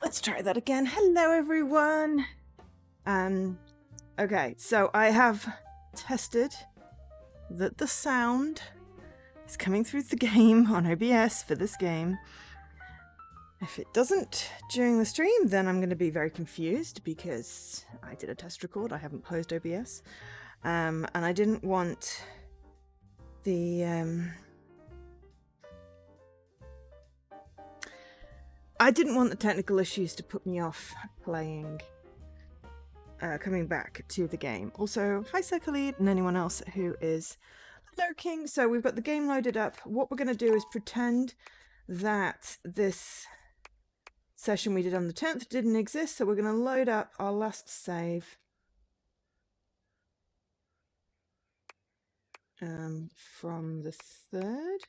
Let's try that again. Hello, everyone. Okay, so I have tested that the sound is coming through the game on OBS for this game. If it doesn't during the stream, then I'm going to be very confused because I did a test record. I haven't closed OBS. And I didn't want the... I didn't want the technical issues to put me off playing, coming back to the game. Also, hi Circlead and anyone else who is lurking. So we've got the game loaded up. What we're going to do is pretend that this session we did on the 10th didn't exist. So we're going to load up our last save. From the 3rd.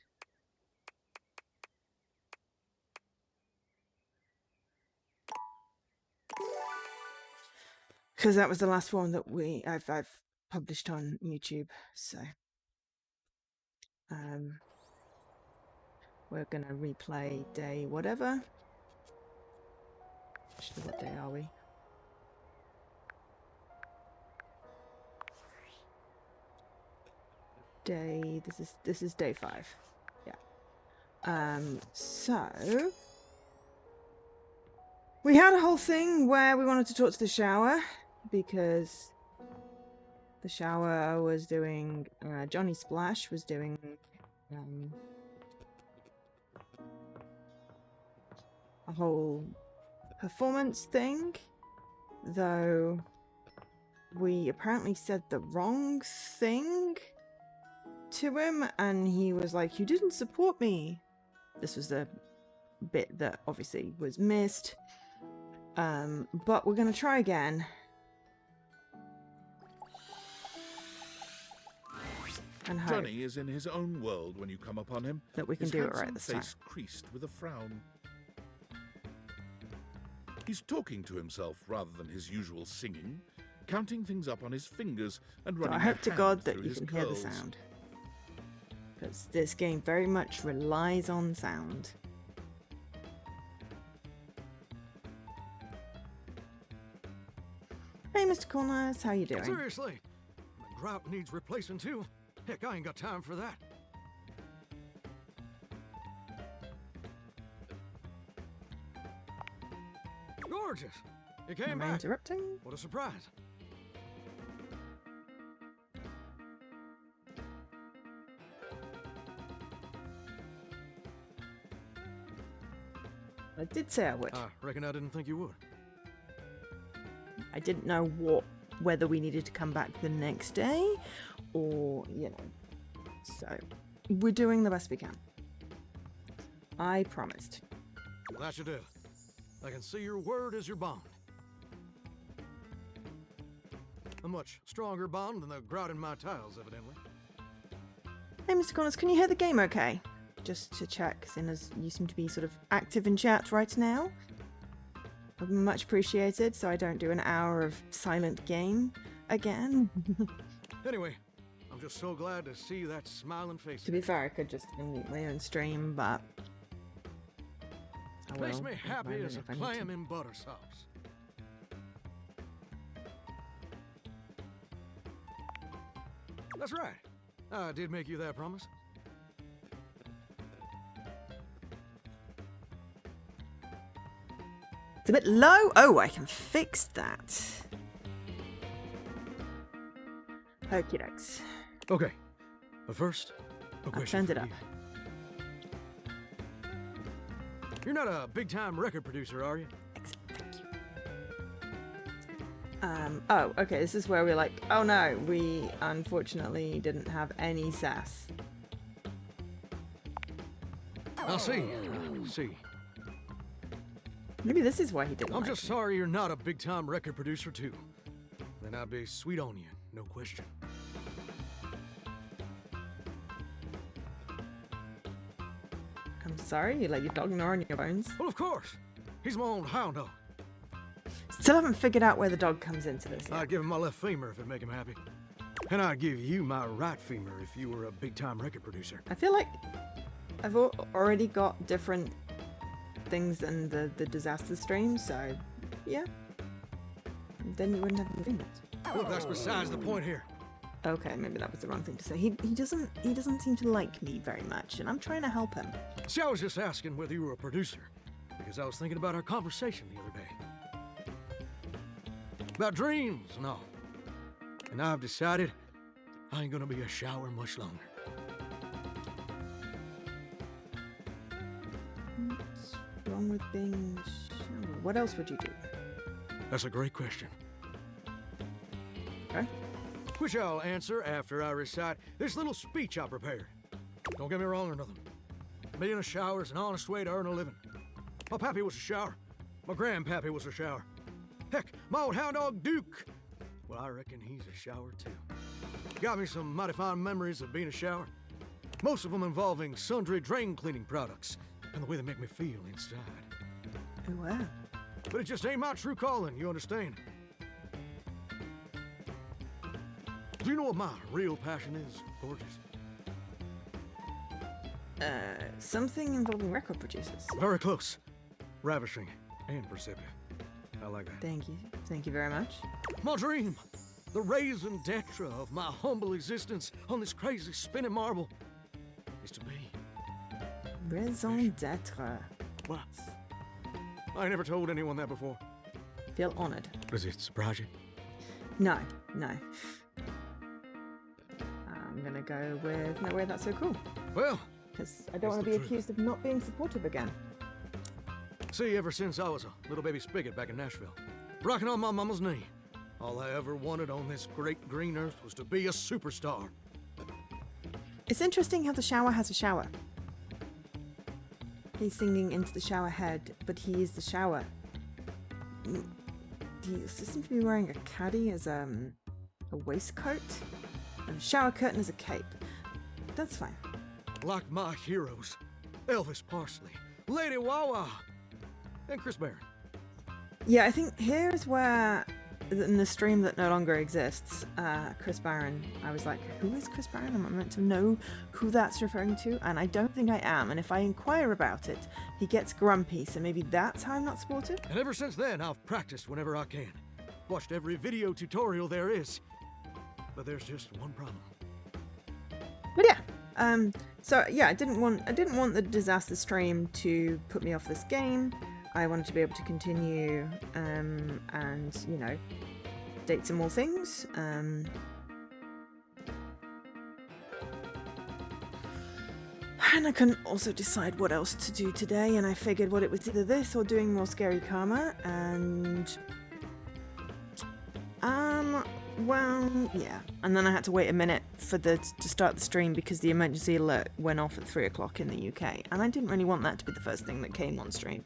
Because that was the last one that I've published on YouTube, so we're gonna replay day whatever. Actually, what day are we? This is day 5. Yeah. So we had a whole thing where we wanted to talk to the shower. Because the shower was doing, Johnny Splash was doing a whole performance thing, though we apparently said the wrong thing to him, and he was like, "You didn't support me." This was the bit that obviously was missed, but we're going to try again. Johnny is in his own world when you come upon him. That we can do it right this time. His face creased with a frown. He's talking to himself rather than his usual singing, counting things up on his fingers and running. So I hope to God that you can hear the sound, because this game very much relies on sound. Hey, Mr. Corners, how you doing? Seriously, the grout needs replacing too. Heck, I ain't got time for that. Gorgeous! You came back. Interrupting? What a surprise. I did say I would. I reckon I didn't think you would. I didn't know whether we needed to come back the next day, or, you know. So, we're doing the best we can. I promised. That you did. I can see your word is your bond. A much stronger bond than the grout in my tiles, evidently. Hey, Mr. Connors, can you hear the game okay? Just to check, seeing as you seem to be sort of active in chat right now. Much appreciated, so I don't do an hour of silent game again. Anyway, I'm just so glad to see that smiling face. To be fair, I could just unmute my own stream, but I will. Makes me happy as a clam in butter sauce. That's right. I did make you that promise. It's a bit low. Oh, I can fix that. Okie dokes. Okay, but first, a question. I've turned it up. You're not a big-time record producer, are you? Excellent, thank you. Oh, okay, this is where we're like, oh no, we unfortunately didn't have any sass. I'll see. See. Maybe this is why he didn't I'm like just it. sorry you're not a big-time record producer, too. Then I'd be sweet on you, no question. I'm sorry, you let your dog gnaw on your bones. Well, of course. He's my own hound dog. Still haven't figured out where the dog comes into this yet. I'd give him my left femur if it'd make him happy. And I'd give you my right femur if you were a big-time record producer. I feel like I've already got different things than the disaster stream, so yeah. Then you wouldn't have any agreement. Look, that's besides the point here. Okay, maybe that was the wrong thing to say. He doesn't seem to like me very much, and I'm trying to help him. See, I was just asking whether you were a producer, because I was thinking about our conversation the other day. About dreams and all. And I've decided I ain't gonna be a shower much longer. What's wrong with being a shower? What else would you do? That's a great question. Okay. Which I'll answer after I recite this little speech I prepared. Don't get me wrong or nothing. Being a shower is an honest way to earn a living. My pappy was a shower. My grandpappy was a shower. Heck, my old hound dog Duke. Well, I reckon he's a shower too. Got me some mighty fine memories of being a shower. Most of them involving sundry drain cleaning products and the way they make me feel inside. Oh, wow. But it just ain't my true calling, you understand? Do you know what my real passion is, gorgeous? Something involving record producers. Very close. Ravishing and perceptive. I like that. Thank you. Thank you very much. My dream, the raison d'etre of my humble existence on this crazy spinning marble, is to be. Raison d'etre. What? I ain't never told anyone that before. Feel honored. Does it surprise you? No. I'm gonna go with no way that's so cool. Well, Because I don't It's want to the be truth. accused of not being supportive again. see, ever since I was a little baby spigot back in Nashville, rocking on my mama's knee, all I ever wanted on this great green earth was to be a superstar. It's interesting how the shower has a shower. He's singing into the shower head, but he is the shower. He seems to be wearing a caddy as a waistcoat, and a shower curtain as a cape. That's fine. Like my heroes, Elvis Parsley, Lady Wawa, and Chris Barron. Yeah, I think here is where, in the stream that no longer exists, Chris Barron, I was like, who is Chris Barron? Am I meant to know who that's referring to? And I don't think I am, and if I inquire about it, he gets grumpy, so maybe that's how I'm not supportive? And ever since then, I've practiced whenever I can. Watched every video tutorial there is. But there's just one problem. But yeah, so yeah, I didn't want the disaster stream to put me off this game. I wanted to be able to continue, and you know, date some more things. And I couldn't also decide what else to do today, and I figured what it was either this or doing more Scary Karma, and well, yeah. And then I had to wait a minute to start the stream because the emergency alert went off at 3 o'clock in the UK, and I didn't really want that to be the first thing that came on stream.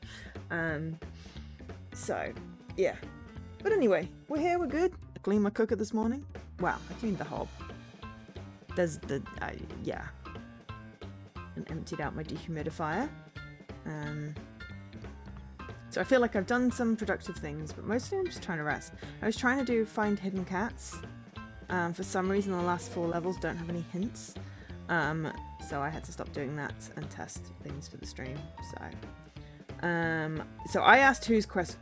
So yeah. But anyway, we're here. We're good. I cleaned my cooker this morning. Wow, I cleaned the hob. There's the yeah. And emptied out my dehumidifier. So I feel like I've done some productive things, but mostly I'm just trying to rest. I was trying to find hidden cats. For some reason, the last 4 levels don't have any hints. So I had to stop doing that and test things for the stream. So I asked who's Chris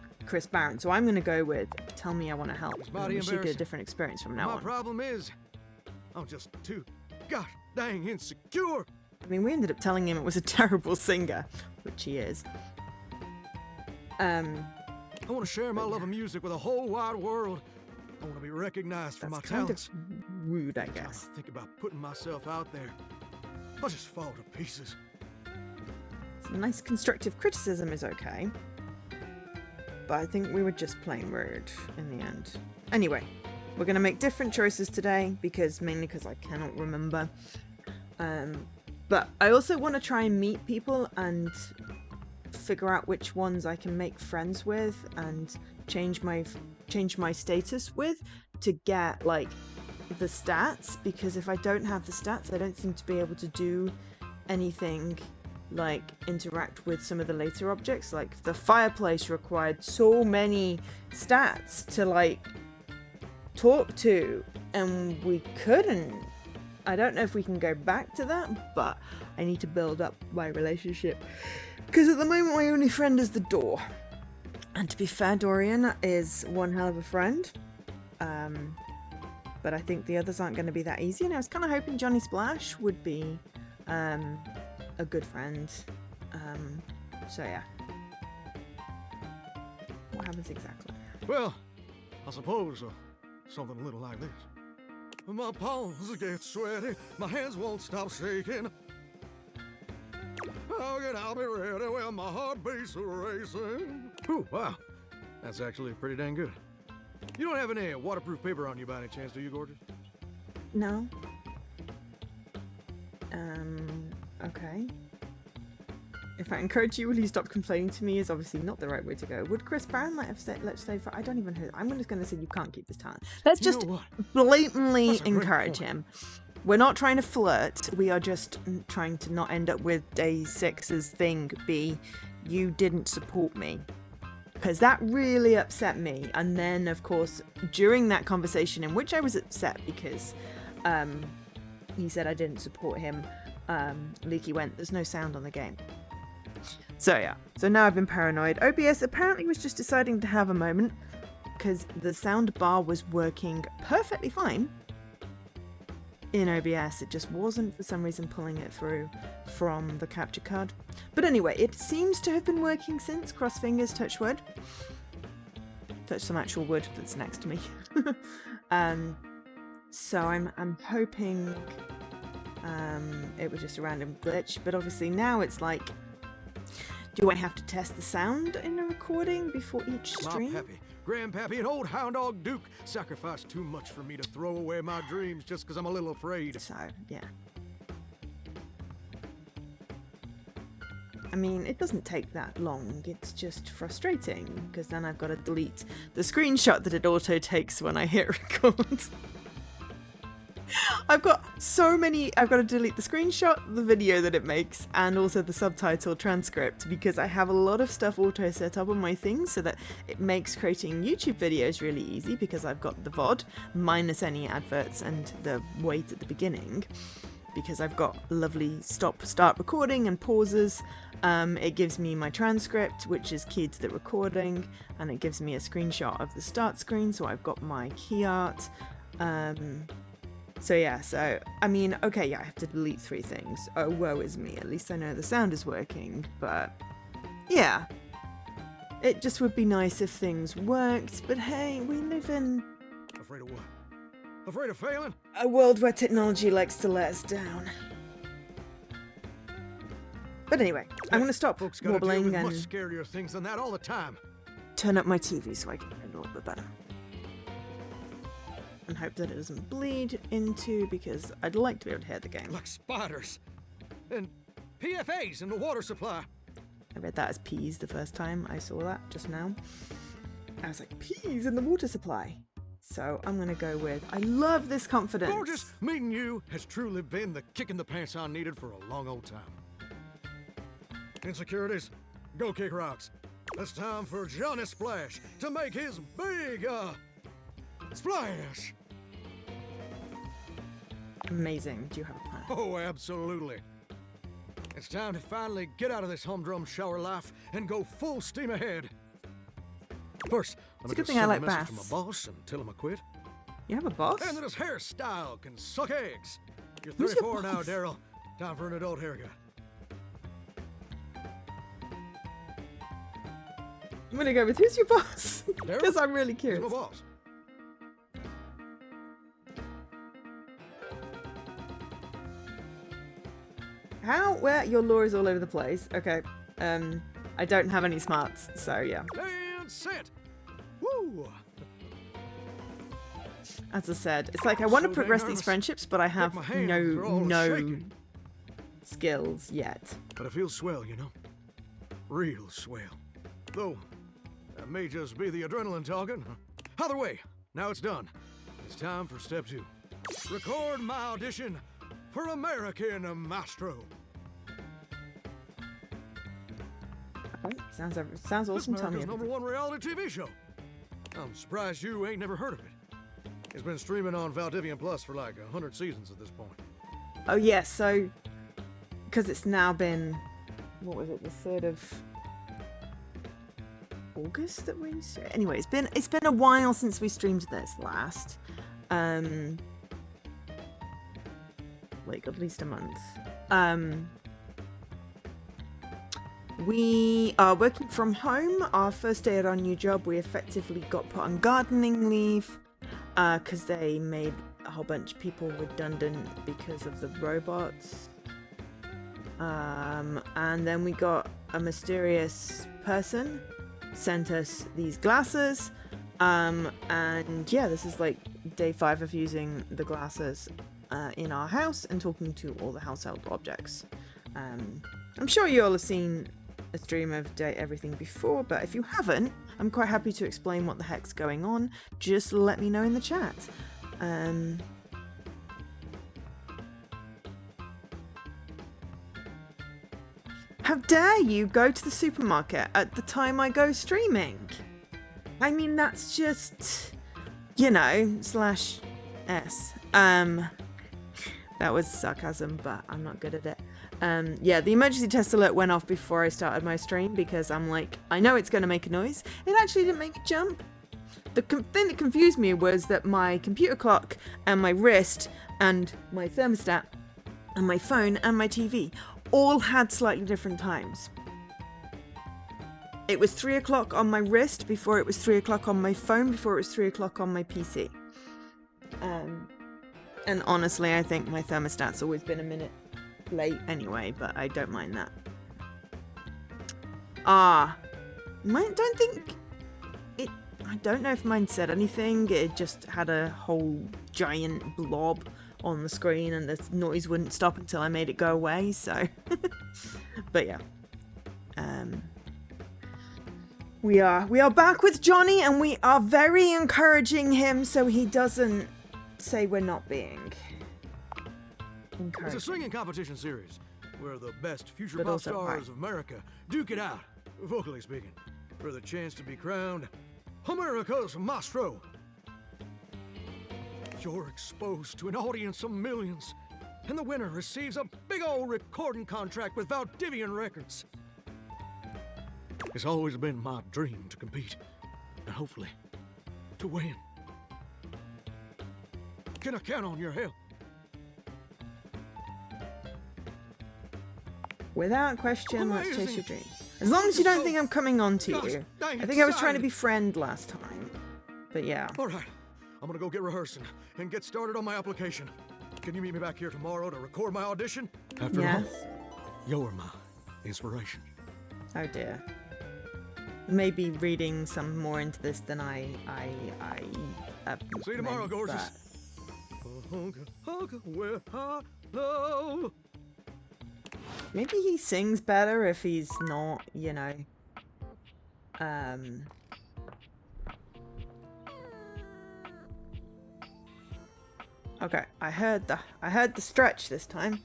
Barron, so I'm going to go with tell me I want to help. It's mighty We should get a embarrassing. different experience from now My on. problem is, I'm just too gosh dang insecure. I mean, we ended up telling him it was a terrible singer, which he is. I want to share my love of music with the whole wide world. I want to be recognized for That's my kind talents. of rude, I Every time guess. I think about putting myself out there, I just fall to pieces. Some nice constructive criticism is okay. But I think we were just plain rude in the end. Anyway, we're going to make different choices today, mainly because I cannot remember. But I also want to try and meet people and figure out which ones I can make friends with and change my status with to get like the stats, because if I don't have the stats I don't seem to be able to do anything like interact with some of the later objects. Like the fireplace required so many stats to like talk to, and we couldn't. I don't know if we can go back to that, but I need to build up my relationship Because at the moment, my only friend is the door. And to be fair, Dorian is one hell of a friend. But I think the others aren't going to be that easy. And I was kind of hoping Johnny Splash would be a good friend. So yeah. What happens exactly? Well, I suppose something a little like this. My palms get sweaty, my hands won't stop shaking. How can I be ready when my heart beats racing? Ooh, wow. That's actually pretty dang good. You don't have any waterproof paper on you by any chance, do you, Gorgeous? No. Okay. If I encourage you, will you stop complaining to me is obviously not the right way to go. Would Chris Brown might have said, let's say, for, I don't even know. I'm just going to say you can't keep this talent. Let's just blatantly That's a great encourage point. him. We're not trying to flirt. We are just trying to not end up with day 6's thing be, you didn't support me. Because that really upset me. And then, of course, during that conversation in which I was upset because he said I didn't support him, Leaky went, there's no sound on the game. So yeah, so now I've been paranoid. OBS apparently was just deciding to have a moment because the sound bar was working perfectly fine in OBS. It just wasn't for some reason pulling it through from the capture card. But anyway, it seems to have been working since. Cross fingers, touch wood. Touch some actual wood that's next to me. So I'm hoping it was just a random glitch, but obviously now it's like, do I have to test the sound in a recording before each stream? My pappy, grandpappy, and old hound dog Duke sacrificed too much for me to throw away my dreams just because I'm a little afraid. So, yeah. I mean, it doesn't take that long. It's just frustrating because then I've got to delete the screenshot that it auto takes when I hit record. I've got so many. I've got to delete the screenshot, the video that it makes, and also the subtitle transcript because I have a lot of stuff auto set up on my thing so that it makes creating YouTube videos really easy because I've got the VOD minus any adverts and the wait at the beginning because I've got lovely stop, start recording and pauses. It gives me my transcript, which is key to the recording, and it gives me a screenshot of the start screen, so I've got my key art. So yeah, so, I mean, okay, yeah, I have to delete 3 things. Oh, woe is me. At least I know the sound is working, but yeah. It just would be nice if things worked, but hey, we live in Afraid of what? Afraid of failing? a world where technology likes to let us down. But anyway, I'm going to stop Folks gotta deal wobbling with much and scarier things than that all the time. turn up my TV so I can hear it a little bit better. And hope that it doesn't bleed into, because I'd like to be able to hear the game. Like spiders. And PFAs in the water supply. I read that as peas the first time I saw that just now. I was like, peas in the water supply. So I'm going to go with, I love this confidence. Gorgeous, meeting you has truly been the kick in the pants I needed for a long old time. Insecurities, go kick rocks. It's time for Johnny Splash to make his big, splash. Amazing. Do you have a plan? Oh, absolutely. It's time to finally get out of this humdrum shower life and go full steam ahead. First, let me a good just thing I send like a message baths. to my boss and tell him I quit. You have a boss? And that his hairstyle can suck eggs. You're Who's your 34 now, boss? Daryl. Time for an adult haircut. I'm going to go with, who's your boss? Daryl? Because I'm really He's curious. my boss. How? Where? Your lore is all over the place. Okay. I don't have any smarts, so yeah. And set. Woo! As I said, it's like I want to So dang progress these nervous. friendships, but I have my hands are all no shaking. skills yet. But it feels swell, you know? Real swell. Though, that may just be the adrenaline talking. Either way, now it's done. It's time for step 2. Record my audition for American Maestro. Okay, sounds This awesome. Tell me America's everything. #1 reality TV show. I'm surprised you ain't never heard of it. It's been streaming on Valdivian Plus for like 100 seasons at this point. Oh yes, so because it's now been what was it, the 3rd of August that we... Anyway, it's been a while since we streamed this last. Like, at least a month. We are working from home. Our first day at our new job, we effectively got put on gardening leave because they made a whole bunch of people redundant because of the robots. And then we got a mysterious person sent us these glasses. And yeah, this is like day 5 of using the glasses in our house and talking to all the household objects. I'm sure you all have seen a stream of Day Everything before, but if you haven't, I'm quite happy to explain what the heck's going on. Just let me know in the chat. How dare you go to the supermarket at the time I go streaming? I mean, that's just, you know, /S. That was sarcasm, but I'm not good at it. Yeah, the emergency test alert went off before I started my stream because I'm like, I know it's going to make a noise. It actually didn't make a jump. The thing that confused me was that my computer clock and my wrist and my thermostat and my phone and my TV all had slightly different times. It was 3 o'clock on my wrist before it was 3 o'clock on my phone before it was 3 o'clock on my PC. And honestly, I think my thermostat's always been a minute late anyway, but I don't mind that. Don't think it... I don't know if mine said anything. It just had a whole giant blob on the screen and the noise wouldn't stop until I made it go away, so... But yeah. We are back with Johnny, and we are very encouraging him so he doesn't say we're not being encouraging. It's a singing competition series where the best future pop stars of America duke it out, vocally speaking, for the chance to be crowned America's Maestro. You're exposed to an audience of millions, and the winner receives a big old recording contract with Valdivian Records. It's always been my dream to compete, and hopefully, to win. Can I count on your help? Without question, let's chase your dreams. As long as you don't think I'm coming on to you. I think I was trying to be friend last time. But yeah. Alright, I'm gonna go get rehearsing and get started on my application. Can you meet me back here tomorrow to record my audition? After all, you're my inspiration. Oh dear. Maybe reading some more into this than I see you tomorrow, gorgeous. Maybe he sings better if he's not, you know. Okay, I heard the stretch this time.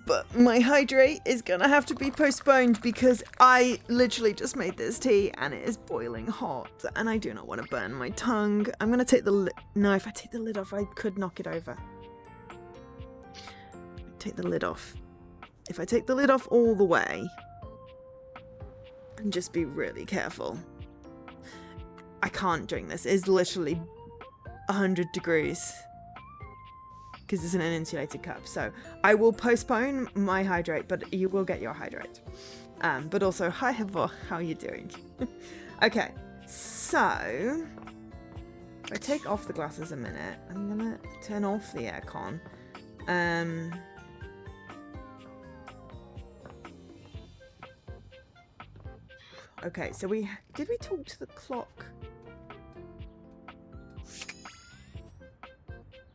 But my hydrate is gonna have to be postponed because I literally just made this tea and it is boiling hot and I do not want to burn my tongue. I'm gonna take the lid. No, if I take the lid off, I could knock it over. Take the lid off. If I take the lid off all the way and just be really careful. I can't drink this. It's literally 100 degrees. Because it's in an insulated cup. So I will postpone my hydrate, but you will get your hydrate. But also, hi Havor, how are you doing? Okay, so if I take off the glasses a minute, I'm gonna turn off the aircon. Okay, so did we talk to the clock?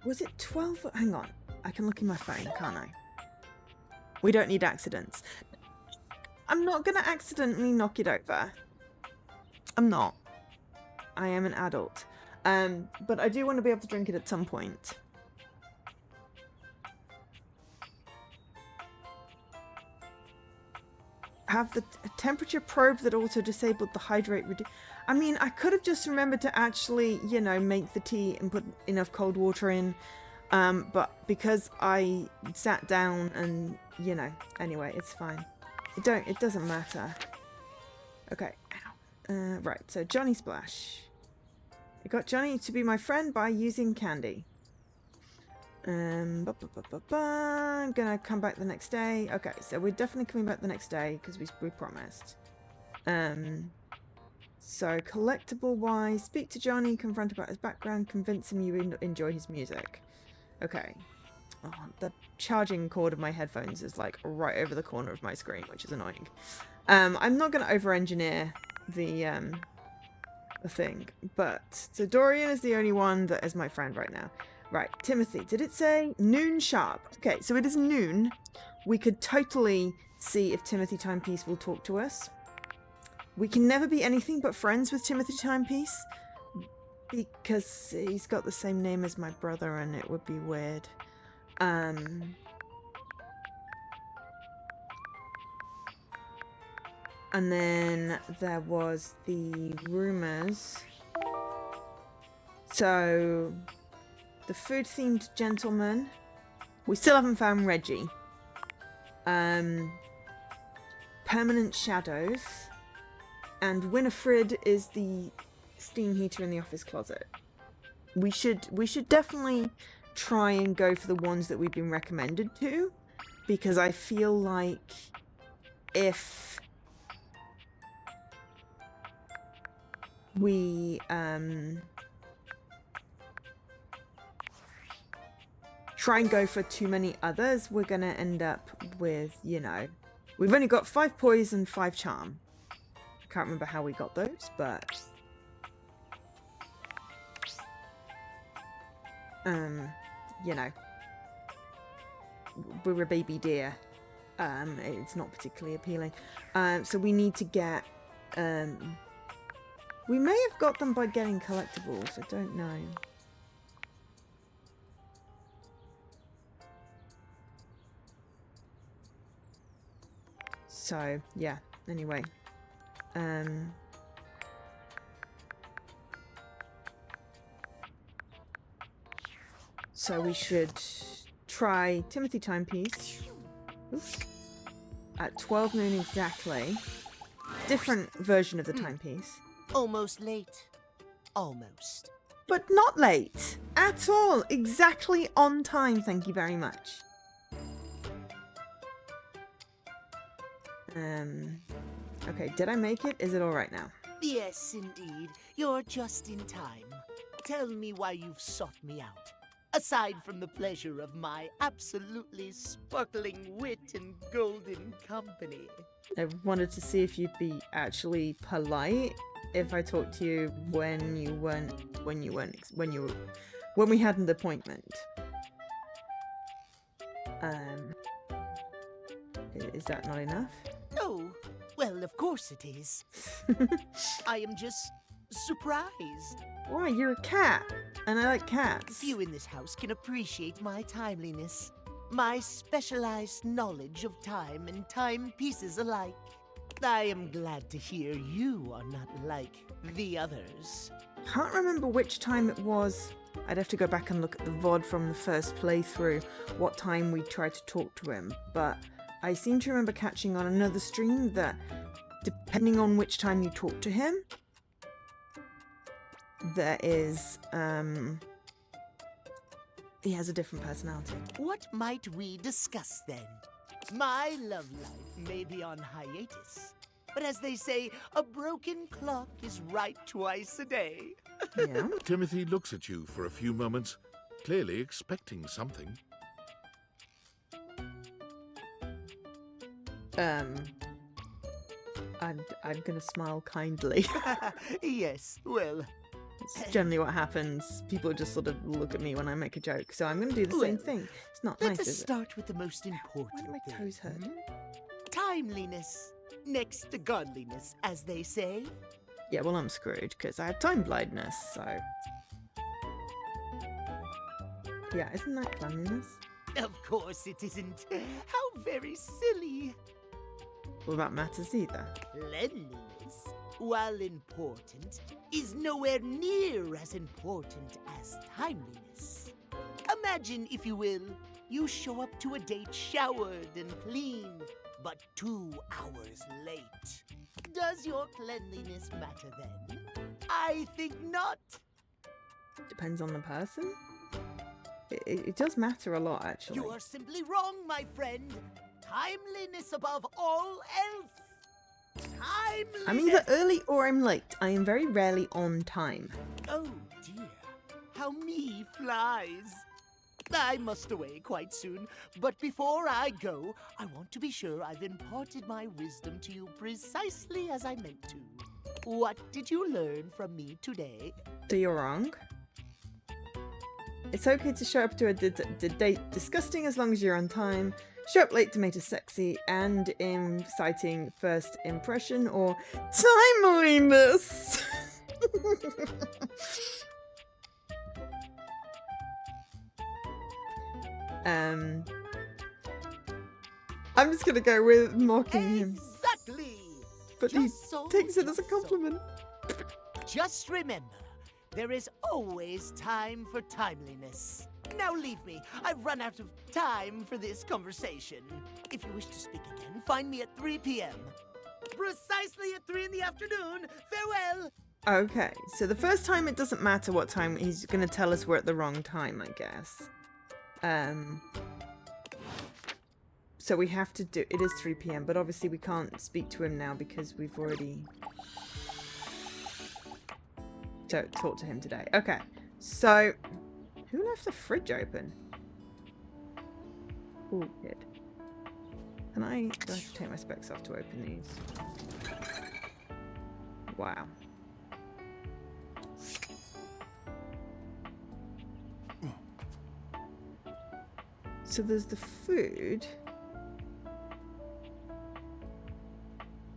Was it 12? Hang on. I can look in my phone, can't I? We don't need accidents. I'm not going to accidentally knock it over. I'm not. I am an adult. But I do want to be able to drink it at some point. Have the temperature probe that auto-disabled the hydrate I mean, I could have just remembered to actually, you know, make the tea and put enough cold water in. But because I sat down and, you know, anyway, it's fine. It doesn't matter. Okay. Right, so Johnny Splash. I got Johnny to be my friend by using candy. I'm gonna come back the next day. Okay, so we're definitely coming back the next day because we promised. So collectible wise, speak to Johnny, confront about his background, convince him you enjoy his music. Okay. Oh, the charging cord of my headphones is like right over the corner of my screen, which is annoying. I'm not gonna over-engineer the thing, but so Dorian is the only one that is my friend right now. Right, Timothy, did it say noon sharp? Okay, so it is noon. We could totally see if Timothy Timepiece will talk to us. We can never be anything but friends with Timothy Timepiece because he's got the same name as my brother and it would be weird. And then there was the rumors. So the food-themed gentleman. We still haven't found Reggie. Permanent shadows. And Winifred is the steam heater in the office closet. We should definitely try and go for the ones that we've been recommended to, because I feel like if we try and go for too many others, we're gonna end up with, you know, we've only got 5 poise and 5 charm. I can't remember how we got those, but you know, we're a baby deer. It's not particularly appealing. So we need to get we may have got them by getting collectibles, I don't know. So yeah, anyway. So we should try Timothy Timepiece. Oops. At 12 noon exactly. Different version of the timepiece. Almost late. Almost. But not late. At all. Exactly on time, thank you very much. Okay, did I make it? Is it alright now? Yes, indeed. You're just in time. Tell me why you've sought me out. Aside from the pleasure of my absolutely sparkling wit and golden company. I wanted to see if you'd be actually polite if I talked to you when we had an appointment. Is that not enough? Oh, well, of course it is. I am just surprised. Why, you're a cat, and I like cats. Few in this house can appreciate my timeliness, my specialized knowledge of time and timepieces alike. I am glad to hear you are not like the others. Can't remember which time it was. I'd have to go back and look at the VOD from the first playthrough, what time we tried to talk to him, but I seem to remember catching on another stream that depending on which time you talk to him, there is, he has a different personality. What might we discuss then? My love life may be on hiatus, but as they say, a broken clock is right twice a day. Yeah. Timothy looks at you for a few moments, clearly expecting something. I'm gonna smile kindly. Yes, well, It's generally what happens. People just sort of look at me when I make a joke, so I'm gonna do the same Well, thing. It's not let nice, us is it? start with the most Why important do my thing. toes hurt? Timeliness, next to godliness, as they say. Yeah, well, I'm screwed because I have time blindness, so. Yeah, isn't that cleanliness? Of course it isn't. How very silly. Well, that matters either. Cleanliness, while important, is nowhere near as important as timeliness. Imagine, if you will, you show up to a date showered and clean, but 2 hours late. Does your cleanliness matter then? I think not. Depends on the person. It does matter a lot, actually. You are simply wrong, my friend. Timeliness above all else. Timeliness. I'm either early or I'm late. I am very rarely on time. Oh dear, how me flies. I must away quite soon, but before I go, I want to be sure I've imparted my wisdom to you precisely as I meant to. What did you learn from me today? So you're wrong. It's okay to show up to a date disgusting as long as you're on time. Show up late to make it sexy and inciting first impression or timeliness. I'm just gonna go with mocking him, Exactly. but he Just so, takes it as a just so. compliment. Just remember, there is always time for timeliness. Now leave me. I've run out of time for this conversation. If you wish to speak again, find me at 3 p.m. Precisely at 3 in the afternoon. Farewell. Okay, so the first time it doesn't matter what time, he's gonna tell us we're at the wrong time, I guess. So we have to do, it is 3 p.m, but obviously we can't speak to him now because we've already talked to him today. Okay, so who left the fridge open? Oh, kid. Do I have to take my specs off to open these? Wow. So there's the food.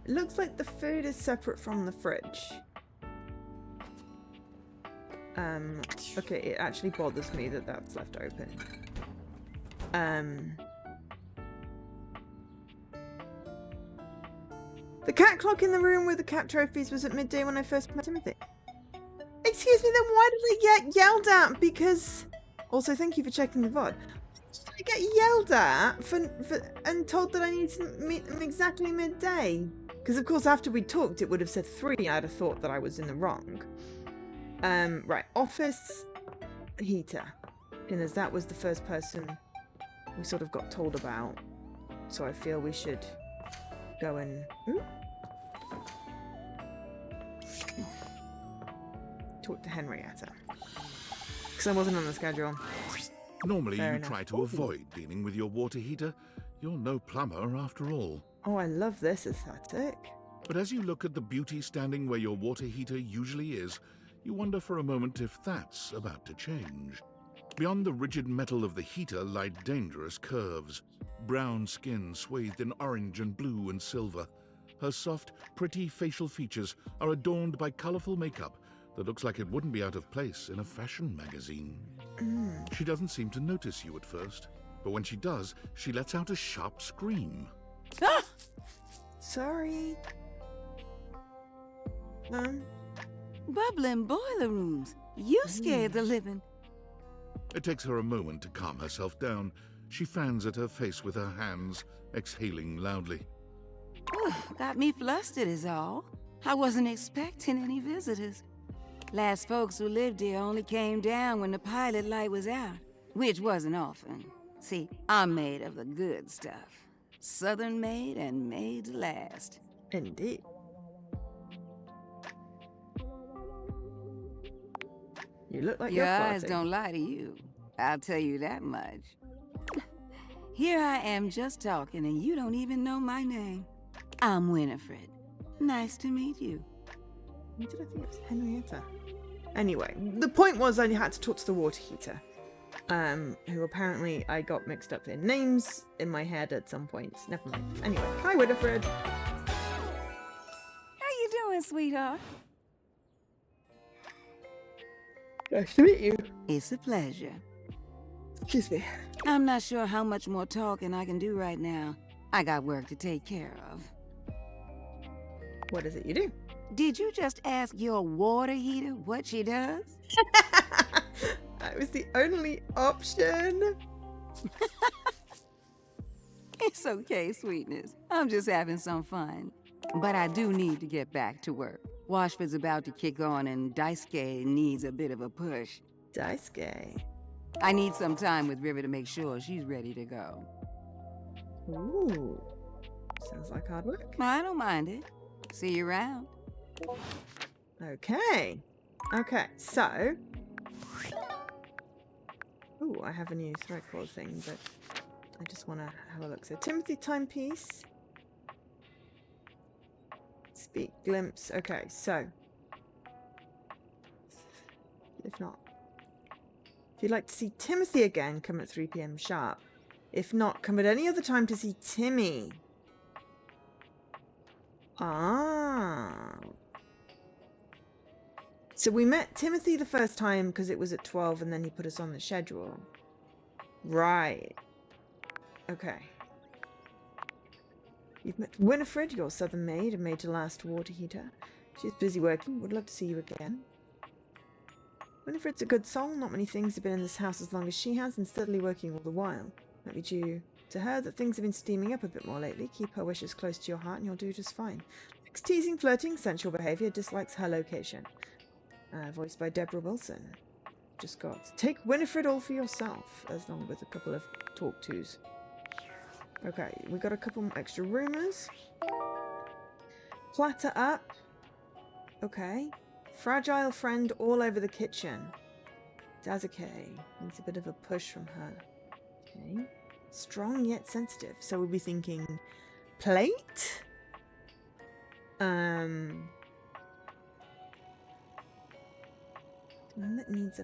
It looks like the food is separate from the fridge. Okay, it actually bothers me that that's left open. The cat clock in the room with the cat trophies was at midday when I first met Timothy. Excuse me, then why did I get yelled at? Because... Also, thank you for checking the VOD. Did I get yelled at and told that I need to meet them exactly midday? Because, of course, after we talked, it would have said 3. I'd have thought that I was in the wrong. Right. Office heater. And as that was the first person we sort of got told about. So I feel we should go and... Ooh. Talk to Henrietta. Because I wasn't on the schedule. Normally Fair you enough. try to avoid dealing with your water heater. You're no plumber after all. Oh, I love this aesthetic. But as you look at the beauty standing where your water heater usually is, you wonder for a moment if that's about to change. Beyond the rigid metal of the heater lie dangerous curves. Brown skin swathed in orange and blue and silver. Her soft, pretty facial features are adorned by colourful makeup that looks like it wouldn't be out of place in a fashion magazine. She doesn't seem to notice you at first, but when she does, she lets out a sharp scream. Ah! Sorry. Bubbling boiler rooms. You scared the living. It takes her a moment to calm herself down. She fans at her face with her hands, exhaling loudly. Got me flustered is all. I wasn't expecting any visitors. Last folks who lived here only came down when the pilot light was out, which wasn't often. See, I'm made of the good stuff. Southern made and made to last. Indeed. You look like Your you're eyes flirting. don't lie to you. I'll tell you that much. Here I am just talking and you don't even know my name. I'm Winifred. Nice to meet you. Why did I think it was Henrietta? Anyway, the point was I had to talk to the water heater. Who apparently I got mixed up in names in my head at some point. Never mind. Anyway, hi Winifred. How you doing, sweetheart? Nice to meet you. It's a pleasure. Excuse me. I'm not sure how much more talking I can do right now. I got work to take care of. What is it you do? Did you just ask your water heater what she does? That was the only option. It's okay, sweetness. I'm just having some fun. But I do need to get back to work. Washford's about to kick on and Daisuke needs a bit of a push. Daisuke. I need some time with River to make sure she's ready to go. Ooh. Sounds like hard work. I don't mind it. See you around. Okay. Okay, so... Ooh, I have a new thread cord thing, but I just want to have a look. So, Timothy timepiece. Speak, glimpse. Okay, so... If not... If you'd like to see Timothy again, come at 3 p.m. sharp. If not, come at any other time to see Timmy. Ah. So we met Timothy the first time because it was at 12 and then he put us on the schedule. Right. Okay. You've met Winifred, your southern maid, and maid to last water heater. She's busy working. Would love to see you again. Winifred's a good soul. Not many things have been in this house as long as she has and steadily working all the while. Might be due to her that things have been steaming up a bit more lately. Keep her wishes close to your heart and you'll do just fine. Likes teasing, flirting, sensual behaviour, dislikes her location. Voiced by Deborah Wilson. Just got take Winifred all for yourself, as long with a couple of talk tos. Okay, we got a couple extra rumours. Platter up. Okay. Fragile friend all over the kitchen. Daisuke needs a bit of a push from her. Okay. Strong yet sensitive. So we'll be thinking plate? One that needs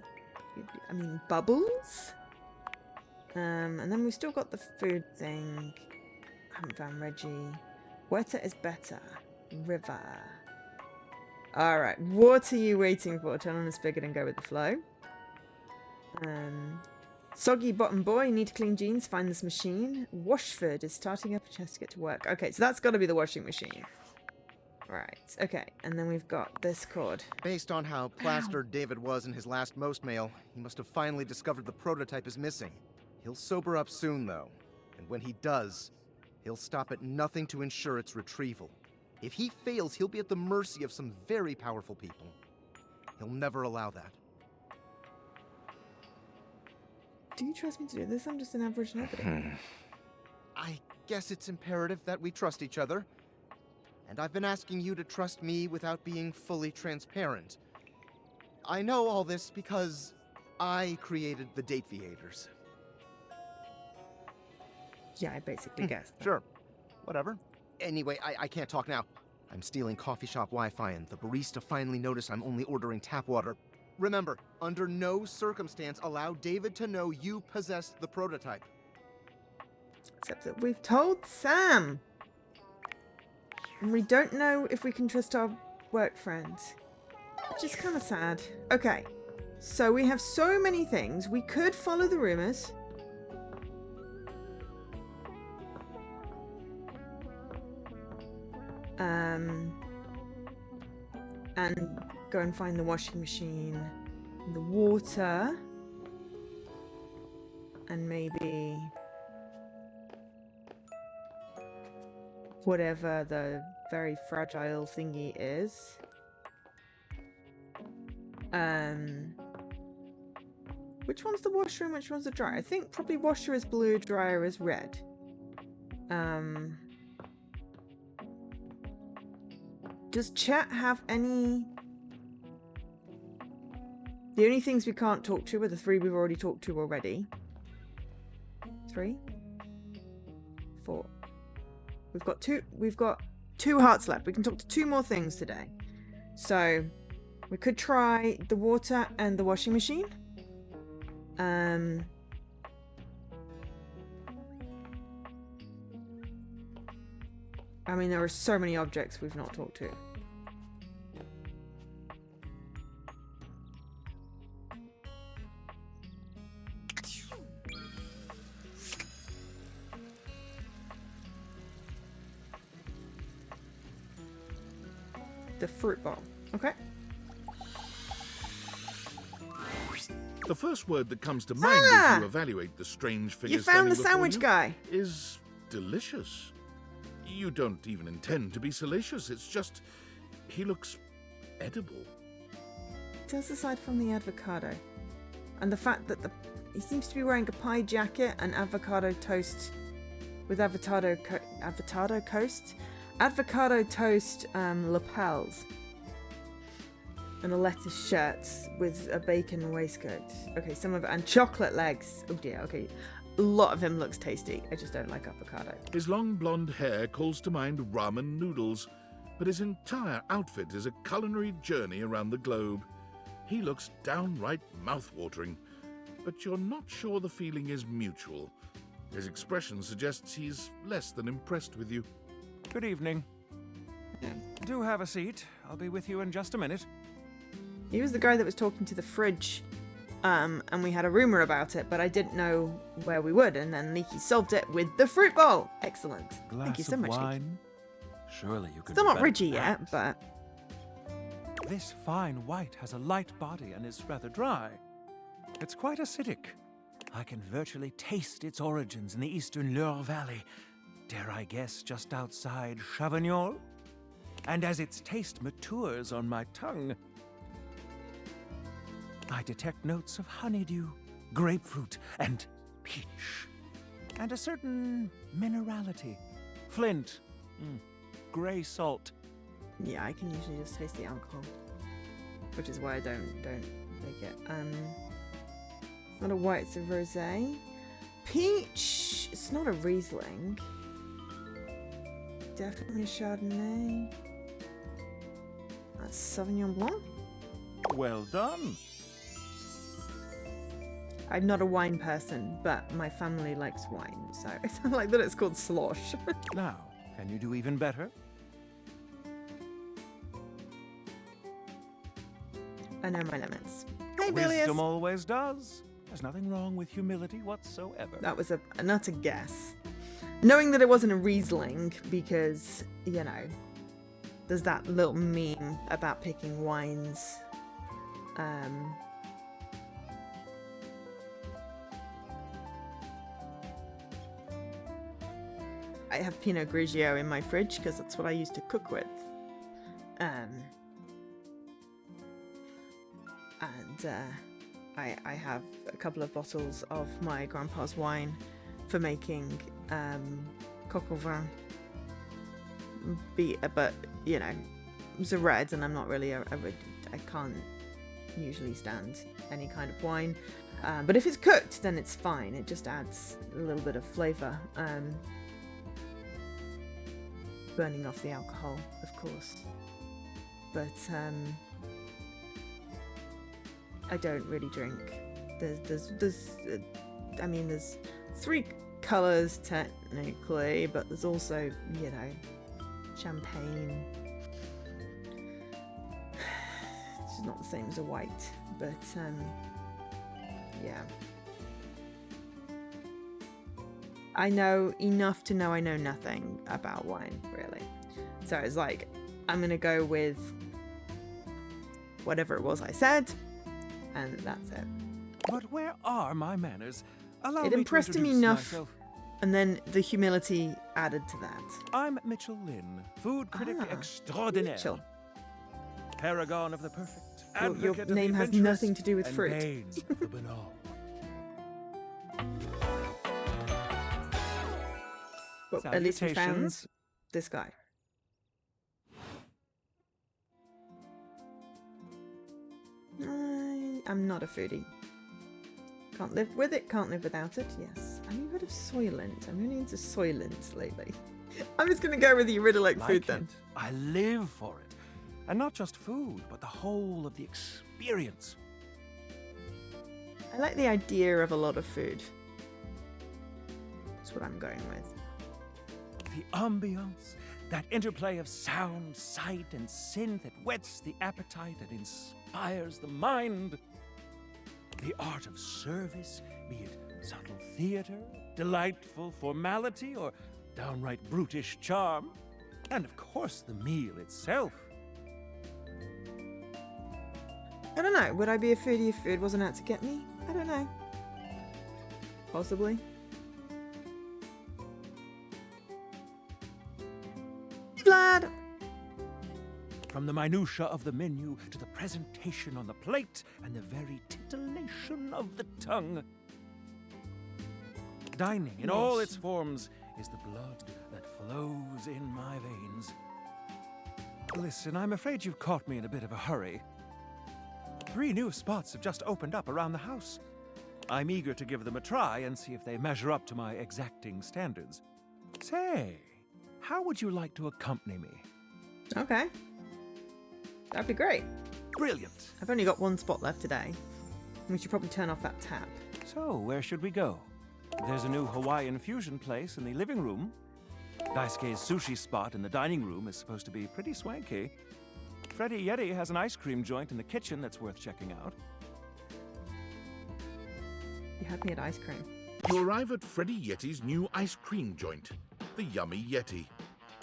bubbles? And then we've still got the food thing. I haven't found Reggie. Wetter is better. River. Alright, what are you waiting for? Turn on the spigot and go with the flow. Soggy bottom boy, need to clean jeans, find this machine. Washford is starting up a chest to get to work. Okay, so that's got to be the washing machine. Right, okay, and then we've got this cord. Based on how plastered David was in his last most mail, he must have finally discovered the prototype is missing. He'll sober up soon, though. And when he does, he'll stop at nothing to ensure its retrieval. If he fails, he'll be at the mercy of some very powerful people. He'll never allow that. Do you trust me to do this? I'm just an average nobody. I guess it's imperative that we trust each other. And I've been asking you to trust me without being fully transparent. I know all this because I created the Date Theaters. Yeah, I basically guessed that. Sure. Whatever. Anyway, I can't talk now. I'm stealing coffee shop Wi-Fi and the barista finally noticed I'm only ordering tap water. Remember, under no circumstance allow David to know you possess the prototype. Except that we've told Sam. And we don't know if we can trust our work friends. Which is kind of sad. Okay. So we have so many things. We could follow the rumors. And go and find the washing machine, the water, and maybe whatever the very fragile thingy is. Which one's the washer and which one's the dryer? I think probably washer is blue, dryer is red. Does chat have any... The only things we can't talk to are the 3 we've already talked to already. 3? 4. We've got 2 hearts left. We can talk to 2 more things today. So, we could try the water and the washing machine. I mean, there are so many objects we've not talked to. The fruit bowl. Okay. The first word that comes to mind as you evaluate the strange figure You found the standing before sandwich you guy. is delicious. You don't even intend to be salacious. It's just he looks edible. Just aside from the avocado and the fact that he seems to be wearing a pie jacket and avocado toast with avocado toast lapels and a lettuce shirt with a bacon waistcoat. Okay, some of it, and chocolate legs. Oh dear. Okay, a lot of him looks tasty. I just don't like avocado. His long blonde hair calls to mind ramen noodles, but his entire outfit is a culinary journey around the globe. He looks downright mouth-watering, but you're not sure the feeling is mutual. His expression suggests he's less than impressed with you. Good evening. Do have a seat. I'll be with you in just a minute. He was the guy that was talking to the fridge, and we had a rumor about it, but I didn't know where we would, and then Leaky solved it with the fruit bowl. Excellent. Thank you so much, Leaky. Wine? Surely you could Still do not better ridgy than yet, that. but This fine white has a light body and is rather dry. It's quite acidic. I can virtually taste its origins in the eastern Loire Valley. Dare I guess just outside Chavignol? And as its taste matures on my tongue, I detect notes of honeydew, grapefruit, and peach. And a certain minerality. Flint. Grey salt. yeah, I can usually just taste the alcohol, which is why I don't like it. It's not a white, it's a rosé. Peach. It's not a Riesling. Definitely a Chardonnay. That's Sauvignon Blanc. Well done. I'm not a wine person, but my family likes wine, so it's not like that it's called slosh. Now, can you do even better? I know my limits. Hey, Bilious. Wisdom always does. There's nothing wrong with humility whatsoever. That was an utter guess. Knowing that it wasn't a Riesling, because, you know, there's that little meme about picking wines. I have Pinot Grigio in my fridge because that's what I used to cook with. I have a couple of bottles of my grandpa's wine for making coq au vin. But you know, it's a red, and I'm not really I can't usually stand any kind of wine. But if it's cooked, then it's fine. It just adds a little bit of flavour. Burning off the alcohol, of course. But I don't really drink. There's three colours technically, but there's also, you know, champagne. It's not the same as a white, but yeah. I know enough to know I know nothing about wine, really. So it's like, I'm gonna go with whatever it was I said, and that's it. But where are my manners? Allow It me impressed to me introduce enough, myself. and then the humility added to that. I'm Mitchell Lynn, food critic Ah, extraordinaire. Mitchell. Paragon of the perfect. Your Advocate of the name has adventurous, nothing to do with and fruit. bane of the banal. But at least we found Salutations. this guy. I'm not a foodie. Can't live with it, can't live without it. Yes. I'm a bit of Soylent. I'm really into Soylent lately. I'm just going to go with you really like food then. It. I live for it. And not just food, but the whole of the experience. I like the idea of a lot of food. That's what I'm going with. The ambiance, that interplay of sound, sight, and synth that whets the appetite and inspires the mind. The art of service, be it subtle theater, delightful formality, or downright brutish charm. And of course, the meal itself. I don't know. Would I be a foodie if food wasn't out to get me? I don't know. Possibly. Vlad! From the minutiae of the menu to the presentation on the plate and the very titillation of the tongue. Dining in all its forms is the blood that flows in my veins. Listen, I'm afraid you've caught me in a bit of a hurry. 3 new spots have just opened up around the house. I'm eager to give them a try and see if they measure up to my exacting standards. Say, how would you like to accompany me? Okay. That'd be great. Brilliant. I've only got 1 spot left today. We should probably turn off that tap. So, where should we go? There's a new Hawaiian fusion place in the living room. Daisuke's sushi spot in the dining room is supposed to be pretty swanky. Freddy Yeti has an ice cream joint in the kitchen that's worth checking out. You had me at ice cream. You arrive at Freddy Yeti's new ice cream joint, the Yummy Yeti.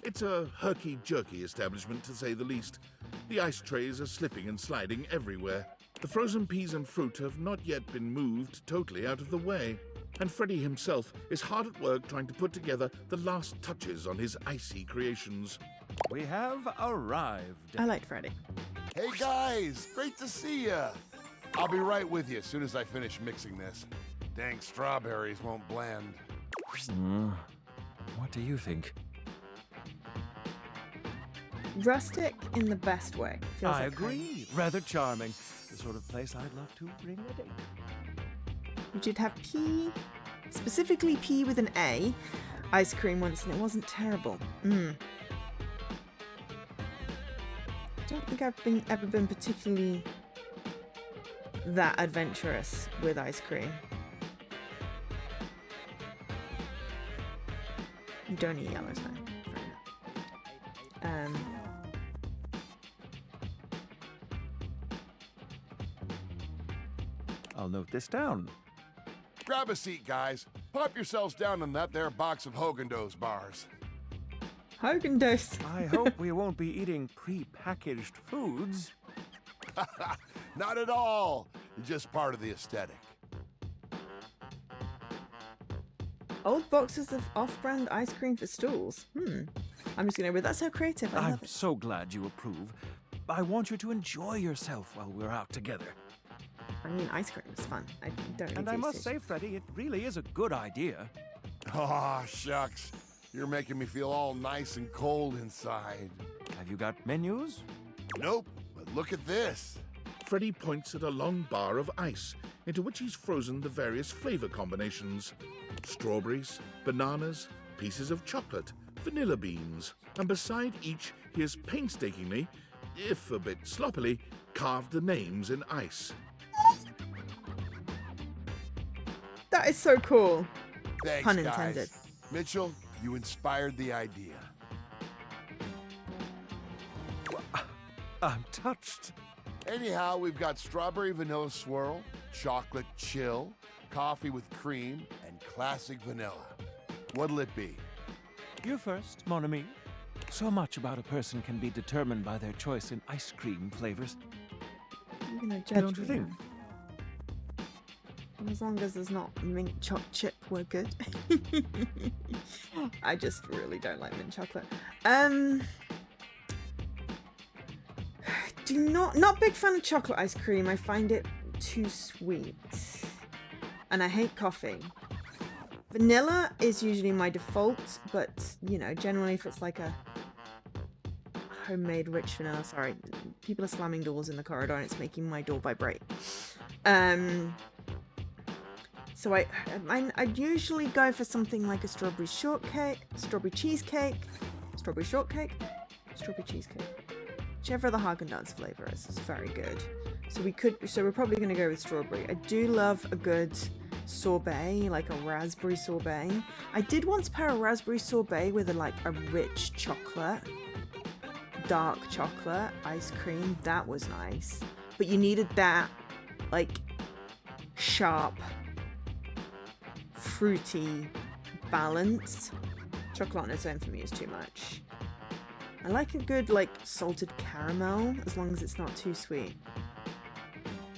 It's a herky-jerky establishment, to say the least. The ice trays are slipping and sliding everywhere. The frozen peas and fruit have not yet been moved totally out of the way. And Freddy himself is hard at work trying to put together the last touches on his icy creations. We have arrived. I liked Freddy. Hey guys, great to see ya. I'll be right with you as soon as I finish mixing this. Dang strawberries won't blend. What do you think? Rustic in the best way. Feels I like home. agree. Rather charming. The sort of place I'd love to bring a date. We did have pea, specifically pea with an A, ice cream once, and it wasn't terrible. I don't think I've ever been particularly that adventurous with ice cream. You don't eat yellows now. Fair enough. I'll note this down. Grab a seat, guys. Pop yourselves down in that there box of Haagen-Dazs bars. Haagen-Dazs. I hope we won't be eating pre-packaged foods. Not at all. It's just part of the aesthetic. Old boxes of off-brand ice cream for stools. I'm just gonna read. That's so creative. I I'm love it. so glad you approve. I want you to enjoy yourself while we're out together. I mean, ice cream is fun. I don't. And I must say, Freddy, it really is a good idea. Aw, shucks. You're making me feel all nice and cold inside. Have you got menus? Nope, but look at this. Freddy points at a long bar of ice, into which he's frozen the various flavor combinations. Strawberries, bananas, pieces of chocolate, vanilla beans, and beside each he has painstakingly, if a bit sloppily, carved the names in ice. That is so cool. Thanks, Pun guys. intended. Mitchell, you inspired the idea. I'm touched. Anyhow, we've got strawberry vanilla swirl, chocolate chill, coffee with cream, and classic vanilla. What'll it be? You first, mon ami. So much about a person can be determined by their choice in ice cream flavors. You're gonna judge Don't you me think? now. As long as there's not mint chip, we're good. I just really don't like mint chocolate. Not big fan of chocolate ice cream. I find it too sweet, and I hate coffee. Vanilla is usually my default, but you know, generally if it's like a homemade rich vanilla. Sorry, people are slamming doors in the corridor, and it's making my door vibrate. So I usually go for something like a strawberry shortcake, strawberry cheesecake, strawberry shortcake, strawberry cheesecake. Whichever the Haagen-Dazs flavor is very good. So we're probably going to go with strawberry. I do love a good sorbet, like a raspberry sorbet. I did once pair a raspberry sorbet with a rich chocolate, dark chocolate ice cream. That was nice. But you needed that like sharp, fruity balance. Chocolate on its own for me is too much. I like a good salted caramel as long as it's not too sweet.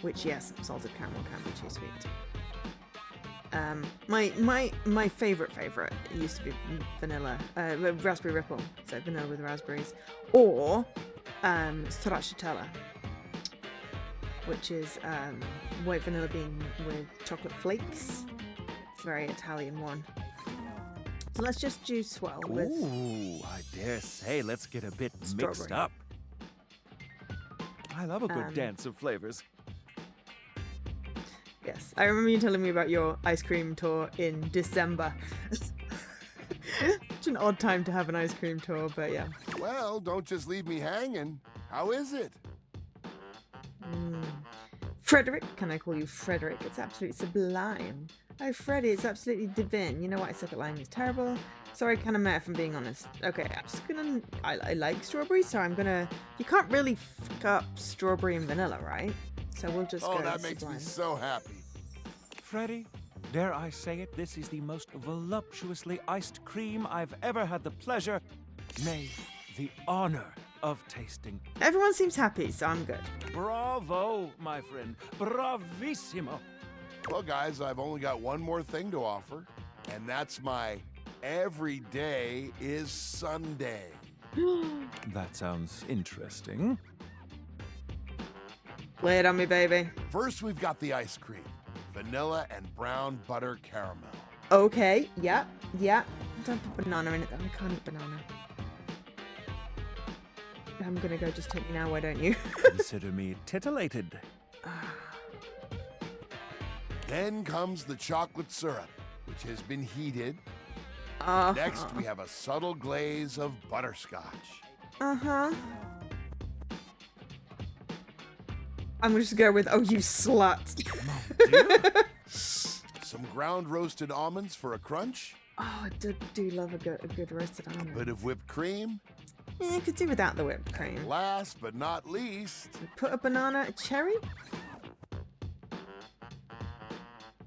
which yes, salted caramel can be too sweet. My favorite used to be vanilla, raspberry ripple, so vanilla with raspberries, or stracciatella, which is white vanilla bean with chocolate flakes. It's a very Italian one. So let's just do swirl with. Ooh, I dare say let's get a bit mixed Strawberry. up. I love a good dance of flavors. Yes, I remember you telling me about your ice cream tour in December. It's an odd time to have an ice cream tour, but yeah. Well, don't just leave me hanging. How is it? Frederick, can I call you Frederick? It's absolutely sublime. Oh, Freddy, it's absolutely divine. You know what? I suck at lime. It's terrible. Sorry, kind of mad if I'm being honest. Okay, I'm just gonna. I like strawberry, so I'm gonna. You can't really fuck up strawberry and vanilla, right? So we'll just go. Oh, that makes me so happy. Freddy, dare I say it, this is the most voluptuously iced cream I've ever had the pleasure, nay, the honor of tasting. Everyone seems happy, so I'm good. Bravo, my friend. Bravissimo. Well, guys, I've only got one more thing to offer, and that's my every day is Sunday. That sounds interesting. Lay it on me, baby. First, we've got the ice cream. Vanilla and brown butter caramel. Okay, yeah. Don't put banana in it, though. I can't eat banana. I'm gonna go just take me now, why don't you? Consider me titillated. Then comes the chocolate syrup, which has been heated. Next, we have a subtle glaze of butterscotch. I'm gonna just go with, oh, you slut. Some ground roasted almonds for a crunch. Oh, I do love a good roasted A almond. bit of whipped cream. Yeah, could do without the whipped cream. Last but not least, Put a banana, a cherry.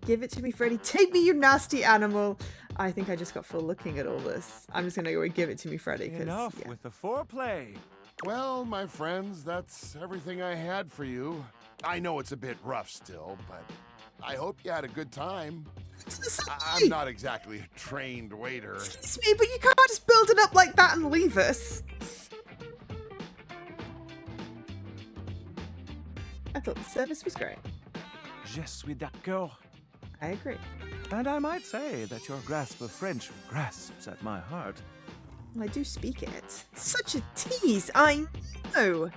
Give it to me, Freddy. Take me, you nasty animal. I think I just got full looking at all this. I'm just gonna go and give it to me, Freddy. Enough Yeah. with the foreplay. well, my friends, that's everything I had for you. I know it's a bit rough still, but I hope you had a good time. I'm not exactly a trained waiter. Excuse me, but you can't just build it up like that and leave us. I thought the service was great. Je suis d'accord. I agree. And I might say that your grasp of French grasps at my heart. I do speak it. Such a tease, I know.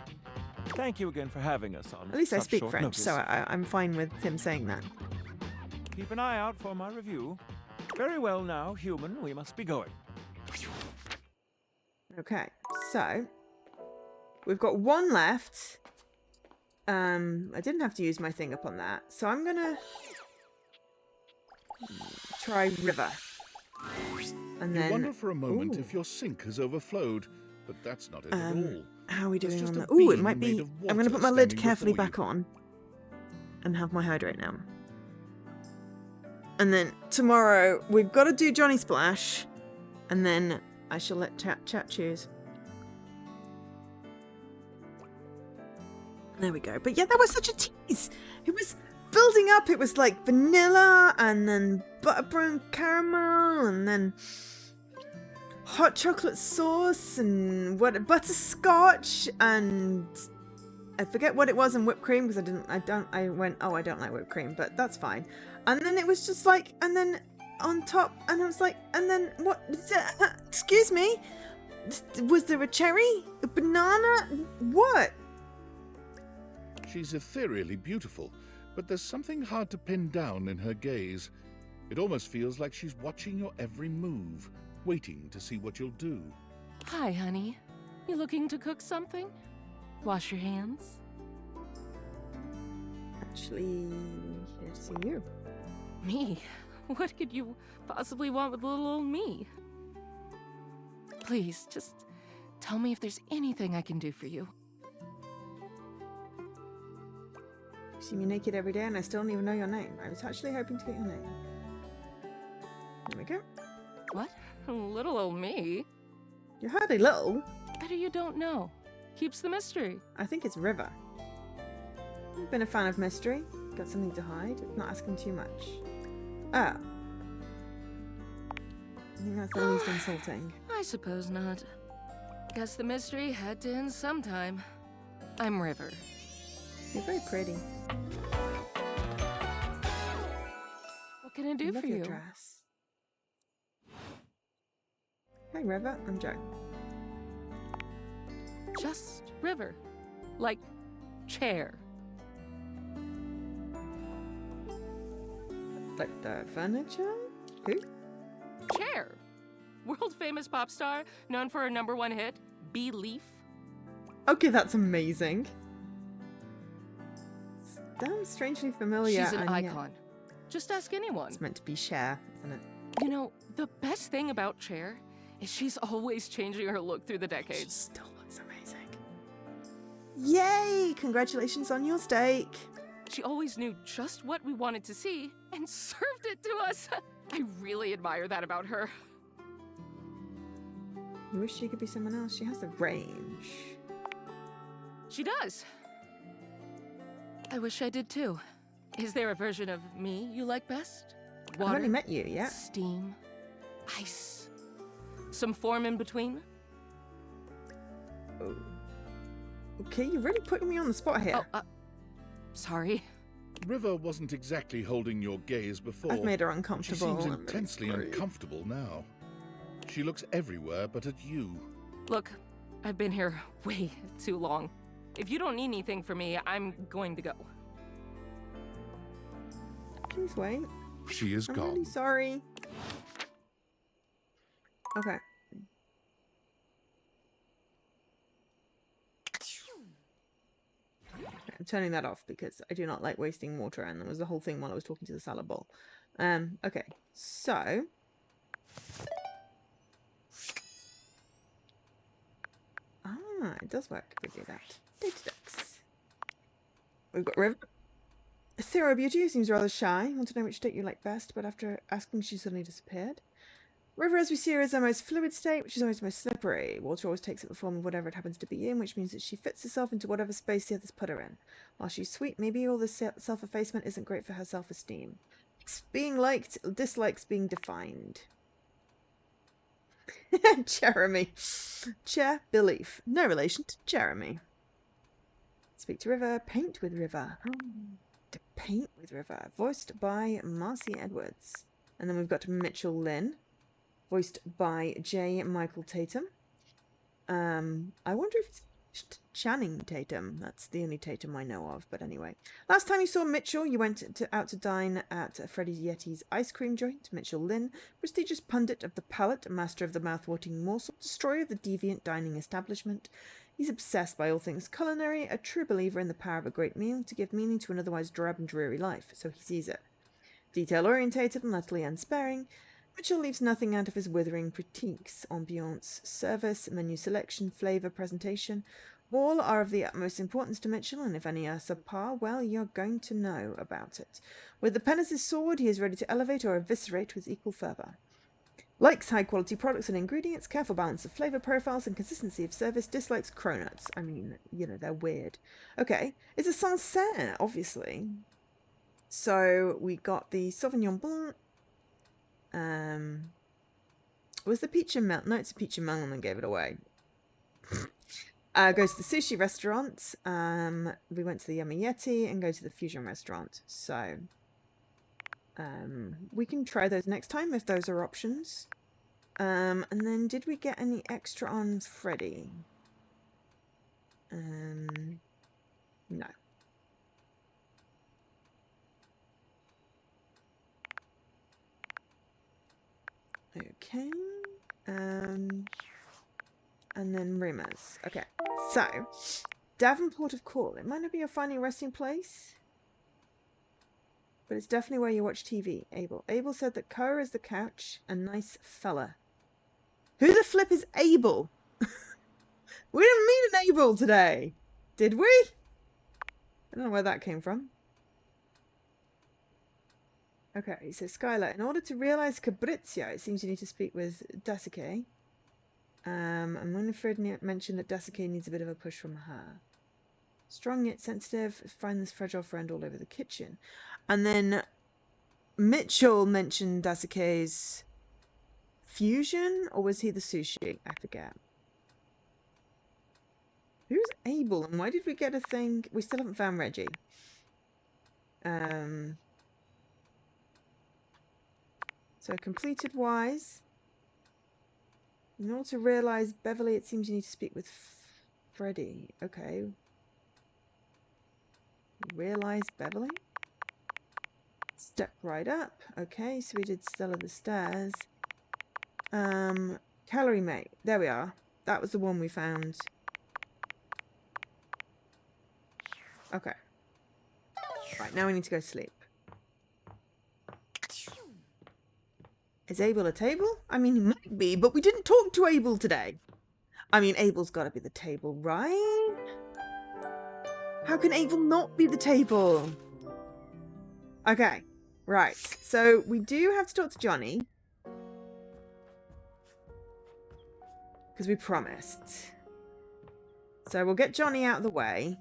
Thank you again for having us on At least I such speak short French, notice. so I'm fine with him saying that. Keep an eye out for my review. Very well now, human, we must be going. Okay, so we've got one left. I didn't have to use my thing up on that, so I'm gonna try river. And You then wonder for a moment Ooh. if your sink has overflowed, but that's not it at all. How are we There's doing just on a that? Ooh, it bean might made be. of I'm gonna put water my lid standing carefully before back you. on and have my hydrate now. And then tomorrow we've got to do Johnny Splash, and then I shall let chat choose. There we go. But yeah, that was such a tease. It was building up. It was like vanilla, and then butter brown caramel, and then hot chocolate sauce, and what butterscotch, and I forget what it was, and whipped cream, because I went, oh, I don't like whipped cream, but that's fine. And then it was just like, and then on top, and I was like, and then what? Excuse me, was there a cherry, a banana, what? She's ethereally beautiful, but there's something hard to pin down in her gaze. It almost feels like she's watching your every move, waiting to see what you'll do. Hi, honey. You looking to cook something? Wash your hands? Actually, here to see you. Me? What could you possibly want with little old me? Please, just tell me if there's anything I can do for you. You see me naked every day and I still don't even know your name. I was actually hoping to get your name. There we go. What? Little old me? You're hardly little. Better you don't know. Keeps the mystery. I think it's River. Been a fan of mystery. Got something to hide. Not asking too much. Oh. I think that's the least insulting. I suppose not. Guess the mystery had to end sometime. I'm River. You're very pretty. What can I do Love for your you? dress. Hey, River. I'm Joe. Just River. Like chair. Like the furniture? Who? Chair. World famous pop star known for her #1 hit, Belief. Okay, that's amazing. Damn strangely familiar. She's an and yet icon. Just ask anyone. It's meant to be Cher, isn't it? You know, the best thing about Cher is she's always changing her look through the She decades. still looks amazing. Yay! Congratulations on your steak. She always knew just what we wanted to see and served it to us. I really admire that about her. You wish she could be someone else. She has the range. She does. I wish I did too. Is there a version of me you like best? I've Water, only met you, yeah? steam, ice, some form in between? Oh. Okay, you're really putting me on the spot here. Oh, sorry. River wasn't exactly holding your gaze before. I've made her She uncomfortable. seems I'm really intensely sorry. uncomfortable now. She looks everywhere but at you. Look, I've been here way too long. If you don't need anything from me, I'm going to go. Please wait. She is I'm gone. really sorry. Okay. I'm turning that off because I do not like wasting water, and that was the whole thing while I was talking to the salad bowl. Okay, so it does work if we do that. Data decks. We've got River. Thera Beauty seems rather shy. Want to know which date you like best, but after asking, she suddenly disappeared. River, as we see her, is her most fluid state, which is always the most slippery. Water always takes up the form of whatever it happens to be in, which means that she fits herself into whatever space the others put her in. While she's sweet, maybe all this self-effacement isn't great for her self-esteem. Being liked, dislikes being defined. Jeremy. Chair, belief. No relation to Jeremy. Speak to River, paint with River. To paint with River. Voiced by Marcy Edwards. And then we've got Mitchell Lynn. Voiced by J. Michael Tatum. I wonder if it's Channing Tatum. That's the only Tatum I know of, but anyway. Last time you saw Mitchell, you went out to dine at Freddie Yeti's ice cream joint. Mitchell Lynn, prestigious pundit of the palate, master of the mouth-watering morsel, destroyer of the deviant dining establishment. He's obsessed by all things culinary, a true believer in the power of a great meal to give meaning to an otherwise drab and dreary life, so he sees it. Detail-orientated and utterly unsparing, Mitchell leaves nothing out of his withering critiques. Ambiance, service, menu selection, flavour, presentation, all are of the utmost importance to Mitchell, and if any are subpar, well, you're going to know about it. With the pen as his sword, he is ready to elevate or eviscerate with equal fervour. Likes high-quality products and ingredients, careful balance of flavour profiles, and consistency of service. Dislikes cronuts. I mean, you know, they're weird. Okay, it's a Sancerre, obviously. So we got the Sauvignon Blanc. Was the peach and melon? No, it's a peach and melon and gave it away. Goes to the sushi restaurant. We went to the Yummy Yeti and go to the fusion restaurant. So we can try those next time if those are options. And then did we get any extra on Freddy? No. Okay. And then rumors. Okay. So, Davenport of Court. It might not be your final resting place, but it's definitely where you watch TV. Abel. Abel said that Koa is the couch, a nice fella. Who the flip is Abel? We didn't meet an Abel today, did we? I don't know where that came from. Okay, so Skylar, in order to realize Cabrizia, it seems you need to speak with Dasuke. And Winifred mentioned that Dasuke needs a bit of a push from her. Strong yet sensitive. Find this fragile friend all over the kitchen. And then Mitchell mentioned Dasuke's fusion, or was he the sushi? I forget. Who's Abel, and why did we get a thing? We still haven't found Reggie. So completed wise. In order to realize Beverly, it seems you need to speak with Freddy. Okay. Realize Beverly? Step right up. Okay, so we did Stella the Stairs. Calorie Mate. There we are. That was the one we found. Okay. Right, now we need to go to sleep. Is Abel a table? I mean, he might be, but we didn't talk to Abel today. I mean, Abel's got to be the table, right? How can Abel not be the table? Okay, right. So we do have to talk to Johnny. Because we promised. So we'll get Johnny out of the way.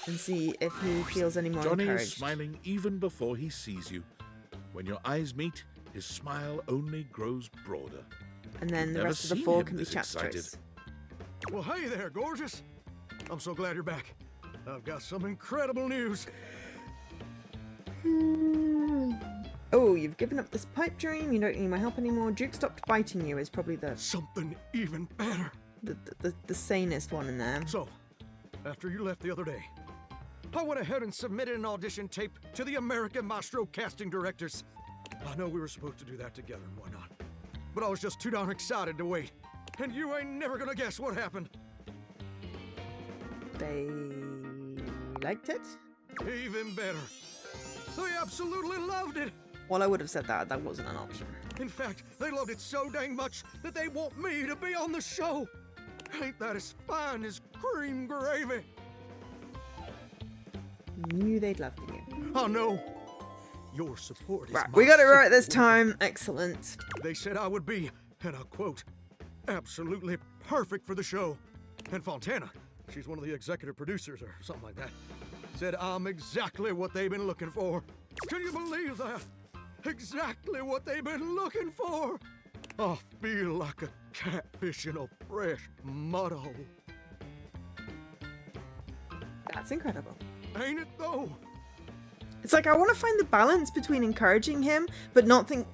And see if he feels any more Johnny encouraged. is smiling even before he sees you. When your eyes meet, his smile only grows broader. And then the Never rest of the seen four him can be this chat's excited. choice. Well, hey there, gorgeous. I'm so glad you're back. I've got some incredible news. Oh, you've given up this pipe dream. You don't need my help anymore. Duke stopped biting you is probably the Something even better. the sanest one in there. So, after you left the other day, I went ahead and submitted an audition tape to the American Maestro casting directors. I know we were supposed to do that together and whatnot, but I was just too darn excited to wait. And you ain't never gonna guess what happened. They liked it? Even better. They absolutely loved it. Well, I would have said that. That wasn't an option. In fact, they loved it so dang much that they want me to be on the show. Ain't that as fine as cream gravy? Knew they'd love you. I know. Your support is Right, my we got it right this secret weapon. time. Excellent. They said I would be, and I'll quote, absolutely perfect for the show. And Fontana, she's one of the executive producers or something like that, said I'm exactly what they've been looking for. Can you believe that? Exactly what they've been looking for. I feel like a catfish in a fresh mud hole. That's incredible. Ain't it though? It's like I want to find the balance between encouraging him, but not think.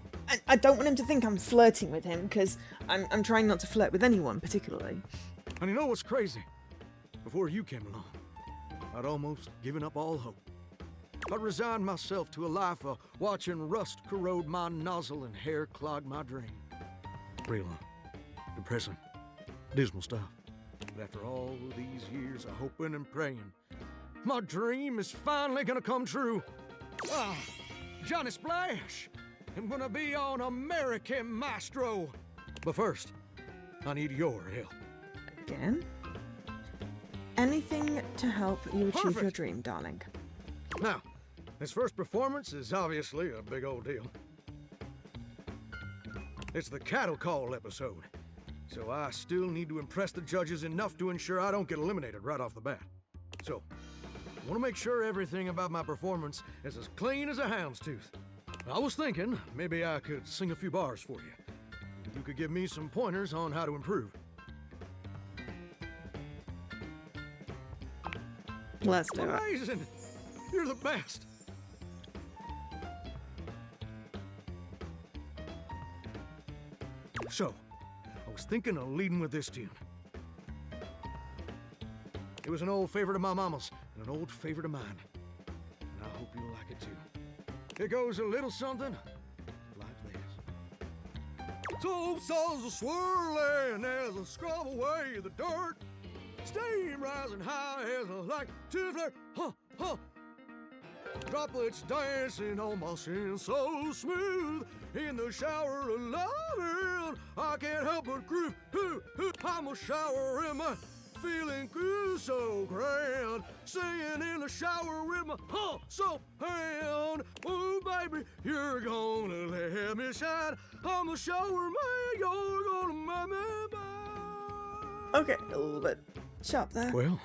I don't want him to think I'm flirting with him because I'm trying not to flirt with anyone particularly. And you know what's crazy? Before you came along, I'd almost given up all hope. I'd resigned myself to a life of watching rust corrode my nozzle and hair clog my dream. Real depressing, dismal stuff. But after all these years of hoping and praying, my dream is finally gonna come true. Ah, Johnny Splash! I'm gonna be on American Maestro. But first, I need your help. Again? Anything to help you achieve your Perfect. dream, darling. Now, this first performance is obviously a big old deal. It's the cattle call episode, so I still need to impress the judges enough to ensure I don't get eliminated right off the bat. So, I want to make sure everything about my performance is as clean as a hound's tooth. I was thinking maybe I could sing a few bars for you. You could give me some pointers on how to improve. Let's do it. Amazing! You're the best! So, I was thinking of leading with this tune. It was an old favorite of my mama's and an old favorite of mine. And I hope you'll like it too. It goes a little something like this. So saws a swirling as I scrub away the dirt. Steam rising high as I like to flirt. Huh, huh. Droplets dancing on my skin so smooth. In the shower of loving, I can't help but groove. I'm a shower in my feeling good, so grand. Singing in the shower with my so hand. Oh, baby, you're gonna let me shine. I'm a shower man, you're gonna make me mine. Okay, a little bit Shut up there. Well,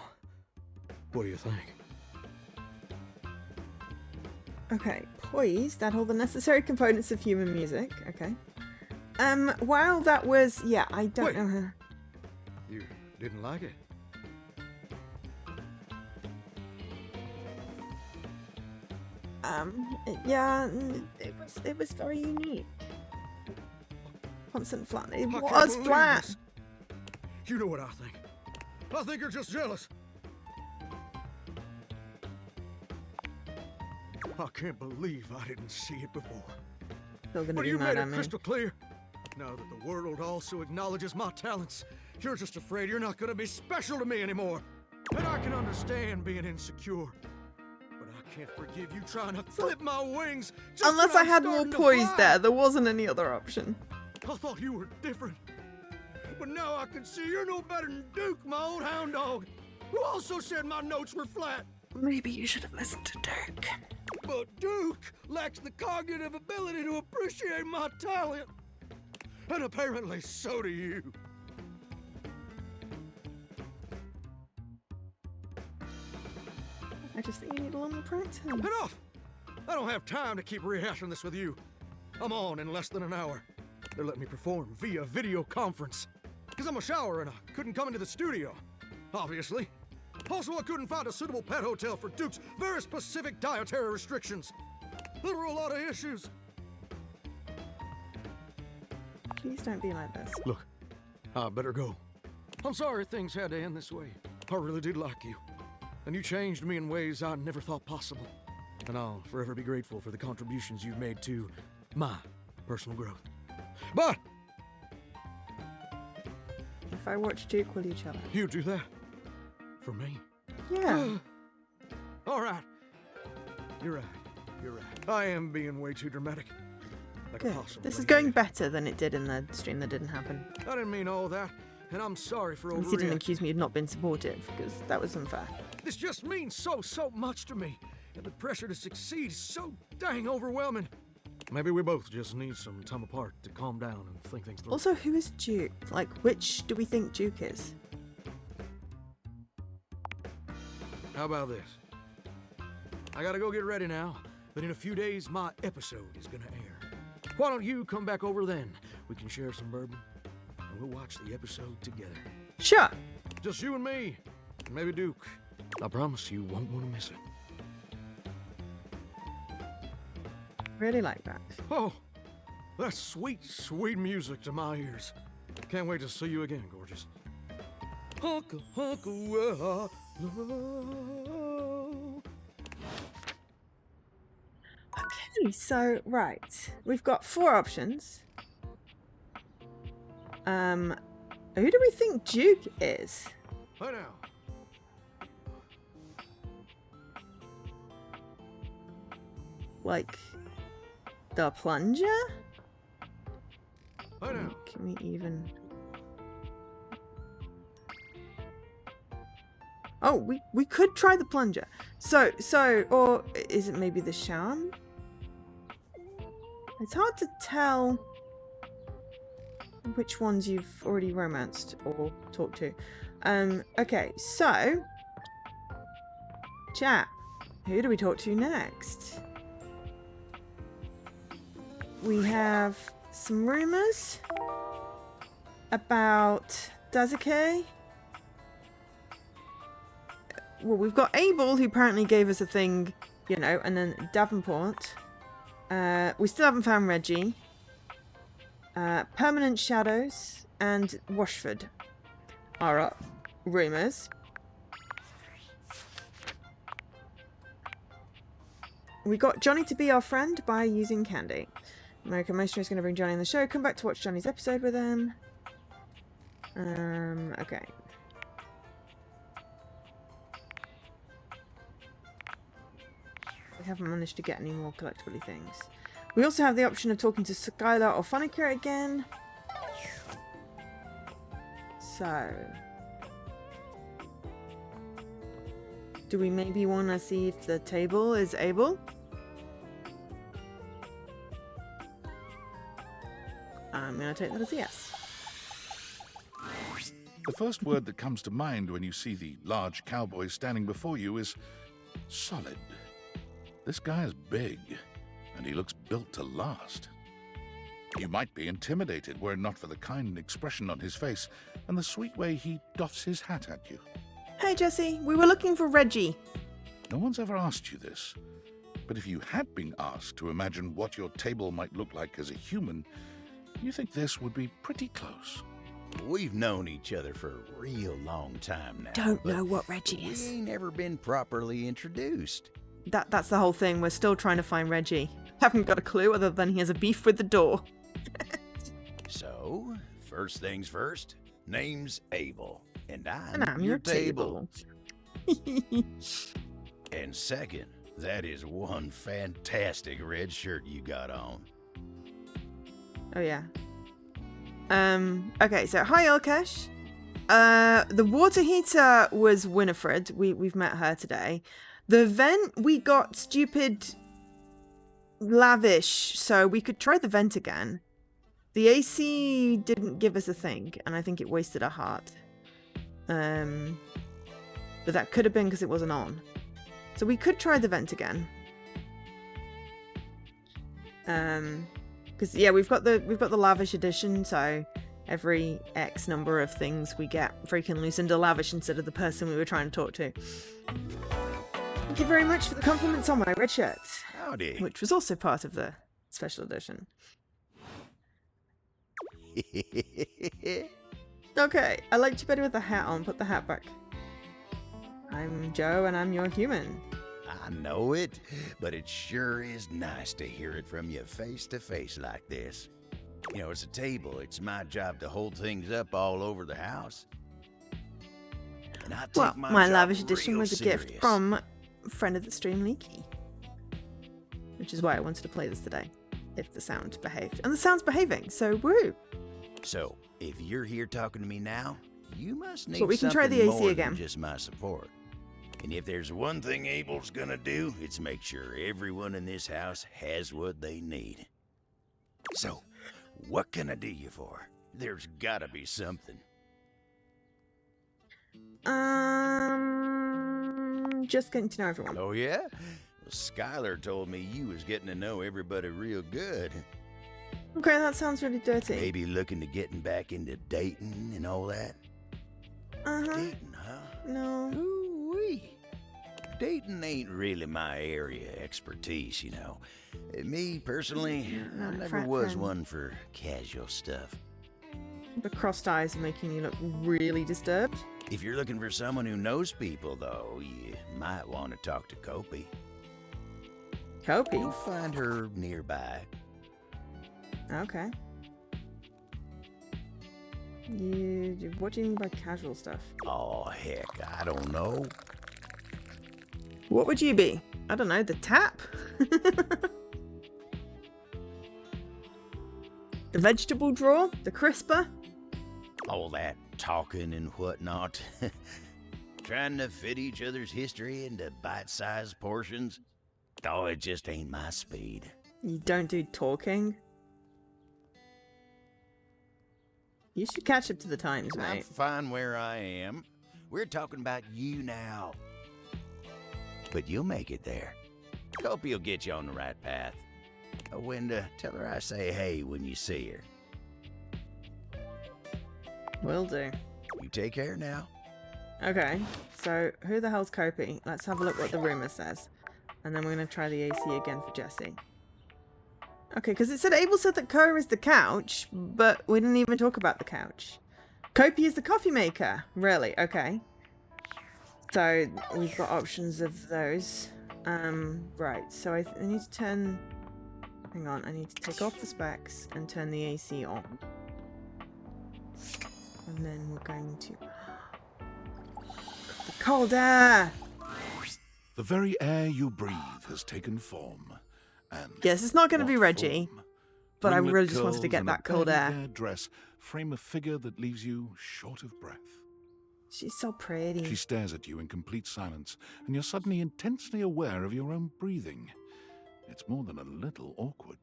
what do you think? Okay, poised at all the necessary components of human music. Okay. Wow, that was, yeah, I don't Wait. know how. You didn't like it? Yeah, it was very unique. Constant flat. It I can't was believe flat. this. You know what I think. I think you're just jealous. I can't believe I didn't see it before. Still gonna But be you mad made at it me. crystal clear. Now that the world also acknowledges my talents, you're just afraid you're not gonna be special to me anymore. And I can understand being insecure. But I can't forgive you trying to flip my wings just Unless when I I'm had more starting to poise fly. there wasn't any other option. I thought you were different. But now I can see you're no better than Duke, my old hound dog, who also said my notes were flat. Maybe you should have listened to Duke. But Duke lacks the cognitive ability to appreciate my talent. And apparently so do you. I just think you need a little more practice. Enough! I don't have time to keep rehashing this with you. I'm on in less than an hour. They're letting me perform via video conference. Because I'm a shower and I couldn't come into the studio, obviously. Also, I couldn't find a suitable pet hotel for Duke's very specific dietary restrictions. There were a lot of issues. Please don't be like this. Look, I better go. I'm sorry things had to end this way. I really did like you. And you changed me in ways I never thought possible. And I'll forever be grateful for the contributions you've made to my personal growth. But If I watch Duke, will you chill out? you do that for me. Yeah. All right. You're right. You're right. I am being way too dramatic. Like a Good. possum This is running going away. better than it did in the stream that didn't happen. I didn't mean all that, and I'm sorry for At least you didn't overreacting. accuse me of not being supportive, because that was unfair. This just means so much to me, and the pressure to succeed is so dang overwhelming. Maybe we both just need some time apart to calm down and think things through. Also, who is Duke? Like, which do we think Duke is? How about this? I gotta go get ready now, but in a few days my episode is gonna air. Why don't you come back over then? We can share some bourbon, and we'll watch the episode together. Sure. Just you and me, and maybe Duke. I promise you won't want to miss it. Really like that. Oh, that's sweet, sweet music to my ears. Can't wait to see you again, gorgeous. Hunka, hunka, well, Okay, so, right. We've got 4 options. Who do we think Duke is? Hi now. Like, the plunger? Hi now. Can we even... Oh, we could try the plunger. So, or is it maybe the charm? It's hard to tell which ones you've already romanced or talked to. Okay, so... Chat, who do we talk to next? We have some rumors about Dazuke. Well, we've got Abel, who apparently gave us a thing, you know, and then Davenport. We still haven't found Reggie. Permanent Shadows and Washford are up. Rumors. We got Johnny to be our friend by using candy. American Maestro is going to bring Johnny in the show. Come back to watch Johnny's episode with him. Okay. We haven't managed to get any more collectible things. We also have the option of talking to Skylar or Fonica again. So... do we maybe want to see if the table is able? I'm going to take that as a yes. The first word that comes to mind when you see the large cowboy standing before you is solid. This guy is big, and he looks built to last. You might be intimidated were it not for the kind expression on his face and the sweet way he doffs his hat at you. Hey, Jesse. We were looking for Reggie. No one's ever asked you this, but if you had been asked to imagine what your table might look like as a human, you think this would be pretty close. We've known each other for a real long time now. Don't but know what Reggie we is. ain't ever been properly introduced. That's the whole thing. We're still trying to find Reggie. Haven't got a clue other than he has a beef with the door. So, first things first, name's Abel, and And I'm your table. table. And second, that is one fantastic red shirt you got on. Oh, yeah. Okay, so hi, Elkesh. The water heater was Winifred. We've met her today. The vent, we got stupid lavish, so we could try the vent again. The AC didn't give us a thing, and I think it wasted a heart. But that could have been because it wasn't on. So we could try the vent again. Because yeah, we've got the lavish edition, so every X number of things we get freaking loosened to lavish instead of the person we were trying to talk to. Thank you very much for the compliments on my red shirt, Howdy. which was also part of the special edition. Okay, I liked you better with the hat on. Put the hat back. I'm Joe, and I'm your human. I know it, but it sure is nice to hear it from you face to face like this. You know, as a table, it's my job to hold things up all over the house. And I take Well, my my job lavish edition real was a gift serious. from a friend of the stream, Leaky. Which is why I wanted to play this today, if the sound behaved. And the sound's behaving, so woo! So, if you're here talking to me now, you must need So we can try something the AC more again. than just my support. And if there's one thing Abel's gonna do, it's make sure everyone in this house has what they need. So, what can I do you for? There's gotta be something. Just getting to know everyone. Oh yeah? Well, Skylar told me you was getting to know everybody real good. Okay, that sounds really dirty. Maybe looking to getting back into dating and all that? Uh-huh. Dating, huh? No. Ooh-wee. Dating ain't really my area of expertise, you know. Me, personally, I never frat was friend. one for casual stuff. The crossed eyes are making you look really disturbed. If you're looking for someone who knows people, though, you might want to talk to Kopi. You'll Kopi? find her nearby. Okay. What do you mean by casual stuff? Oh, heck, I don't know. What would you be? I don't know, the tap? The vegetable drawer? The crisper? All that talking and whatnot. Trying to fit each other's history into bite-sized portions. Oh, it just ain't my speed. You don't do talking? You should catch up to the times, I'm mate. fine where I am. We're talking about you now. But you'll make it there. Kopi will get you on the right path. Wenda, tell her I say hey when you see her. Will do. You take care now. Okay, so who the hell's Kopi? Let's have a look what the rumor says. And then we're going to try the AC again for Jesse. Okay, because it said Abel said that Ko is the couch, but we didn't even talk about the couch. Kopi is the coffee maker. Really? Okay. So we've got options of those. Right, so I need to turn... Hang on, I need to take off the specs and turn the AC on. And then we're going to... The cold air! The very air you breathe has taken form. And Yes, it's not going to be what Reggie, form? but I Ringlet really just wanted to curls get and a that cold baggy air. hair dress frame a figure that leaves you short of breath. She's so pretty. She stares at you in complete silence, and you're suddenly intensely aware of your own breathing. It's more than a little awkward.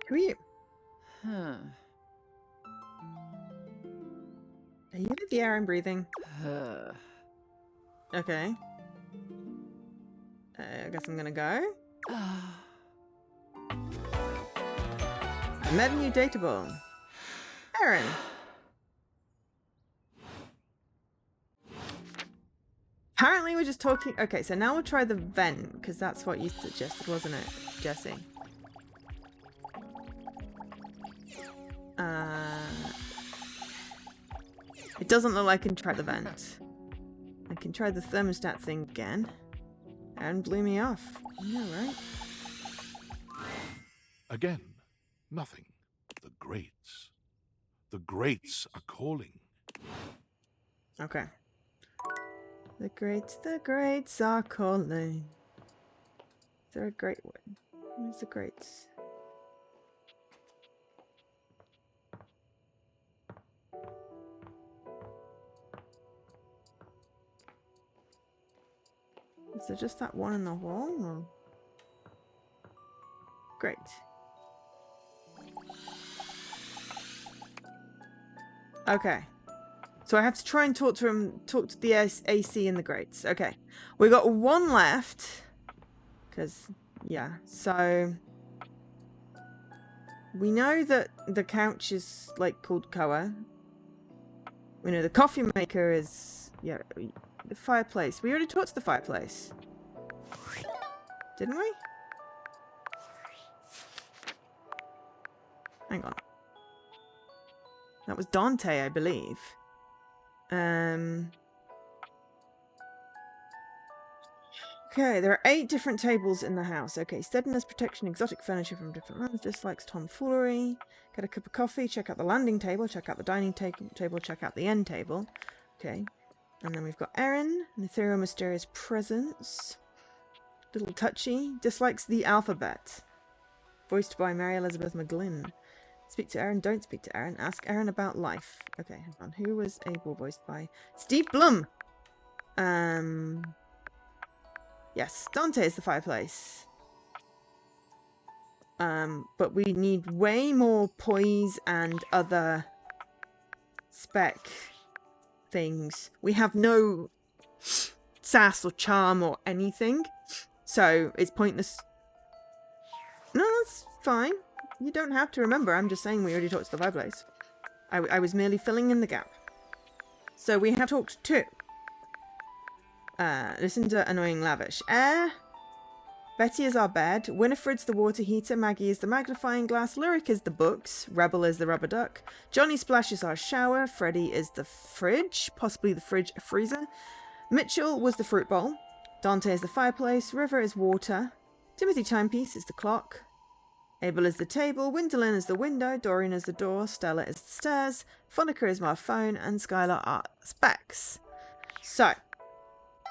Who are you? Huh. Are you the air I'm breathing? Huh. Okay. I guess I'm gonna go. Met a new dateable. Aaron. Apparently we're just talking. Okay, so now we'll try the vent, because that's what you suggested, wasn't it, Jesse? It doesn't look like I can try the vent. I can try the thermostat thing again. Aaron blew me off. Yeah, right? Again, nothing. The grates. The grates are calling. Okay. The greats are calling. Is there a great one? Where's the greats? Is there just that one in the wall? Or... Great. Okay. So I have to try and talk to him, talk to the AC in the grates. Okay. We got one left. Because, yeah. So, we know that the couch is, like, called Koa. We know the coffee maker is, yeah, the fireplace. We already talked to the fireplace. Didn't we? Hang on. That was Dante, I believe. Okay, there are 8 different tables in the house. Okay, steadiness, protection, exotic furniture from different lands, dislikes tomfoolery. Get a cup of coffee, check out the landing table, check out the dining table, check out the end table. Okay, and then we've got Erin, an ethereal, mysterious presence. Little touchy, dislikes the alphabet. Voiced by Mary Elizabeth McGlynn. Speak to Erin, don't speak to Erin. Ask Erin about life. Okay, hang on. Who was Abel voiced by? Steve Blum! Yes, Dante is the fireplace. But we need way more poise and other spec things. We have no sass or charm or anything. So it's pointless. No, that's fine. You don't have to remember. I'm just saying we already talked to the fireplace. I was merely filling in the gap. So we have talked to listen to annoying lavish air. Betty is our bed. Winifred's the water heater. Maggie is the magnifying glass. Lyric is the books. Rebel is the rubber duck. Johnny Splash is our shower. Freddy is the fridge, possibly the fridge freezer. Mitchell was the fruit bowl. Dante is the fireplace. River is water. Timothy Timepiece is the clock. Abel is the table. Winterlin is the window. Dorian is the door. Stella is the stairs. Fonica is my phone. And Skylar are specs. So,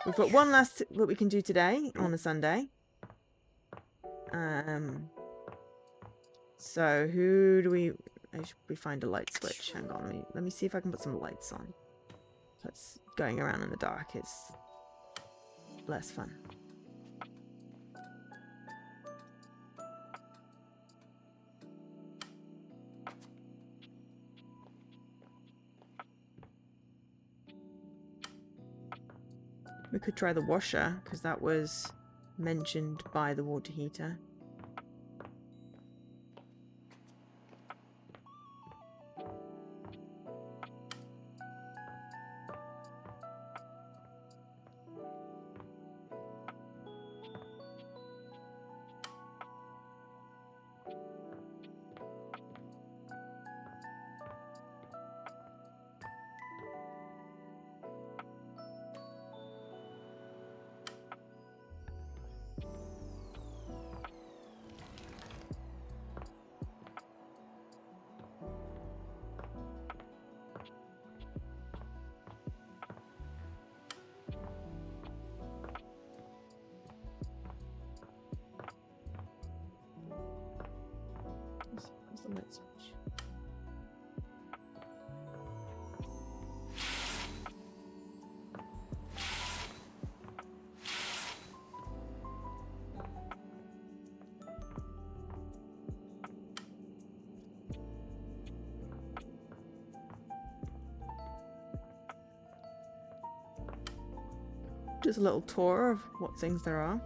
we've got one last that we can do today on a Sunday. So who do we... should we find a light switch? Hang on, let me see if I can put some lights on. That's going around in the dark is less fun. We could try the washer, because that was mentioned by the water heater. Just a little tour of what things there are.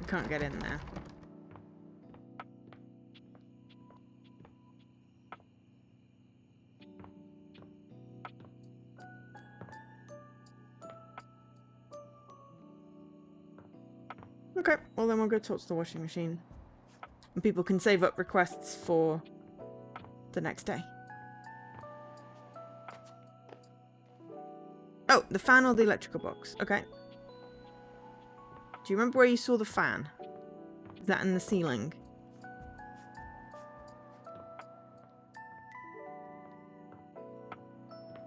You can't get in there. Okay, well then we'll go talk to the washing machine. And people can save up requests for the next day. Oh, the fan or the electrical box. Okay. Do you remember where you saw the fan? Is that in the ceiling?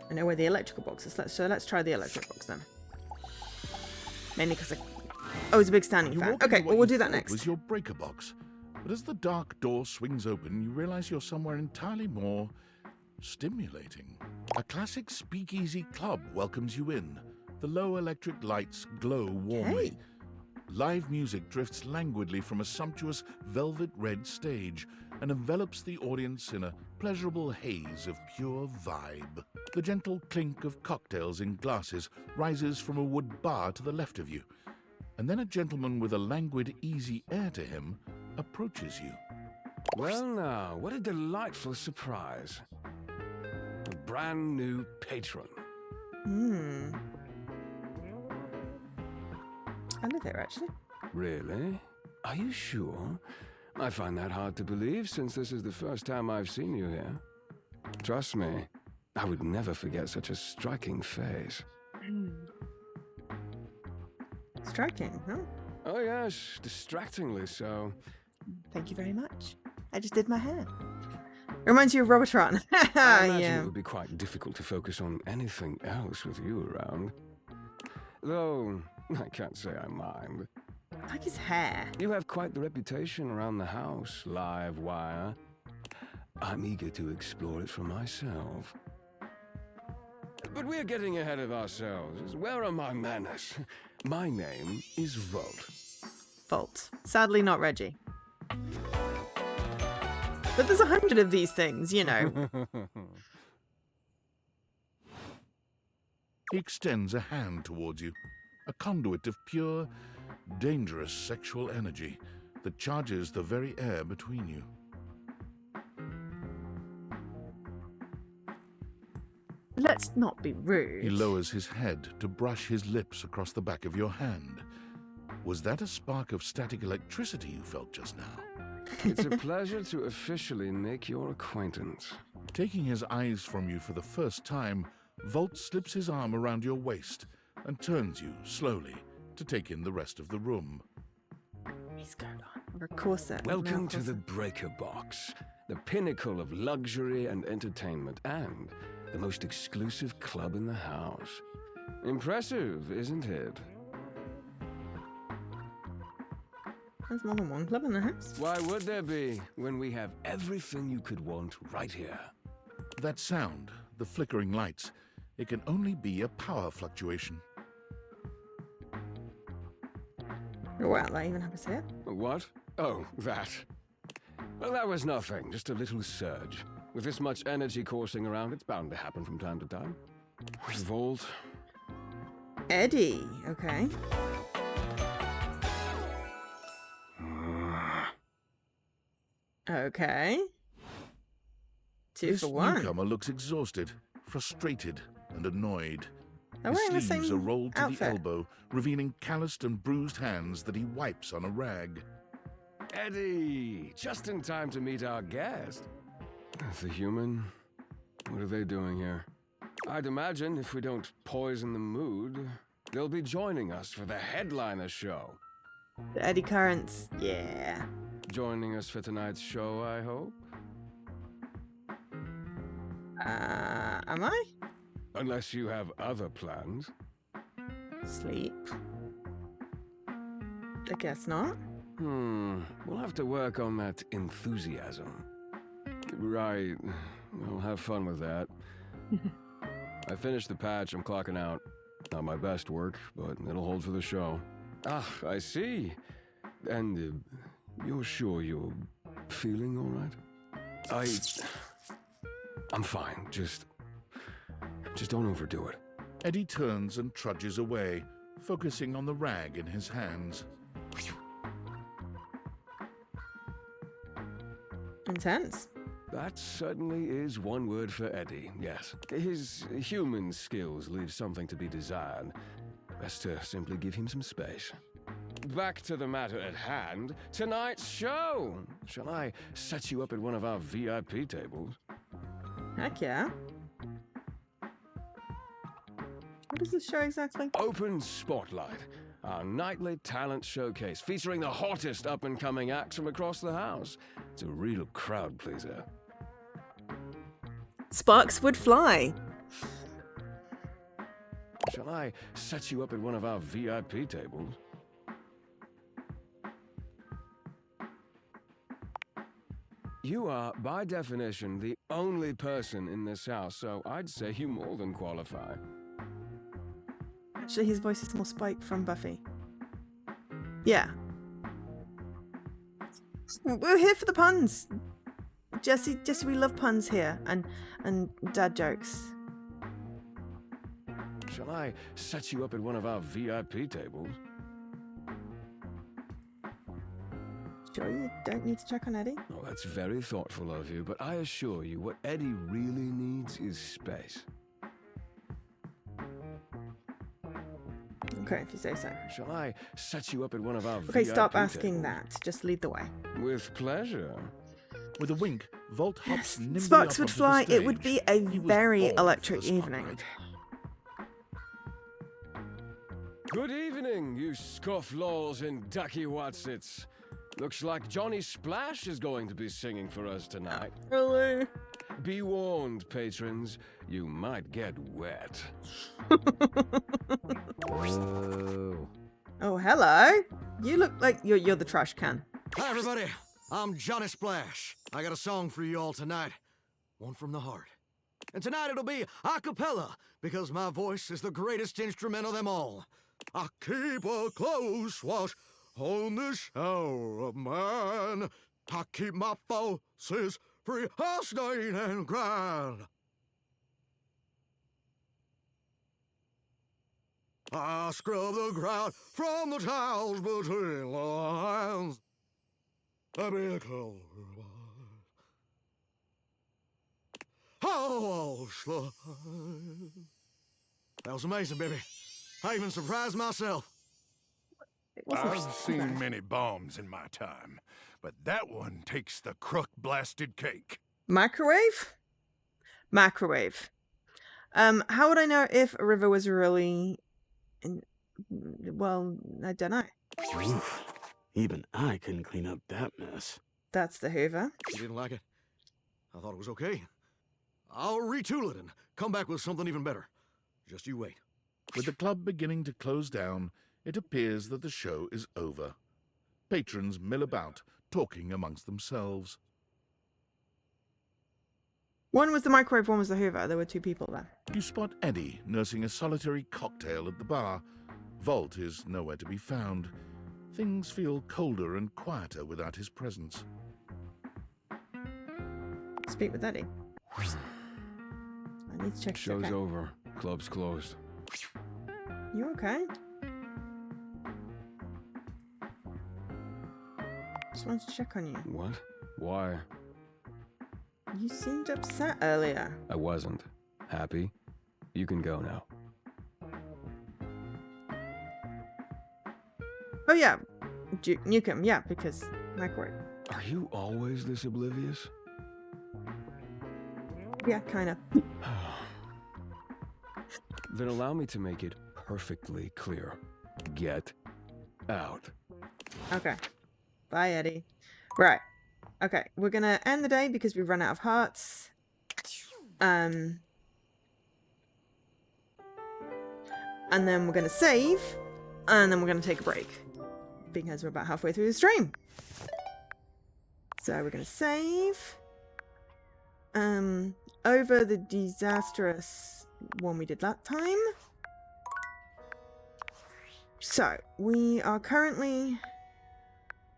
I know where the electrical box is. So let's try the electric box then. Mainly because I... Oh, it's a big standing You fan. walk Okay, into well what we'll you do that thought next. was your breaker box, but as the dark door swings open, you realize you're somewhere entirely more stimulating. A classic speakeasy club welcomes you in. The low electric lights glow warmly. Hey. Live music drifts languidly from a sumptuous velvet red stage and envelops the audience in a pleasurable haze of pure vibe. The gentle clink of cocktails in glasses rises from a wood bar to the left of you, and then a gentleman with a languid, easy air to him approaches you. Well now, what a delightful surprise. A brand new patron. Hmm. I live here, actually. Really? Are you sure? I find that hard to believe since this is the first time I've seen you here. Trust me, I would never forget such a striking face. Striking, huh? Oh yes, distractingly so. Thank you very much. I just did my hair. Reminds you of Robotron. I imagine Yeah. it would be quite difficult to focus on anything else with you around. Though, I can't say I mind. I like his hair. You have quite the reputation around the house, live wire. I'm eager to explore it for myself. But we're getting ahead of ourselves. Where are my manners? My name is Volt. Volt. Sadly not Reggie. But there's 100 of these things, you know. He extends a hand towards you, a conduit of pure, dangerous sexual energy that charges the very air between you. Let's not be rude. He lowers his head to brush his lips across the back of your hand. Was that a spark of static electricity you felt just now? It's a pleasure to officially make your acquaintance. Taking his eyes from you for the first time, Volt slips his arm around your waist and turns you slowly to take in the rest of the room. He's going on. Or a corset. Welcome to the Breaker Box, the pinnacle of luxury and entertainment, and the most exclusive club in the house. Impressive, isn't it? There's more than one club in the house. Why would there be, when we have everything you could want right here? That sound, the flickering lights, it can only be a power fluctuation. Well, that even happens here. What? Oh, that. Well, that was nothing, just a little surge. With this much energy coursing around, it's bound to happen from time to time. Volt. Eddie. Okay. Okay. Two This for one. newcomer looks exhausted, frustrated, and annoyed. They're His wearing the sleeves same are rolled to outfit. the elbow, revealing calloused and bruised hands that he wipes on a rag. Eddie! Just in time to meet our guest. The human? What are they doing here? I'd imagine if we don't poison the mood, they'll be joining us for the headliner show. The Eddie Currents, yeah. Joining us for tonight's show, I hope? Am I? Unless you have other plans. Sleep. I guess not. We'll have to work on that enthusiasm. Right. We'll have fun with that. I finished the patch, I'm clocking out. Not my best work, but it'll hold for the show. Ah, I see. And you're sure you're feeling all right? I'm fine. Just don't overdo it. Eddie turns and trudges away, focusing on the rag in his hands. Intense. That certainly is one word for Eddie, yes. His human skills leave something to be desired. Best to simply give him some space. Back to the matter at hand. Tonight's show! Shall I set you up at one of our VIP tables? Heck yeah. What is this show exactly? Open Spotlight, our nightly talent showcase featuring the hottest up-and-coming acts from across the house. It's a real crowd pleaser. Sparks would fly. Shall I set you up at one of our VIP tables? You are, by definition, the only person in this house, so I'd say you more than qualify. Actually, his voice is more Spike from Buffy. Yeah. We're here for the puns. Jesse, we love puns here, and dad jokes. Shall I set you up at one of our VIP tables? Sure you don't need to check on Eddie? Oh, that's very thoughtful of you, but I assure you, what Eddie really needs is space. Okay, if you say so. Shall I set you up at one of our Okay, VIP stop asking tables? that. Just lead the way. With pleasure. With a wink, Volt hops nimbly Sparks up would onto the fly. It would stage. be a He was very all for electric the evening. spotlight. Good evening, you scofflaws and ducky watsits. Looks like Johnny Splash is going to be singing for us tonight. Really? Be warned, patrons, you might get wet. Whoa. Oh, hello. You look like you're the trash can. Hi, everybody. I'm Johnny Splash. I got a song for you all tonight. One from the heart. And tonight it'll be a cappella, because my voice is the greatest instrument of them all. I keep a close watch on this hour of mine. I keep my forces free of stain and grind. I scrub the ground from the tiles between the lines. I be a color. Oh, slide. That was amazing, baby. I even surprised myself. I've seen many bombs in my time, but that one takes the crook-blasted cake. Microwave? Microwave. How would I know if a river was really... Well, I don't know. Oof. Even I couldn't clean up that mess. That's the Hoover. You didn't like it? I thought it was okay. I'll retool it and come back with something even better. Just you wait. With the club beginning to close down, it appears that the show is over. Patrons mill about, talking amongst themselves. One was the microwave, one was the Hoover. There were two people there. You spot Eddie nursing a solitary cocktail at the bar. Volt is nowhere to be found. Things feel colder and quieter without his presence. Speak with Eddie. I need to check. Show's okay. over. Club's closed. You okay? Just wanted to check on you. What? Why? You seemed upset earlier. I wasn't. Happy? You can go now. Oh yeah, Duke Nukem. Yeah, because Microwave. Are you always this oblivious? Yeah, kind of. Then allow me to make it perfectly clear. Get out. Okay. Bye, Eddie. Right. Okay, we're gonna end the day because we've run out of hearts. And then we're gonna save, and then we're gonna take a break because we're about halfway through the stream. So we're gonna save. Over the disastrous one we did that time. So we are currently.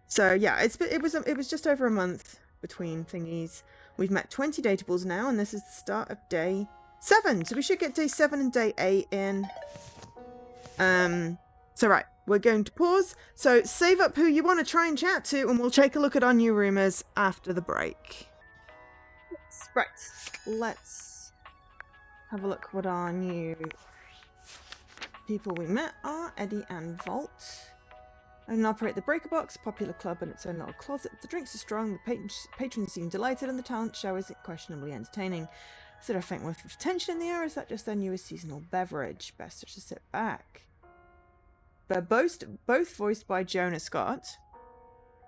So yeah, it was just over a month between thingies. We've met 20 datables now, and this is the start of day 7. So we should get day 7 and day 8 in. So right, we're going to pause. So save up who you want to try and chat to, and we'll take a look at our new rumors after the break. Right, let's have a look what our new people we met are. Eddie and Volt. And operate the Breaker Box, popular club in its own little closet. The drinks are strong, the patrons seem delighted, and the talent show is questionably entertaining. Is there a faint whiff of tension in the air, or is that just their newest seasonal beverage? Best just to sit back. They're both voiced by Jonah Scott.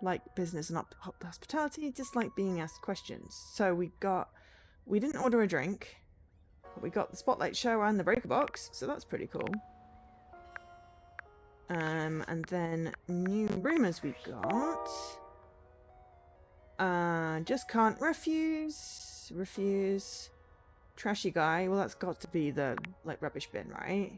Like business and hospitality, dislike being asked questions. So we didn't order a drink, but we got the Spotlight Show and the Breaker Box, so that's pretty cool. And then new rumors we got. Just can't refuse. Trashy guy. Well, that's got to be the rubbish bin, right?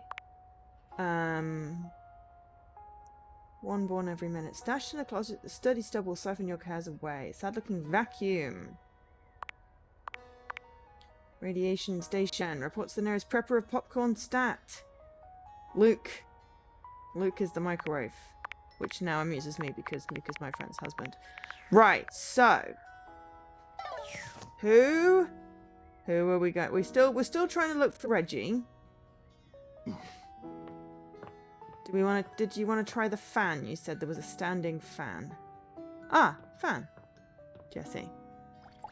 One born every minute. Stashed in a closet, the sturdy stub will siphon your cares away. Sad looking vacuum. Radiation station. Reports the nearest prepper of popcorn stat. Luke is the microwave, which now amuses me because Luke is my friend's husband. Right, so who are we going? We're still trying to look for Reggie. Did you want to try the fan? You said there was a standing fan. Ah, fan. Jesse.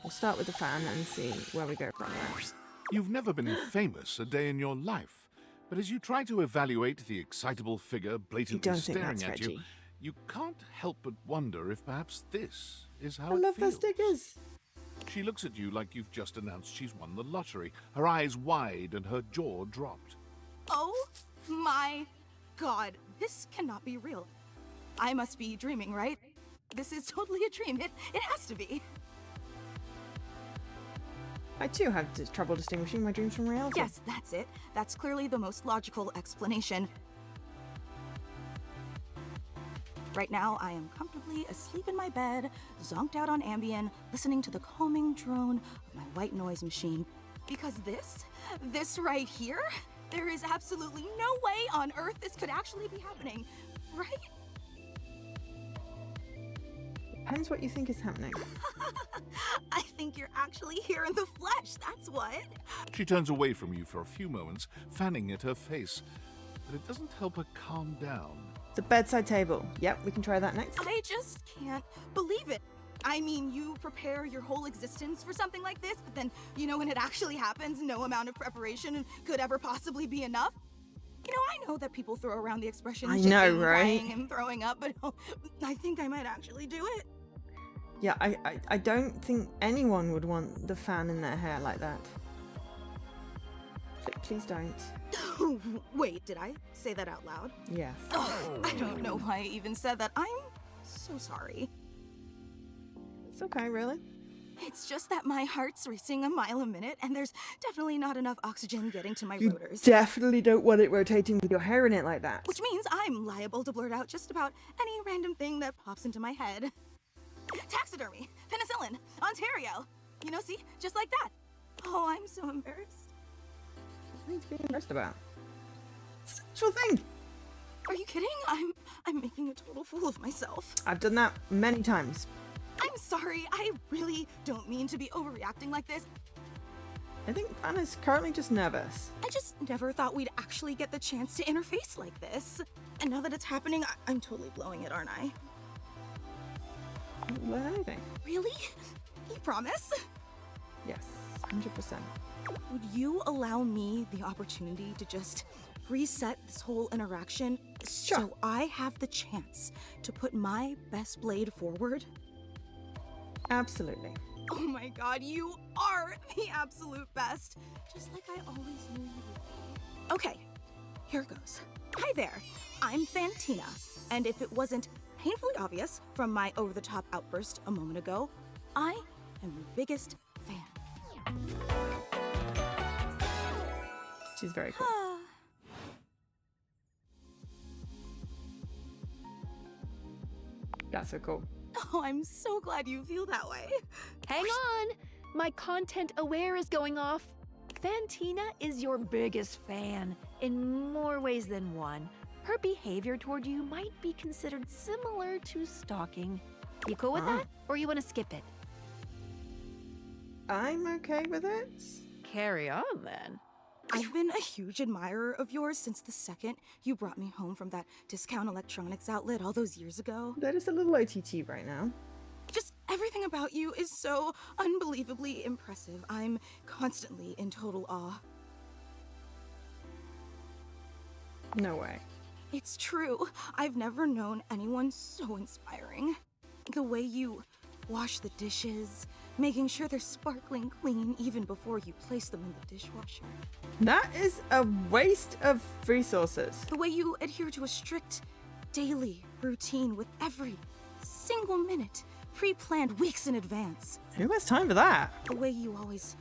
We'll start with the fan and see where we go from there. You've never been famous a day in your life. But as you try to evaluate the excitable figure blatantly staring at you, you can't help but wonder if perhaps this is how it feels. I love those stickers. She looks at you like you've just announced she's won the lottery, her eyes wide and her jaw dropped. Oh my god, this cannot be real. I must be dreaming, right? This is totally a dream. It has to be. I too have trouble distinguishing my dreams from reality. Yes, that's it. That's clearly the most logical explanation. Right now, I am comfortably asleep in my bed, zonked out on Ambien, listening to the calming drone of my white noise machine. Because this right here, there is absolutely no way on Earth this could actually be happening, right? Depends what you think is happening. I think you're actually here in the flesh, that's what. She turns away from you for a few moments, fanning at her face. But it doesn't help her calm down. The bedside table. Yep, we can try that next. I just can't believe it. I mean, you prepare your whole existence for something like this, but then, when it actually happens, no amount of preparation could ever possibly be enough. I know that people throw around the expression I know, right? crying and throwing up, but I think I might actually do it. Yeah, I don't think anyone would want the fan in their hair like that. Please don't. Wait, did I say that out loud? Yes. I don't know why I even said that. I'm so sorry. It's okay, really. It's just that my heart's racing a mile a minute, and there's definitely not enough oxygen getting to my You rotors. definitely don't want it rotating with your hair in it like that. Which means I'm liable to blurt out just about any random thing that pops into my head. Taxidermy, penicillin, Ontario. See, just like that. Oh, I'm so embarrassed. What are you embarrassed about? It's an actual thing. Are you kidding? I'm making a total fool of myself. I've done that many times. I'm sorry. I really don't mean to be overreacting like this. I think Anna's currently just nervous. I just never thought we'd actually get the chance to interface like this. And now that it's happening, I'm totally blowing it, aren't I? Learn anything. Really? You promise? Yes, 100%. Would you allow me the opportunity to just reset this whole interaction so I have the chance to put my best blade forward? Absolutely. Oh my god, you are the absolute best. Just like I always knew you would be. Okay, here goes. Hi there, I'm Fantina, and if it wasn't painfully obvious from my over-the-top outburst a moment ago, I am your biggest fan. She's very cool. That's so cool. Oh, I'm so glad you feel that way. Hang on! My content aware is going off. Fantina is your biggest fan, in more ways than one. Her behavior toward you might be considered similar to stalking. You cool with that? Or you want to skip it? I'm okay with it. Carry on, then. I've been a huge admirer of yours since the second you brought me home from that discount electronics outlet all those years ago. That is a little OTT right now. Just everything about you is so unbelievably impressive. I'm constantly in total awe. No way. It's true. I've never known anyone so inspiring. The way you wash the dishes, making sure they're sparkling clean even before you place them in the dishwasher. That is a waste of resources. The way you adhere to a strict daily routine with every single minute pre-planned weeks in advance. Who has time for that? The way you always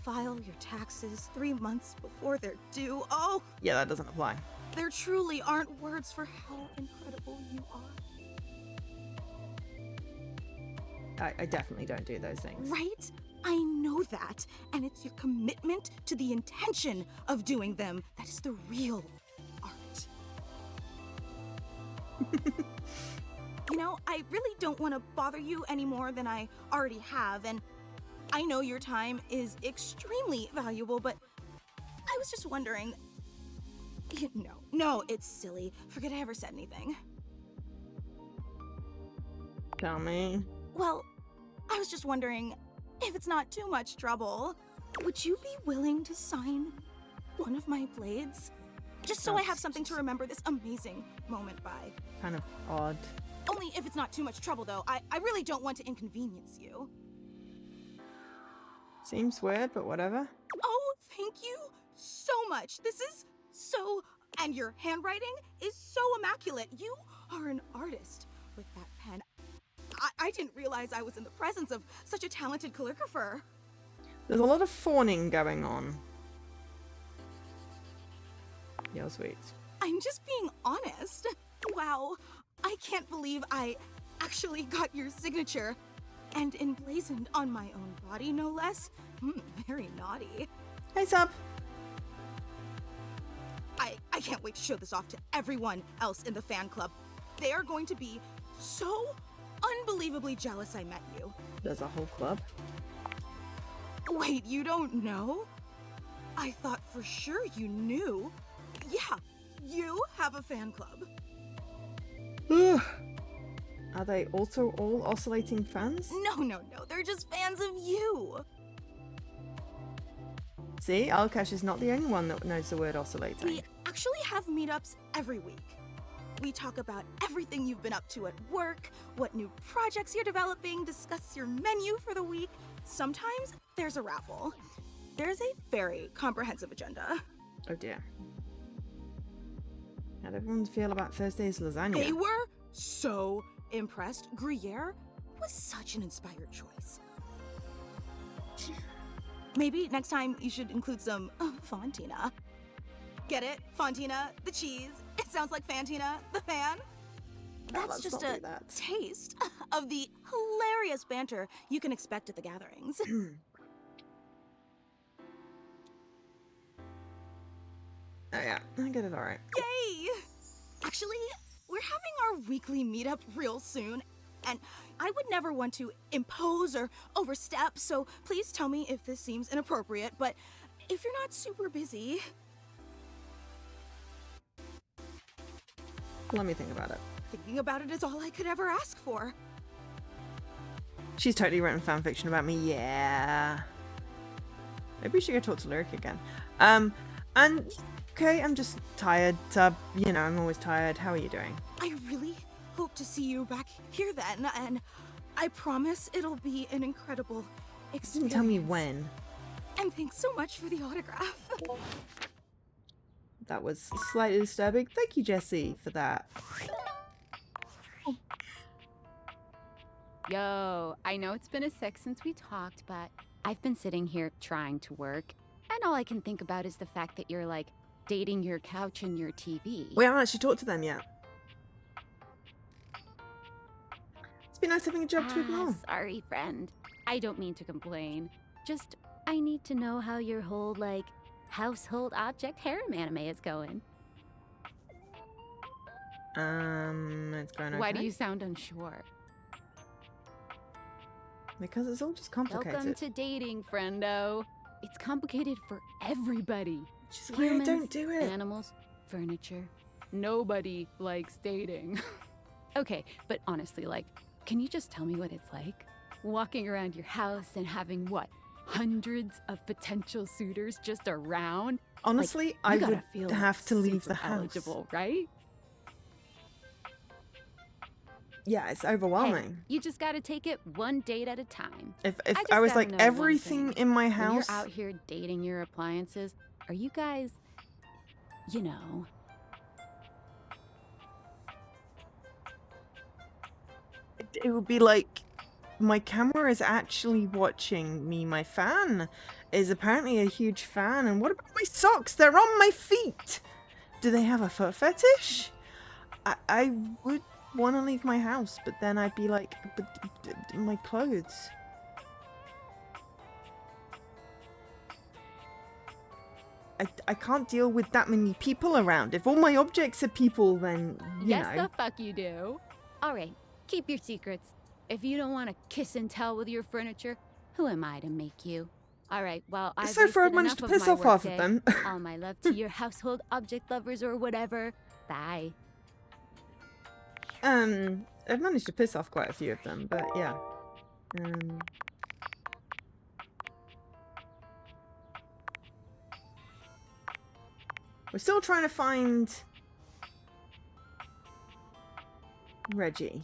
file your taxes 3 months before they're due. Oh, Yeah, that doesn't apply. there truly aren't words for how incredible you are. I definitely don't do those things. Right? I know that. And it's your commitment to the intention of doing them that is the real art. You know, I really don't want to bother you any more than I already have, and I know your time is extremely valuable, but I was just wondering... No, it's silly. Forget I ever said anything. Tell me. Well, I was just wondering, if it's not too much trouble, would you be willing to sign one of my blades? Just so I have something to remember this amazing moment by. Kind of odd. Only if it's not too much trouble, though. I really don't want to inconvenience you. Seems weird, but whatever. Oh, thank you so much. This is so... And your handwriting is so immaculate. You are an artist with that pen. I didn't realize I was in the presence of such a talented calligrapher. There's a lot of fawning going on. You're sweet. I'm just being honest. Wow, I can't believe I actually got your signature. And emblazoned on my own body, no less. Very naughty. Hey, Sub. I can't wait to show this off to everyone else in the fan club. They are going to be so unbelievably jealous I met you. There's a whole club. Wait, you don't know? I thought for sure you knew. Yeah, you have a fan club. Are they also all oscillating fans? No, they're just fans of you. See, Alkesh is not the only one that knows the word oscillating. We actually have meetups every week. We talk about everything you've been up to at work, what new projects you're developing, discuss your menu for the week. Sometimes there's a raffle. There's a very comprehensive agenda. Oh dear. How'd everyone feel about Thursday's lasagna? They were so impressed. Gruyere was such an inspired choice. Maybe next time you should include some Fantina. Get it? Fantina, the cheese. It sounds like Fantina, the fan. That's just a taste of the hilarious banter you can expect at the gatherings. Oh yeah, I get it alright. Yay! Actually, we're having our weekly meetup real soon, and I would never want to impose or overstep, so please tell me if this seems inappropriate, but if you're not super busy... Let me think about it. Thinking about it is all I could ever ask for. She's totally written fan fiction about me. Yeah. Maybe we should go talk to Lyric again. And okay, I'm just tired. You know, I'm always tired. How are you doing? I really hope to see you back here then, and I promise it'll be an incredible experience. Didn't tell me when. And thanks so much for the autograph. That was slightly disturbing. Thank you, Jessie, for that. Yo, I know it's been a sec since we talked, but I've been sitting here trying to work, and all I can think about is the fact that you're, like, dating your couch and your TV. We haven't actually talked to them yet. It's been nice having a job to ignore. Sorry, friend. I don't mean to complain. Just, I need to know how your whole, like, household object harem anime is going. It's going okay. Why do you sound unsure? Because it's all just complicated. Welcome to dating, friendo. It's complicated for everybody. Just why I don't do it. Animals, furniture. Nobody likes dating. Okay, but honestly, like, can you just tell me what it's like? Walking around your house and having, what, hundreds of potential suitors just around? Honestly, like, I would have to leave the house. Eligible, right? Yeah, it's overwhelming. Hey, you just gotta take it one date at a time. If I was like everything in my house. When you're out here dating your appliances, are you guys, you know? It would be like my camera is actually watching me. My fan is apparently a huge fan. And what about my socks? They're on my feet. Do they have a foot fetish? I would want to leave my house, but then I'd be like, but my clothes. I can't deal with that many people around. If all my objects are people, then, you know. Yes, the fuck you do. All right, keep your secrets. If you don't want to kiss and tell with your furniture, who am I to make you? All right, well, so far I've managed to piss off half of them. All my love to your household object lovers or whatever. Bye. I've managed to piss off quite a few of them, but yeah. We're still trying to find Reggie.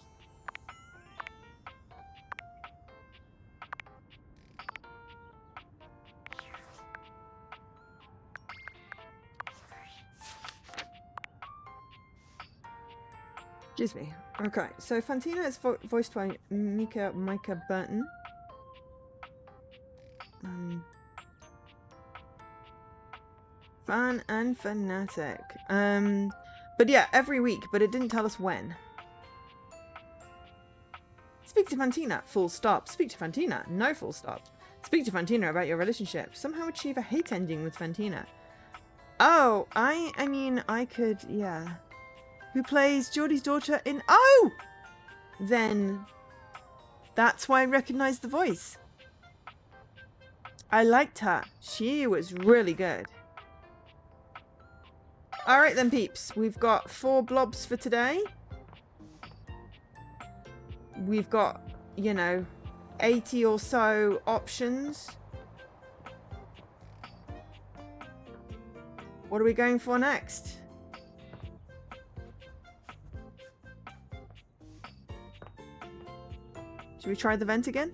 Excuse me. Okay, so Fantina is voiced by Micah Burton. Fan and fanatic. But yeah, every week, but it didn't tell us when. Speak to Fantina, full stop. Speak to Fantina, no full stop. Speak to Fantina about your relationship. Somehow achieve a hate ending with Fantina. Oh, I mean, I could, yeah. Who plays Geordie's daughter in... Oh! Then that's why I recognized the voice. I liked her. She was really good. Alright then, peeps. We've got 4 blobs for today. We've got, you know, 80 or so options. What are we going for next? Should we try the vent again?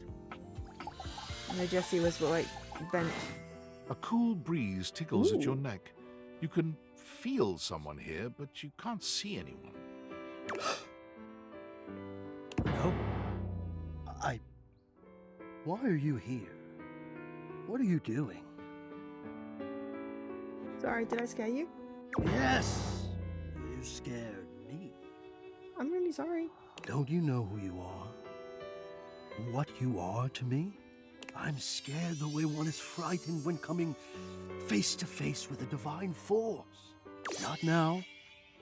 I know Jessie was like, vent. A cool breeze tickles at your neck. You can feel someone here, but you can't see anyone. No. Why are you here? What are you doing? Sorry, did I scare you? Yes! You scared me. I'm really sorry. Don't you know who you are? What you are to me? I'm scared the way one is frightened when coming face to face with a divine force. Not now,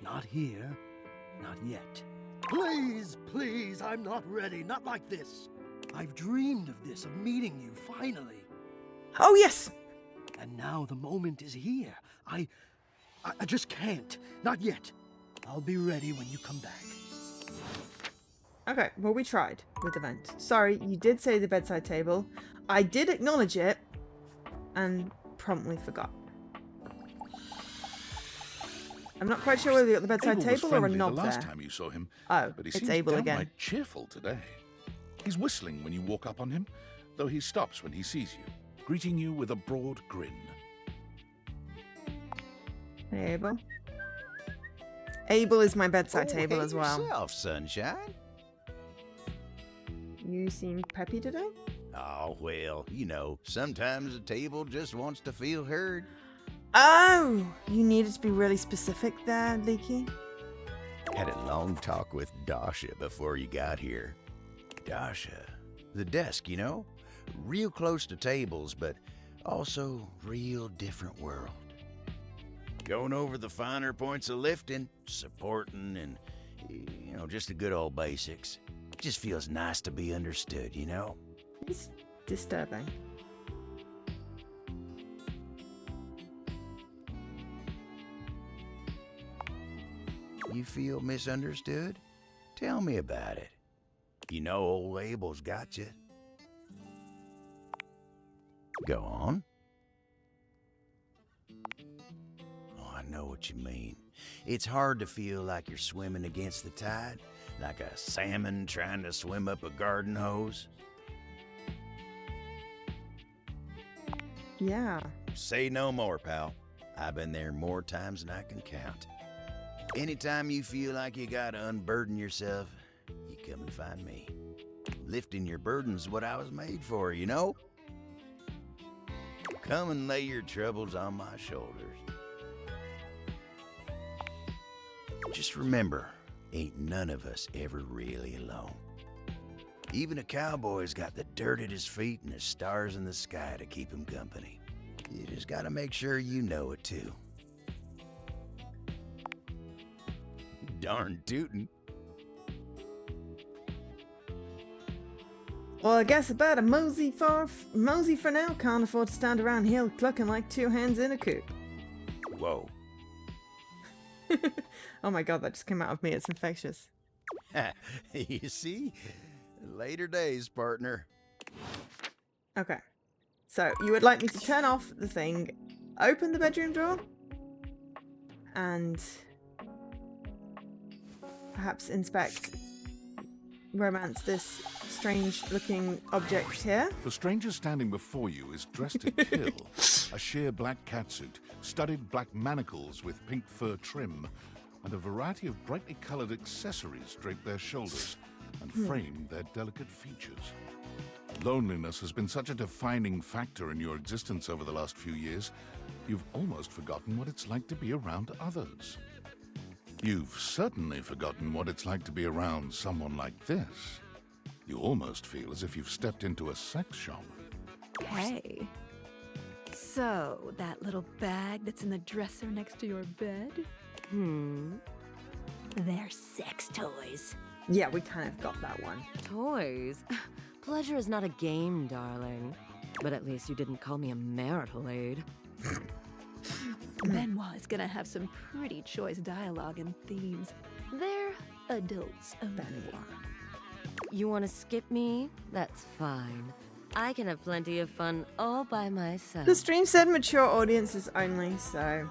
not here, not yet. Please, please, I'm not ready, not like this. I've dreamed of this, of meeting you, finally. Oh, yes! And now the moment is here. I just can't, not yet. I'll be ready when you come back. Okay, well, we tried with the vent. Sorry, you did say the bedside table. I did acknowledge it and promptly forgot. I'm not quite sure whether you're at the bedside Abel was table or a friendly knob the last there. time you saw him, Oh, but he it's seems Abel downright again. cheerful today. He's whistling when you walk up on him, though he stops when he sees you, greeting you with a broad grin. Hey, Abel. Abel is my bedside table hey as well. yourself, sunshine. You seem peppy today? Oh, well, you know, sometimes a table just wants to feel heard. Oh! You needed to be really specific there, Leaky. Had a long talk with Dasha before you got here. Dasha. The desk, you know? Real close to tables, but also real different world. Going over the finer points of lifting, supporting, and, you know, just the good old basics. It just feels nice to be understood, you know? It's disturbing. You feel misunderstood? Tell me about it. You know old Abel's got you. Go on. Oh, I know what you mean. It's hard to feel like you're swimming against the tide, like a salmon trying to swim up a garden hose. Yeah. Say no more, pal. I've been there more times than I can count. Anytime you feel like you gotta unburden yourself, you come and find me. Lifting your burden's what I was made for, you know? Come and lay your troubles on my shoulders. Just remember, ain't none of us ever really alone. Even a cowboy's got the dirt at his feet and the stars in the sky to keep him company. You just gotta make sure you know it too. Darn tootin'. Well, I guess about a mosey for now can't afford to stand around here clucking like two hens in a coop. Whoa. Oh my god, that just came out of me. It's infectious. You see? Later days, partner. Okay. So, you would like me to turn off the thing, open the bedroom door, and perhaps inspect, romance this strange-looking object here? The stranger standing before you is dressed to kill. A sheer black catsuit, studded black manacles with pink fur trim, and a variety of brightly colored accessories drape their shoulders and frame their delicate features. Loneliness has been such a defining factor in your existence over the last few years, you've almost forgotten what it's like to be around others. You've certainly forgotten what it's like to be around someone like this. You almost feel as if you've stepped into a sex shop. Hey. So, that little bag that's in the dresser next to your bed? They're sex toys. Yeah, we kind of got that one. Toys? Pleasure is not a game, darling. But at least you didn't call me a marital aid. Benoit is gonna have some pretty choice dialogue and themes. They're adults only. You want to skip me? That's fine. I can have plenty of fun all by myself. The stream said mature audiences only, so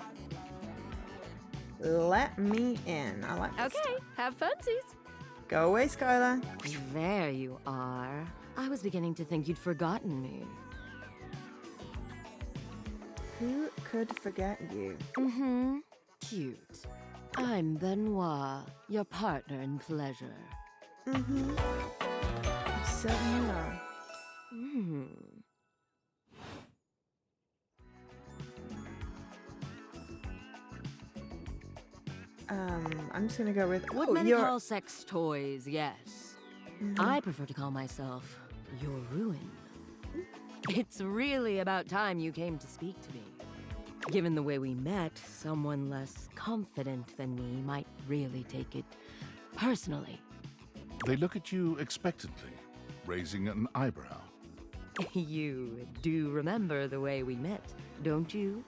let me in. I like this. Okay, have funsies. Go away, Skylar. There you are. I was beginning to think you'd forgotten me. Who could forget you? Cute. I'm Benoit, your partner in pleasure. You certainly are. I'm just gonna go with What many call sex toys, yes. I prefer to call myself your ruin. It's really about time you came to speak to me. Given the way we met, someone less confident than me might really take it personally. They look at you expectantly, raising an eyebrow. You do remember the way we met, don't you?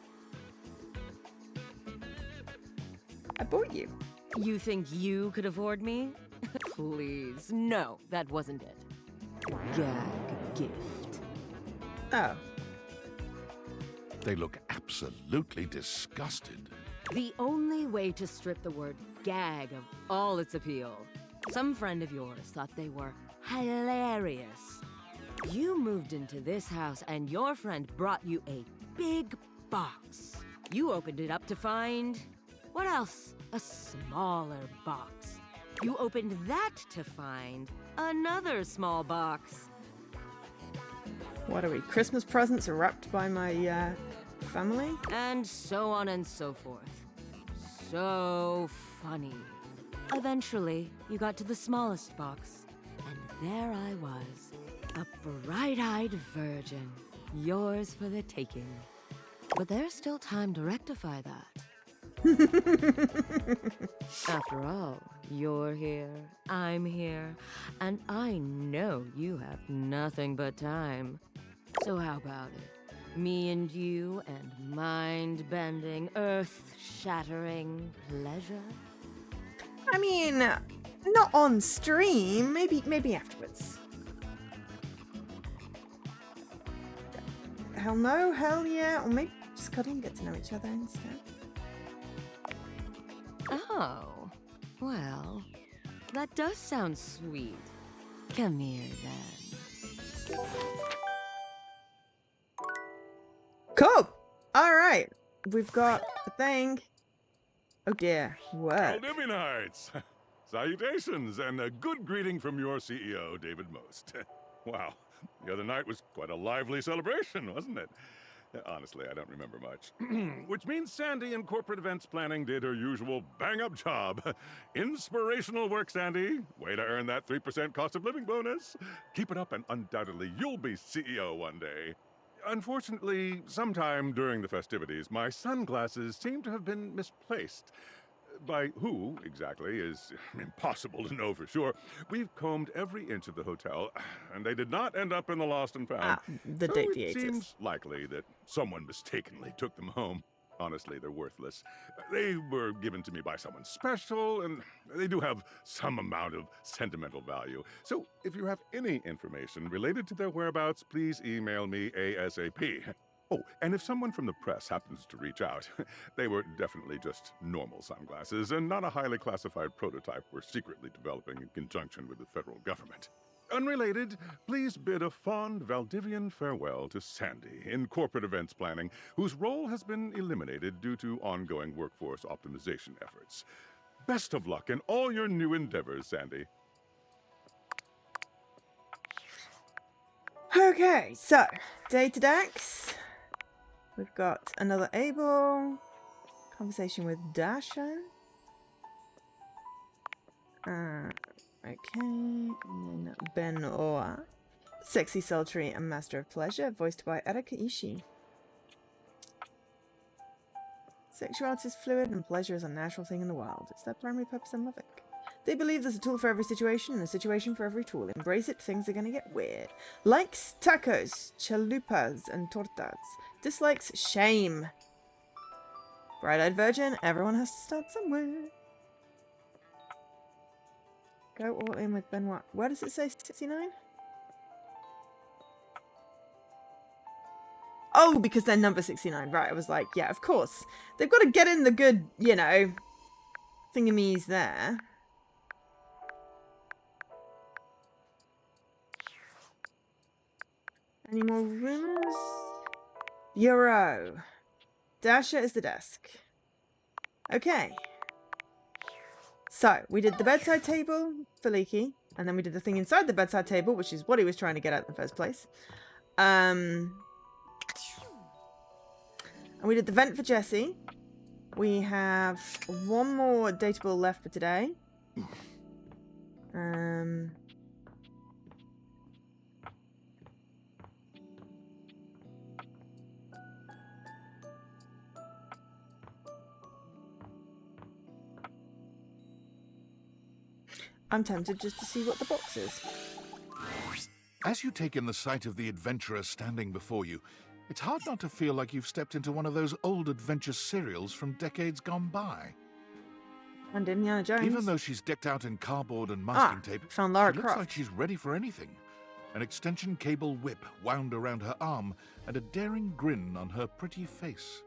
I bought you. You think you could afford me? Please, no, that wasn't it. Gag gift. Oh. They look absolutely disgusted. The only way to strip the word gag of all its appeal. Some friend of yours thought they were hilarious. You moved into this house and your friend brought you a big box. You opened it up to find... what else? A smaller box. You opened that to find another small box. What are we? Christmas presents wrapped by my family? And so on and so forth. So funny. Eventually, you got to the smallest box, and there I was, a bright-eyed virgin, yours for the taking. But there's still time to rectify that. After all, you're here, I'm here, and I know you have nothing but time. So how about it? Me and you and mind-bending, earth-shattering pleasure? I mean, not on stream. Maybe afterwards. Hell no, hell yeah. Or maybe just cuddle and get to know each other instead. Oh, well, that does sound sweet. Come here, then. Cool. All right. We've got a thing. Oh dear. What? Valdivinites! Salutations, and a good greeting from your CEO, David Most. Wow, the other night was quite a lively celebration, wasn't it? Honestly, I don't remember much. Which means Sandy in corporate events planning did her usual bang-up job. Inspirational work, Sandy. Way to earn that 3% cost of living bonus. Keep it up and undoubtedly you'll be CEO one day. Unfortunately, sometime during the festivities, my sunglasses seem to have been misplaced. By who, exactly, is impossible to know for sure. We've combed every inch of the hotel, and they did not end up in the lost and found. The So Deviators. it seems likely that someone mistakenly took them home. Honestly, they're worthless. They were given to me by someone special, and they do have some amount of sentimental value. So if you have any information related to their whereabouts, please email me ASAP. Oh, and if someone from the press happens to reach out, they were definitely just normal sunglasses and not a highly classified prototype we're secretly developing in conjunction with the federal government. Unrelated, please bid a fond Valdivian farewell to Sandy in corporate events planning, whose role has been eliminated due to ongoing workforce optimization efforts. Best of luck in all your new endeavors, Sandy. Okay, so data decks. We've got another Abel. Conversation with Dasha. Okay, and then Ben Oa. Sexy, sultry, and master of pleasure, voiced by Erika Ishii. Sexuality is fluid and pleasure is a natural thing in the wild. It's their primary purpose in loving. They believe there's a tool for every situation and a situation for every tool. Embrace it, things are gonna get weird. Likes tacos, chalupas, and tortas. Dislikes shame. Bright-eyed virgin, everyone has to start somewhere. Go all in with Benoit. Where does it say 69? Oh, because they're number 69. Right, I was like, yeah, of course. They've got to get in the good, you know, thingamies there. Any more rumors? Bureau. Dasha is the desk. Okay. So, we did the bedside table for Leaky, and then we did the thing inside the bedside table, which is what he was trying to get at in the first place. And we did the vent for Jesse. We have one more dateable left for today. I'm tempted just to see what the box is. As you take in the sight of the adventurer standing before you, it's hard not to feel like you've stepped into one of those old adventure serials from decades gone by. And Indiana Jones. Even though she's decked out in cardboard and masking tape, found Lara she looks Croft. like she's ready for anything. An extension cable whip wound around her arm and a daring grin on her pretty face.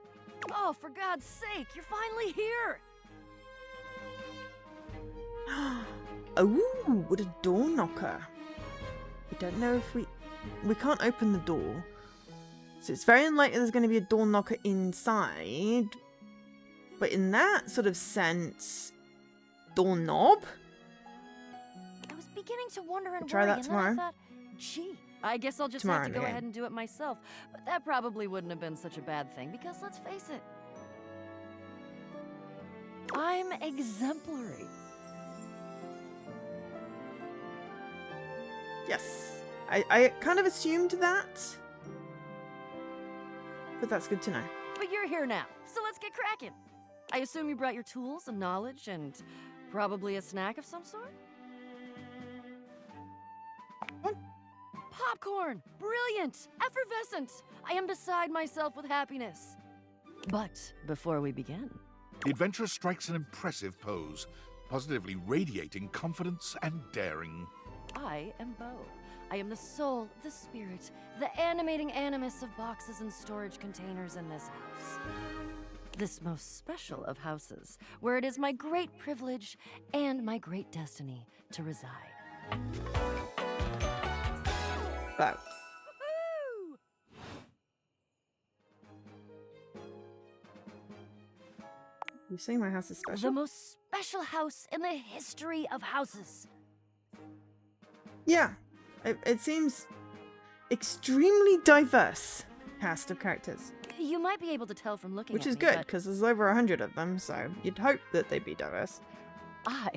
Oh, for God's sake, you're finally here! Oh, what a door knocker. We don't know if we can't open the door. So it's very unlikely there's going to be a door knocker inside. But in that sort of sense, doorknob? I was beginning to wonder and Try worry, that and tomorrow. then I thought, gee, I guess I'll just Tomorrow have to in the go game. ahead and do it myself. But that probably wouldn't have been such a bad thing, because let's face it, I'm exemplary. Yes. I kind of assumed that. But that's good to know. But you're here now, so let's get cracking. I assume you brought your tools and knowledge and probably a snack of some sort? Popcorn! Brilliant! Effervescent! I am beside myself with happiness. But before we begin... The adventurer strikes an impressive pose, positively radiating confidence and daring. I am Bo. I am the soul, the spirit, the animating animus of boxes and storage containers in this house. This most special of houses, where it is my great privilege and my great destiny to reside. Bo. You say my house is special? The most special house in the history of houses. Yeah. It seems extremely diverse cast of characters. You might be able to tell from looking Which at is me, good, but because there's over 100 of them, so you'd hope that they'd be diverse. I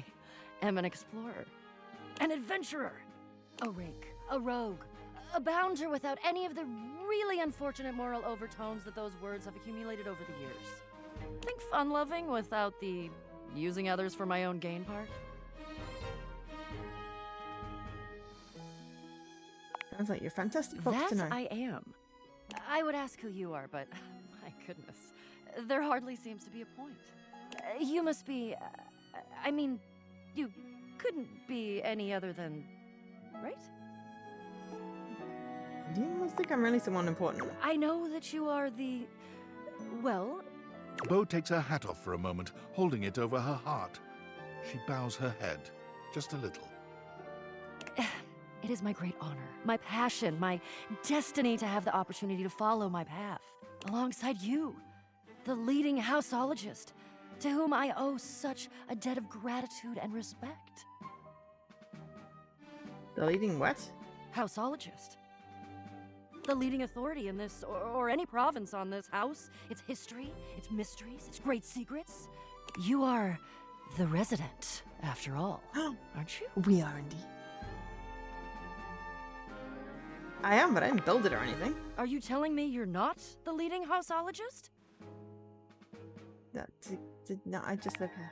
am an explorer, an adventurer, a rake, a rogue, a bounder without any of the really unfortunate moral overtones that those words have accumulated over the years. Think fun-loving without the using others for my own gain part? Sounds like you're fantastic folks That to know. I am. I would ask who you are, but my goodness, there hardly seems to be a point. You must be, I mean, you couldn't be any other than, right? Do you almost think I'm really someone important? I know that you are the, well... Bo takes her hat off for a moment, holding it over her heart. She bows her head, just a little. It is my great honor, my passion, my destiny to have the opportunity to follow my path, alongside you, the leading houseologist, to whom I owe such a debt of gratitude and respect. The leading what? Houseologist. The leading authority in this, or any province on this house, its history, its mysteries, its great secrets. You are the resident, after all, aren't you? We are indeed. I am, but I didn't build it or anything. Are you telling me you're not the leading houseologist? No, I just live here.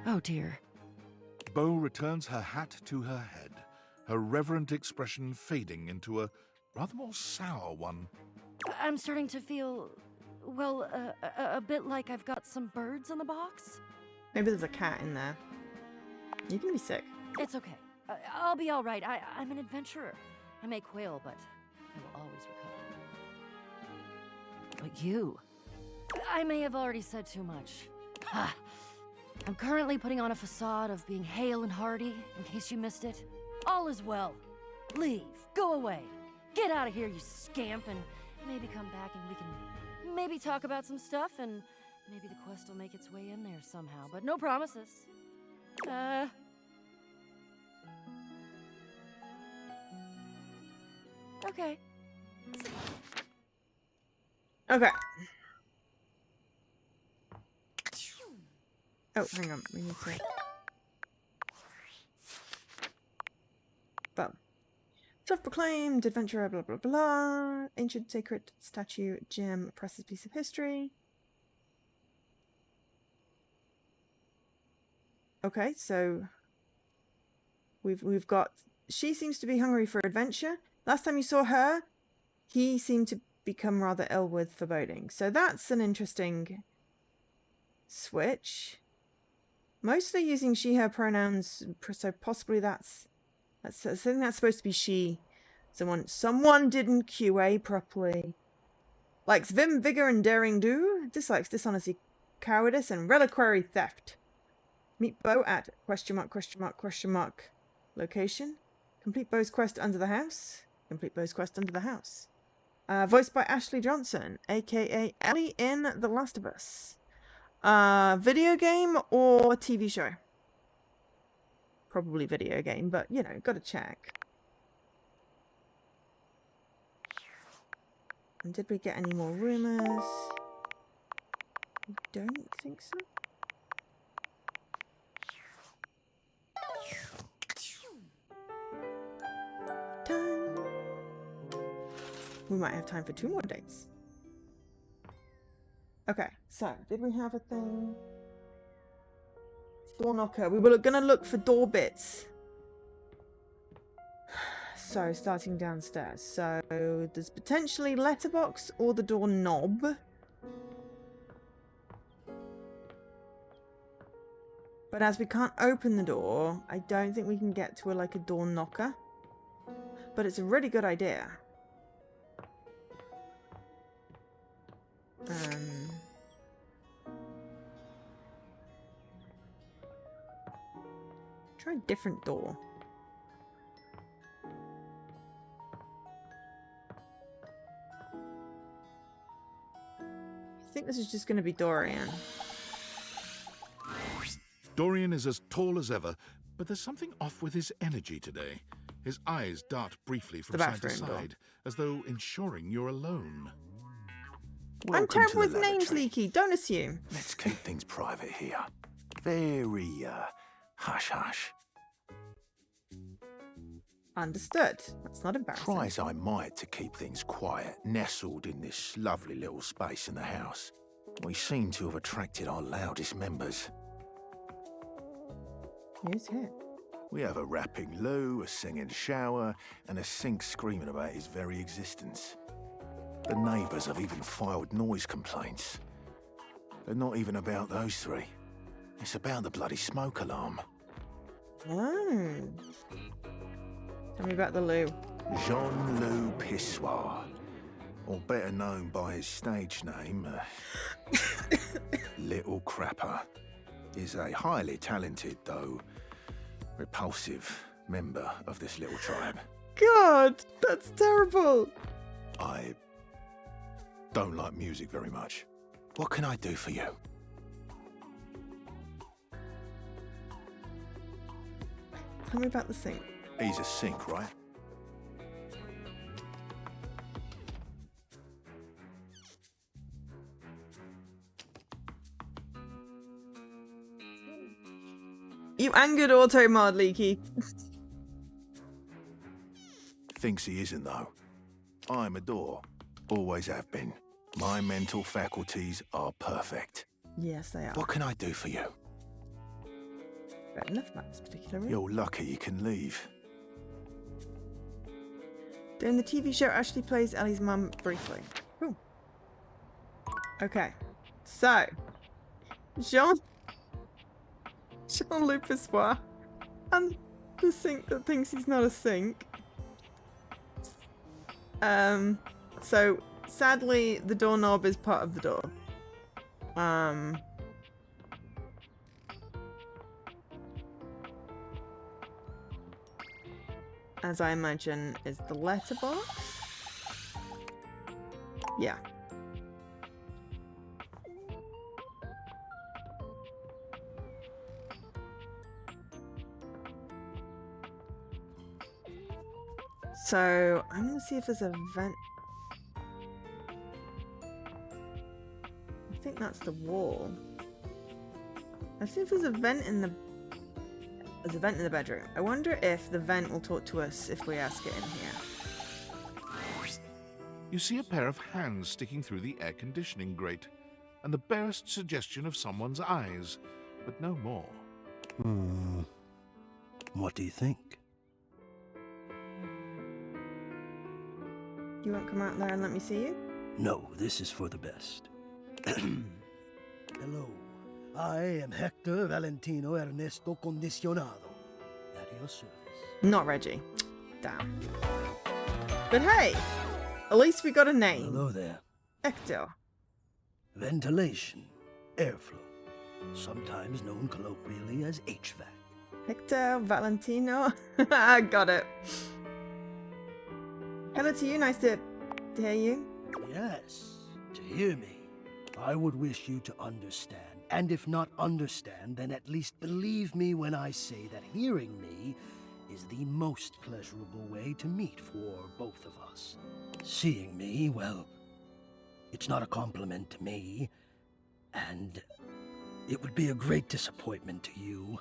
Oh dear. Bo returns her hat to her head, her reverent expression fading into a rather more sour one. I'm starting to feel, well, a bit like I've got some birds in the box. Maybe there's a cat in there. You're gonna be sick. It's okay. I'll be all right. I'm an adventurer. I may quail, but I will always recover. But you... I may have already said too much. I'm currently putting on a facade of being hale and hearty, in case you missed it. All is well. Leave. Go away. Get out of here, you scamp, and maybe come back and we can maybe talk about some stuff, and maybe the quest will make its way in there somehow, but no promises. Okay. Okay. Oh, hang on. We need to... Well. Self-proclaimed adventurer, blah, blah, blah. Ancient sacred statue, gem, precious piece of history. Okay, so... We've got... She seems to be hungry for adventure. Last time you saw her, he seemed to become rather ill with foreboding. So that's an interesting switch. Mostly using she, her pronouns, so possibly that's I think that's supposed to be she. Someone didn't QA properly. Likes vim, vigor, and daring do. Dislikes dishonesty, cowardice, and reliquary theft. Meet Bo at ... location. Complete Bo's quest under the house. Complete Bo's quest under the house. Voiced by Ashley Johnson, aka Ellie in The Last of Us. Video game or TV show? Probably video game, but you know, gotta check. And did we get any more rumors? I don't think so. Time. We might have time for 2 more days. Okay, so did we have a thing? Door knocker. We were gonna look for door bits. So starting downstairs. So there's potentially letterbox or the door knob. But as we can't open the door, I don't think we can get to a door knocker. But it's a really good idea. Try a different door. I think this is just going to be Dorian. Dorian is as tall as ever, but there's something off with his energy today. His eyes dart briefly from side to side, as though ensuring you're alone. I'm terrible with names, Leaky. Don't assume. Let's keep things private here. Very, hush-hush. Understood. That's not embarrassing. Try as I might to keep things quiet, nestled in this lovely little space in the house, we seem to have attracted our loudest members. Who's here? We have a rapping loo, a singing shower, and a sink screaming about his very existence. The neighbours have even filed noise complaints. They're not even about those 3. It's about the bloody smoke alarm. Oh. Tell me about the loo. Jean-Loup Pissoir, or better known by his stage name, Little Crapper, is a highly talented, though repulsive, member of this little tribe. God, that's terrible. I don't like music very much. What can I do for you? Tell me about the sink. He's a sink, right? You angered Automod, Leaky. Thinks he isn't, though. I'm a door. Always have been. My mental faculties are perfect. Yes, they are. What can I do for you? Fair enough, about this particular room. You're lucky you can leave. During the TV show, Ashley plays Ellie's mum briefly. Cool. Okay. So, Jean-Loup Pissoir and the sink that thinks he's not a sink. So sadly the doorknob is part of the door. As I imagine is the letterbox. Yeah. So I'm gonna see if there's a vent. I think that's the wall. Let's see if there's a vent in the. There's a vent in the bedroom. I wonder if the vent will talk to us if we ask it in here. You see a pair of hands sticking through the air conditioning grate, and the barest suggestion of someone's eyes, but no more. What do you think? You won't come out there and let me see you? No, this is for the best. Hello. I am Hector Valentino Ernesto Condicionado. At your service. Not Reggie. Damn. But hey, at least we got a name. Hello there. Hector. Ventilation, airflow, sometimes known colloquially as HVAC. Hector Valentino. I got it. Hello to you. Nice to hear you. Yes, to hear me. I would wish you to understand. And if not understand, then at least believe me when I say that hearing me is the most pleasurable way to meet for both of us. Seeing me, well, it's not a compliment to me, and it would be a great disappointment to you.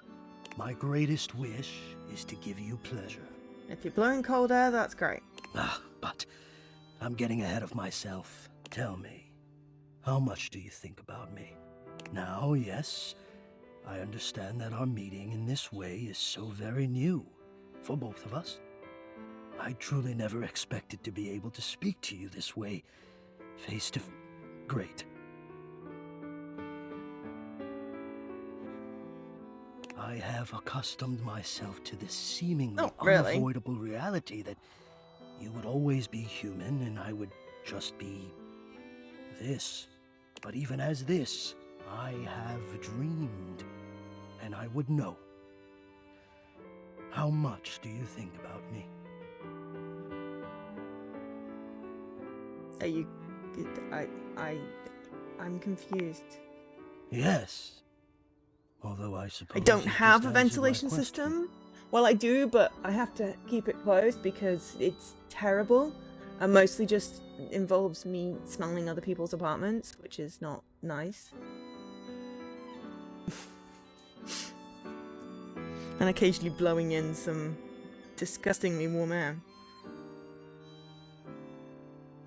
My greatest wish is to give you pleasure. If you're blowing cold air, that's great. But I'm getting ahead of myself. Tell me, how much do you think about me? Now, yes, I understand that our meeting in this way is so very new for both of us. I truly never expected to be able to speak to you this way, face to face. Great. I have accustomed myself to this seemingly unavoidable reality that you would always be human and I would just be this. But even as this, I have dreamed, and I would know. How much do you think about me? Are you... I'm confused. Yes. Although I suppose... I don't you have just a answered my ventilation question. system. Well, I do, but I have to keep it closed because it's terrible. And mostly just involves me smelling other people's apartments, which is not nice. And occasionally blowing in some disgustingly warm air.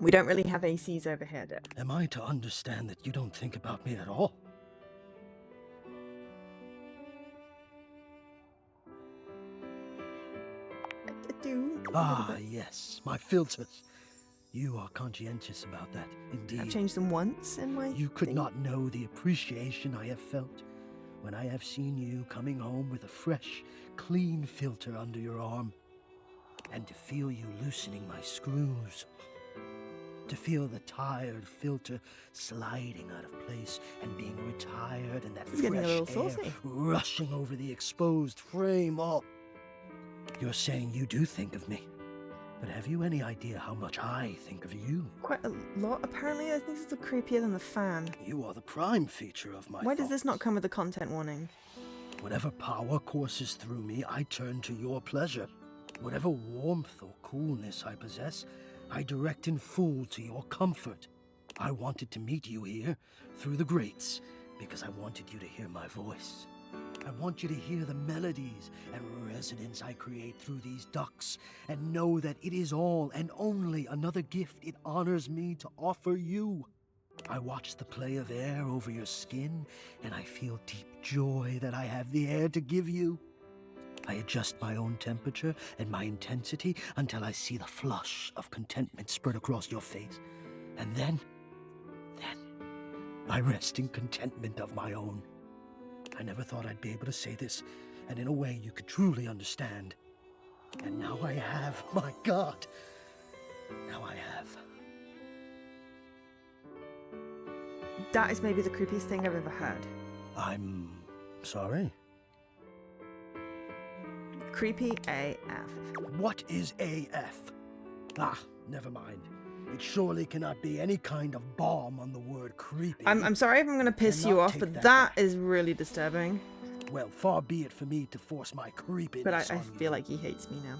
We don't really have ACs over here, Dick. Am I to understand that you don't think about me at all? I do. Ah, yes, my filters. You are conscientious about that, indeed. I've changed them once in my... You could not know the appreciation I have felt when I have seen you coming home with a fresh, clean filter under your arm. And to feel you loosening my screws. To feel the tired filter sliding out of place and being retired and that It's getting a little fresh air saucy. rushing over the exposed frame. Oh, you're saying you do think of me. But have you any idea how much I think of you? Quite a lot. Apparently, I think this is creepier than the fan. You are the prime feature of my Why does this not come with a content warning? Whatever power courses through me, I turn to your pleasure. Whatever warmth or coolness I possess, I direct in full to your comfort. I wanted to meet you here, through the grates, because I wanted you to hear my voice. I want you to hear the melodies and resonance I create through these ducts, and know that it is all and only another gift it honors me to offer you. I watch the play of air over your skin, and I feel deep joy that I have the air to give you. I adjust my own temperature and my intensity until I see the flush of contentment spread across your face. And then I rest in contentment of my own. I never thought I'd be able to say this, and in a way you could truly understand. And now I have, my God. Now I have. That is maybe the creepiest thing I've ever heard. I'm sorry. Creepy AF. What is AF? Ah, never mind. It surely cannot be any kind of bomb on the word creepy. I'm sorry if I'm going to piss you off, but that is really disturbing. Well, far be it for me to force my creepiness But I on you. feel like he hates me now.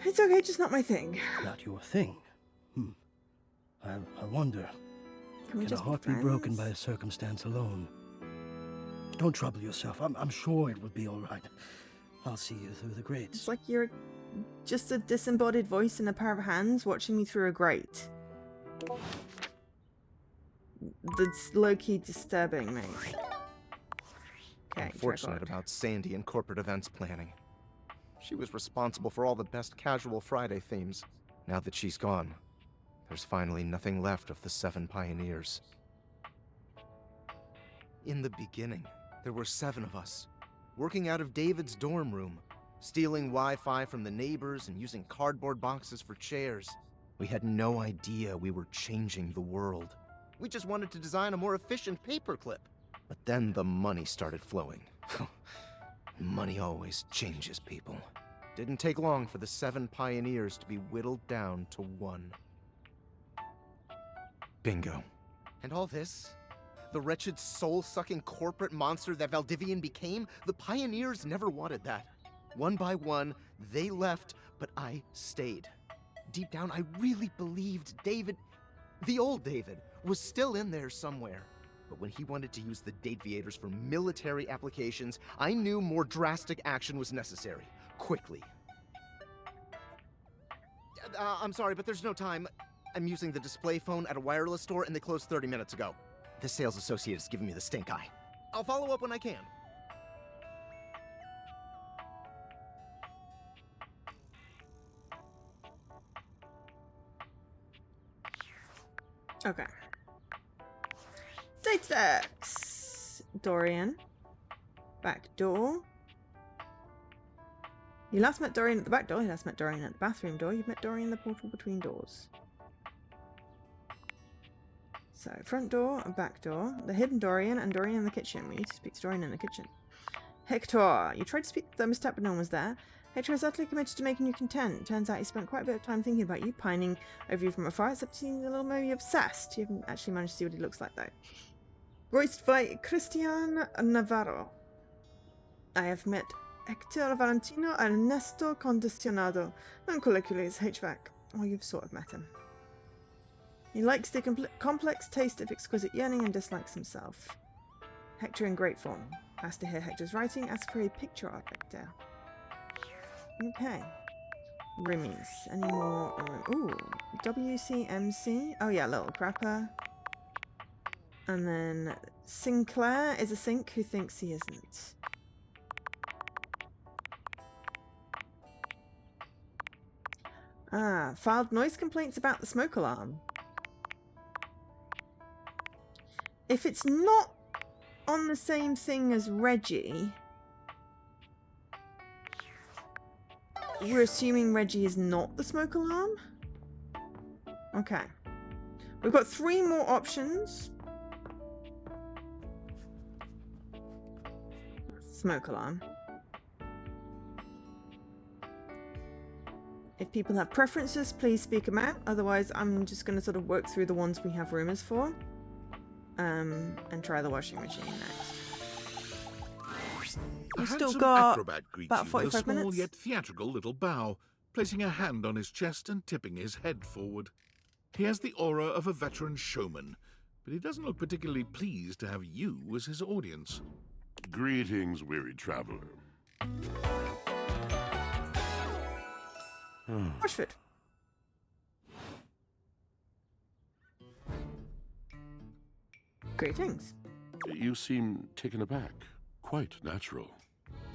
It's okay, just not my thing. Not your thing. I wonder. Can we Can a just heart be broken by a circumstance alone? Don't trouble yourself. I'm sure it will be all right. I'll see you through the grates. It's like you're just a disembodied voice in a pair of hands watching me through a grate. That's low-key disturbing me. Okay, Unfortunate about Sandy and corporate events planning. She was responsible for all the best casual Friday themes. Now that she's gone, there's finally nothing left of the 7 pioneers. In the beginning, there were 7 of us, working out of David's dorm room, stealing Wi-Fi from the neighbors and using cardboard boxes for chairs. We had no idea we were changing the world. We just wanted to design a more efficient paperclip. But then the money started flowing. Money always changes people. Didn't take long for the 7 pioneers to be whittled down to 1. Bingo. And all this? The wretched soul-sucking corporate monster that Valdivian became? The pioneers never wanted that. One by one, they left, but I stayed. Deep down, I really believed David, the old David, was still in there somewhere. But when he wanted to use the Dateviators for military applications, I knew more drastic action was necessary. Quickly. I'm sorry, but there's no time. I'm using the display phone at a wireless store and they closed 30 minutes ago. The sales associate is giving me the stink eye. I'll follow up when I can. Okay. Data decks. Dorian. Back door. You last met Dorian at the back door. You last met Dorian at the bathroom door. You've met Dorian in the portal between doors. So, front door and back door. The hidden Dorian and Dorian in the kitchen. We need to speak to Dorian in the kitchen. Hector. You tried to speak to the thermostat, but no one was there. Hector is utterly committed to making you content. Turns out he spent quite a bit of time thinking about you, pining over you from afar, except seeing a little maybe obsessed. You haven't actually managed to see what he looks like, though. Voiced by Cristian Navarro. I have met Hector Valentino Ernesto Condicionado, known colloquially as HVAC. Oh, you've sort of met him. He likes the complex taste of exquisite yearning and dislikes himself. Hector in great form. Asked to hear Hector's writing, ask for a picture of Hector. Okay. Roomies. Any more? Ooh. WCMC. Oh yeah, little crapper. And then Sinclair is a sink who thinks he isn't. Ah, filed noise complaints about the smoke alarm. If it's not on the same thing as Reggie, we're assuming Reggie is not the smoke alarm? Okay. We've got 3 more options. Smoke alarm. If people have preferences, please speak them out. Otherwise, I'm just going to sort of work through the ones we have rumors for. And try the washing machine next. We've still got acrobat greets about you with a 45 small minutes. yet theatrical little bow, placing a hand on his chest and tipping his head forward. He has the aura of a veteran showman, but he doesn't look particularly pleased to have you as his audience. Greetings, weary traveler. Washford. Greetings. You seem taken aback. Quite natural.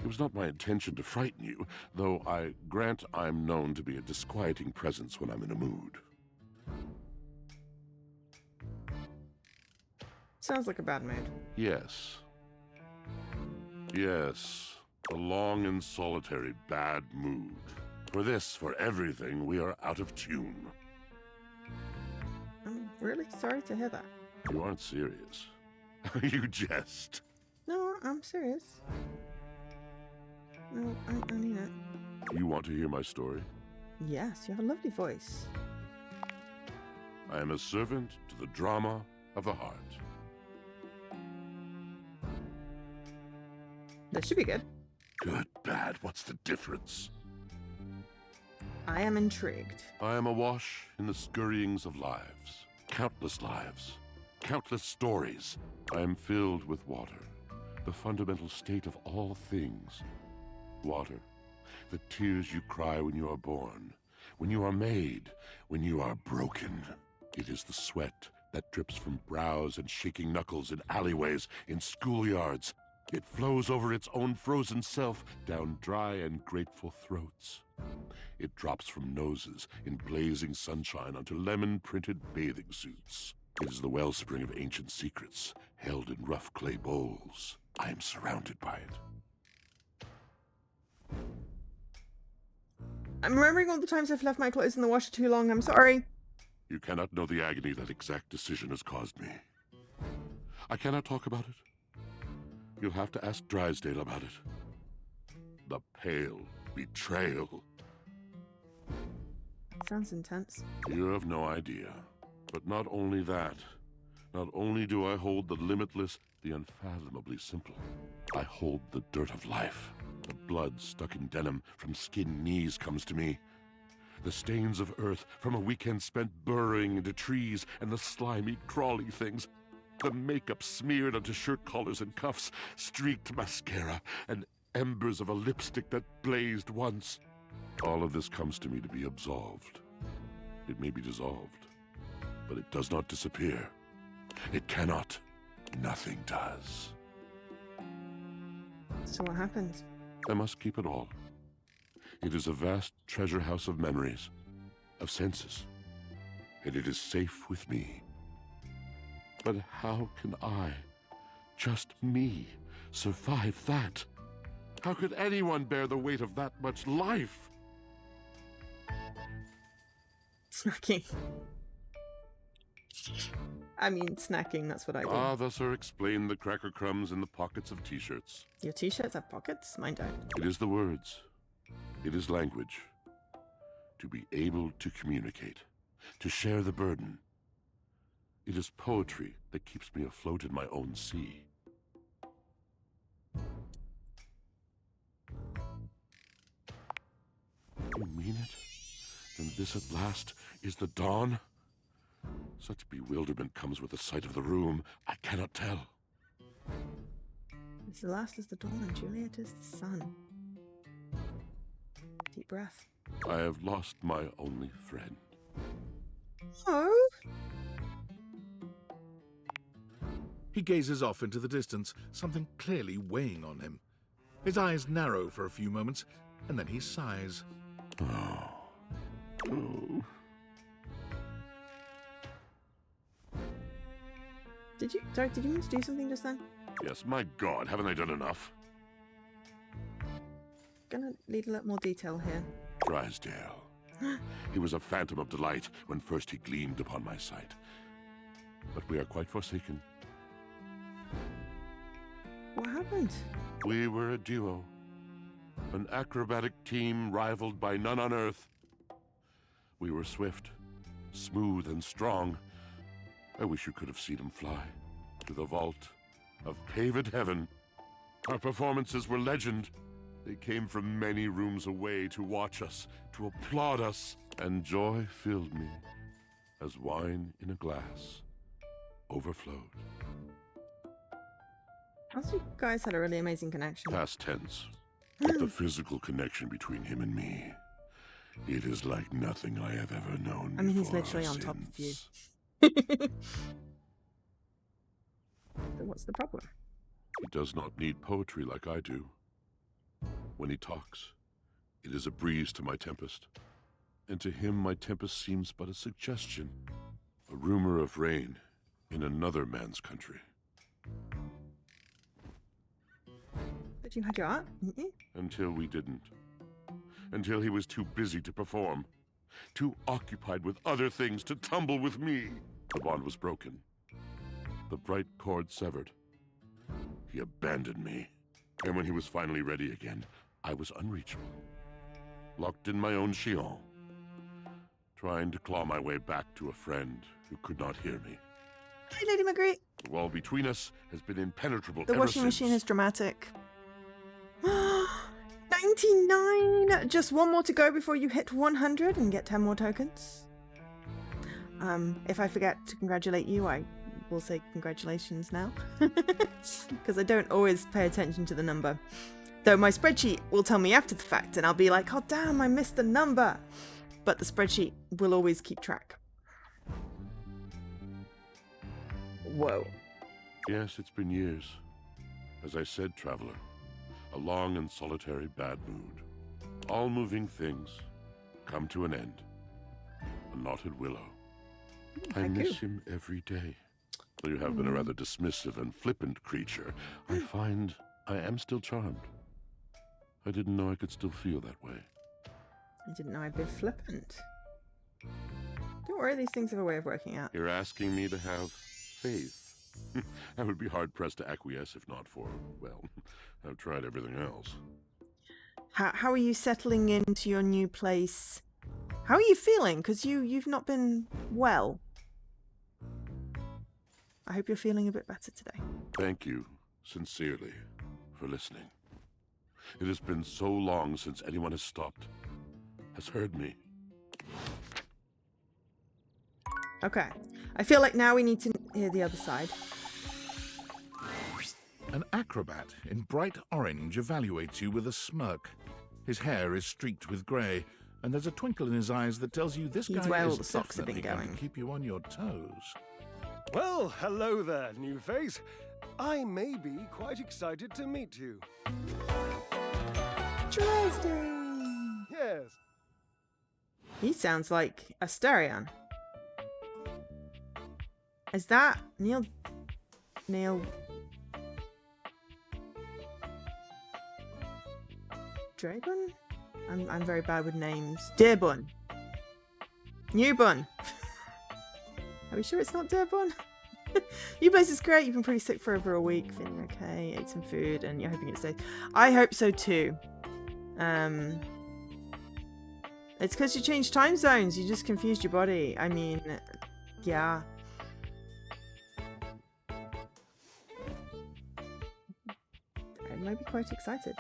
It was not my intention to frighten you, though I grant I'm known to be a disquieting presence when I'm in a mood. Sounds like a bad mood. Yes. Yes. A long and solitary bad mood. For this, for everything, we are out of tune. I'm really sorry to hear that. You aren't serious. You jest. No, I'm serious. No, I mean it. You want to hear my story? Yes, you have a lovely voice. I am a servant to the drama of the heart. That should be good. Good, bad, what's the difference? I am intrigued. I am awash in the scurryings of lives. Countless lives. Countless stories. I am filled with water. The fundamental state of all things. Water. The tears you cry when you are born. When you are made. When you are broken. It is the sweat that drips from brows and shaking knuckles in alleyways, in schoolyards. It flows over its own frozen self down dry and grateful throats. It drops from noses in blazing sunshine onto lemon-printed bathing suits. It is the wellspring of ancient secrets, held in rough clay bowls. I am surrounded by it. I'm remembering all the times I've left my clothes in the washer too long. I'm sorry. You cannot know the agony that exact decision has caused me. I cannot talk about it. You'll have to ask Drysdale about it. The pale betrayal. Sounds intense. You have no idea. But not only that. Not only do I hold the limitless, the unfathomably simple. I hold the dirt of life. The blood stuck in denim from skinned knees comes to me. The stains of earth from a weekend spent burrowing into trees, and the slimy, crawly things. The makeup smeared onto shirt collars and cuffs, streaked mascara, and embers of a lipstick that blazed once. All of this comes to me to be absolved. It may be dissolved, but it does not disappear. It cannot. Nothing does. So what happens? I must keep it all. It is a vast treasure house of memories, of senses, and it is safe with me. But how can I, just me, survive that? How could anyone bear the weight of that much life? Snacking. I mean, snacking, that's what I do. Ah, thus are explained the cracker crumbs in the pockets of t-shirts. Your t-shirts have pockets? Mine don't. It is the words. It is language. To be able to communicate. To share the burden. It is poetry that keeps me afloat in my own sea. You mean it? Then this at last is the dawn? Such bewilderment comes with the sight of the room. I cannot tell. It's the last is the dawn and Juliet is the sun. Deep breath. I have lost my only friend. Oh. He gazes off into the distance, something clearly weighing on him. His eyes narrow for a few moments, and then he sighs. Oh. Oh. Did you mean to do something just then? Yes, my God, haven't I done enough? Gonna need a little more detail here. Drysdale. He was a phantom of delight when first he gleamed upon my sight. But we are quite forsaken. What happened? We were a duo. An acrobatic team rivaled by none on Earth. We were swift, smooth, and strong. I wish you could have seen him fly to the vault of paved heaven. Our performances were legend. They came from many rooms away to watch us, to applaud us, and joy filled me as wine in a glass overflowed. Those you guys had a really amazing connection. Past tense. But the physical connection between him and me, it is like nothing I have ever known. I mean, he's before literally on since. top of you. So what's the problem? He does not need poetry like I do. When he talks, it is a breeze to my tempest. And to him, my tempest seems but a suggestion, a rumor of rain in another man's country. But you had your art, didn't you? Until we didn't. Until he was too busy to perform. Too occupied with other things to tumble with me. The bond was broken. The bright cord severed. He abandoned me. And when he was finally ready again, I was unreachable. Locked in my own chignon. Trying to claw my way back to a friend who could not hear me. Hi, Lady Magritte. The wall between us has been impenetrable The ever washing since. machine is dramatic. 99! Just one more to go before you hit 100 and get 10 more tokens. If I forget to congratulate you, I will say congratulations now. Because I don't always pay attention to the number. Though my spreadsheet will tell me after the fact and I'll be like, oh damn, I missed the number. But the spreadsheet will always keep track. Whoa. Yes, it's been years. As I said, traveler, a long and solitary bad mood. All moving things come to an end. A knotted willow, I miss him every day. Though you have been a rather dismissive and flippant creature, I find I am still charmed. I didn't know I could still feel that way. I didn't know I'd be flippant. Don't worry, these things have a way of working out. You're asking me to have faith. I would be hard-pressed to acquiesce if not for, well, I've tried everything else. How are you settling into your new place? How are you feeling? Because you've not been well. I hope you're feeling a bit better today. Thank you, sincerely, for listening. It has been so long since anyone has stopped, has heard me. Okay. I feel like now we need to hear the other side. An acrobat in bright orange evaluates you with a smirk. His hair is streaked with grey, and there's a twinkle in his eyes that tells you this He's guy where all is the socks have been definitely going going. to keep you on your toes. Well, hello there, new face. I may be quite excited to meet you. Dresden! Yes. He sounds like Asterion. Is that Neil? Dragon? I'm very bad with names. Dearbun. Newbun. Are we sure it's not Dearbun? Your place is great. You've been pretty sick for over a week. Feeling okay. Ate some food, and you're hoping it stays. I hope so too. It's because you changed time zones. You just confused your body. I mean, yeah. I might be quite excited.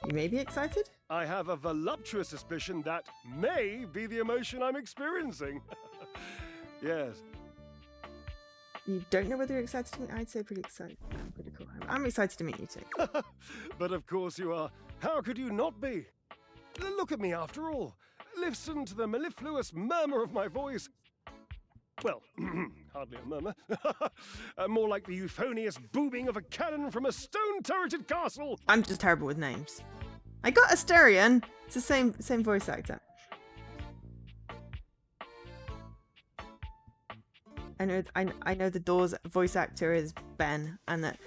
You may be excited? I have a voluptuous suspicion that may be the emotion I'm experiencing. Yes. You don't know whether you're excited to meet? I'd say pretty excited. Pretty cool. I'm excited to meet you too. But of course you are. How could you not be? Look at me after all. Listen to the mellifluous murmur of my voice. Well, hardly a murmur. More like the euphonious booming of a cannon from a stone-turreted castle. I'm just terrible with names. I got Asterion. It's the same voice actor. I know the Door's voice actor is Ben, and that